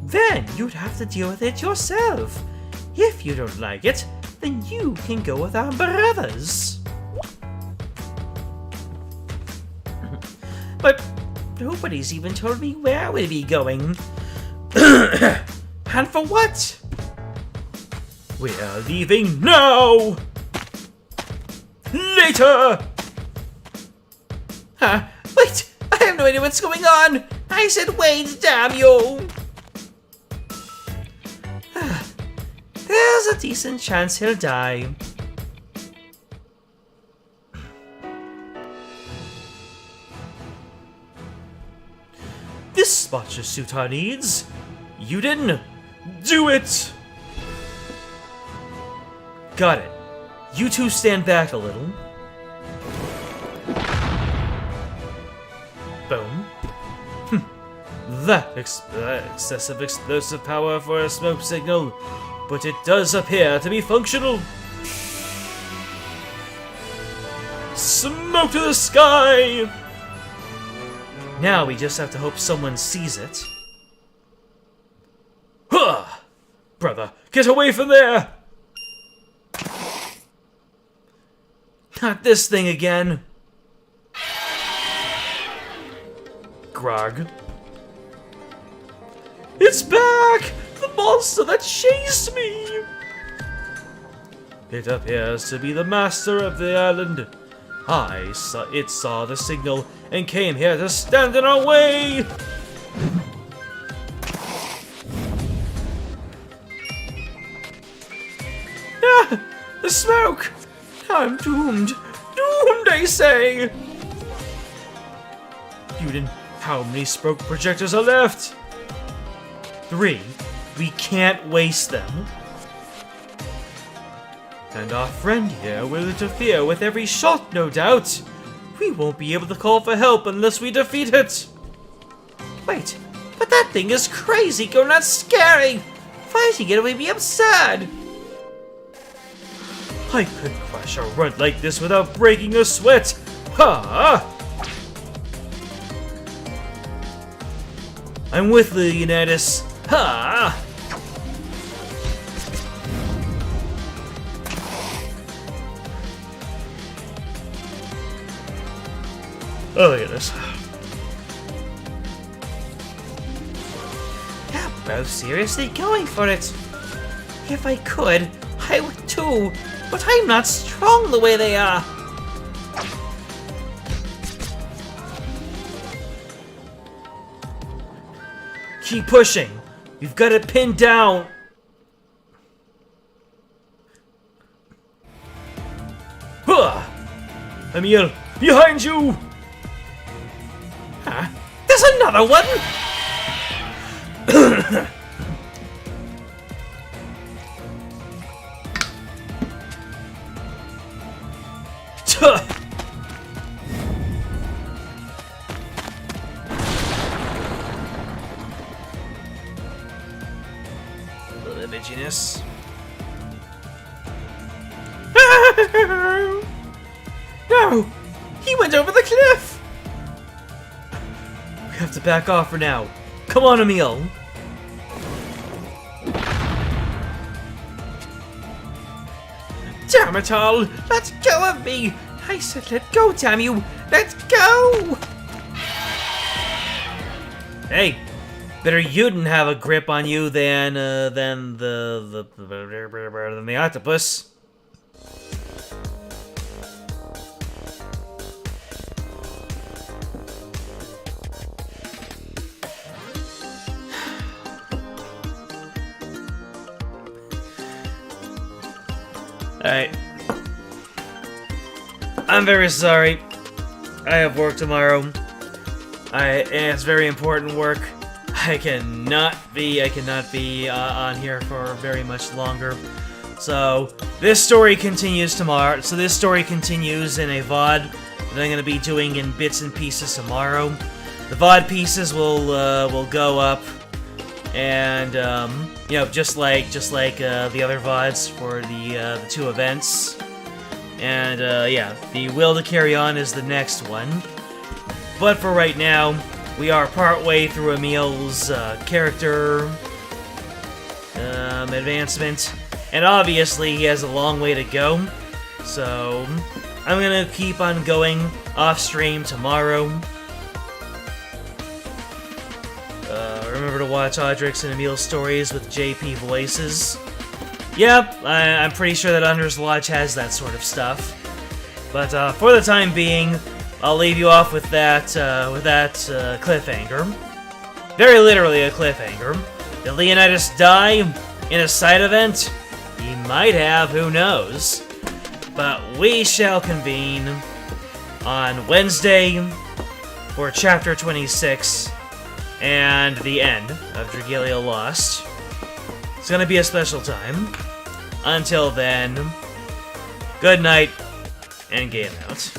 Then you'd have to deal with it yourself. If you don't like it, then you can go with our brothers. But nobody's even told me where we'll be going. And for what? We're leaving now! Later! Huh? Wait! I have no idea what's going on! I said wait, damn you! There's a decent chance he'll die. This spot should suit our needs. You didn't do it! Got it. You two stand back a little. Boom. That excessive explosive power for a smoke signal, but it does appear to be functional. Smoke to the sky! Now we just have to hope someone sees it. Huh! Brother, get away from there! Not this thing again. Grog. It's back! The monster that chased me! It appears to be the master of the island. It saw the signal and came here to stand in our way! Ah! The smoke! I'm doomed! Doomed, I say! Yuden, how many smoke projectors are left? 3. We can't waste them. And our friend here will interfere with every shot, no doubt. We won't be able to call for help unless we defeat it. Wait, but that thing is crazy, go not scary. Fighting it would be absurd. I couldn't crush a runt like this without breaking a sweat. Ha! I'm with Leonidas. Ha! Oh, look at this. They're both seriously going for it. If I could, I would too, but I'm not strong the way they are. Keep pushing. You've got it pinned down. Huh. Emil, behind you! Huh? There's another one! Little bitchiness. No! He went over the cliff! We have to back off for now. Come on, Emil. Damn it all! Let go of me! I said let go, damn you! Let go! Hey, better you didn't have a grip on you than the octopus. Alright. I'm very sorry. I have work tomorrow. And it's very important work. I cannot be on here for very much longer. So, this story continues tomorrow. So this story continues in a VOD that I'm going to be doing in bits and pieces tomorrow. The VOD pieces will go up and you know, just like the other VODs for the 2 events. And yeah, the Will to Carry On is the next one. But for right now, we are partway through Emil's character advancement, and obviously he has a long way to go. So I'm gonna keep on going off stream tomorrow. Remember to watch Audric's and Emil's stories with JP voices. Yep, I'm pretty sure that Under's Lodge has that sort of stuff. But for the time being, I'll leave you off with that cliffhanger. Very literally a cliffhanger. Did Leonidas die in a side event? He might have, who knows. But we shall convene on Wednesday for Chapter 26 and the end of Dragalia Lost. It's gonna be a special time. Until then, good night and game out.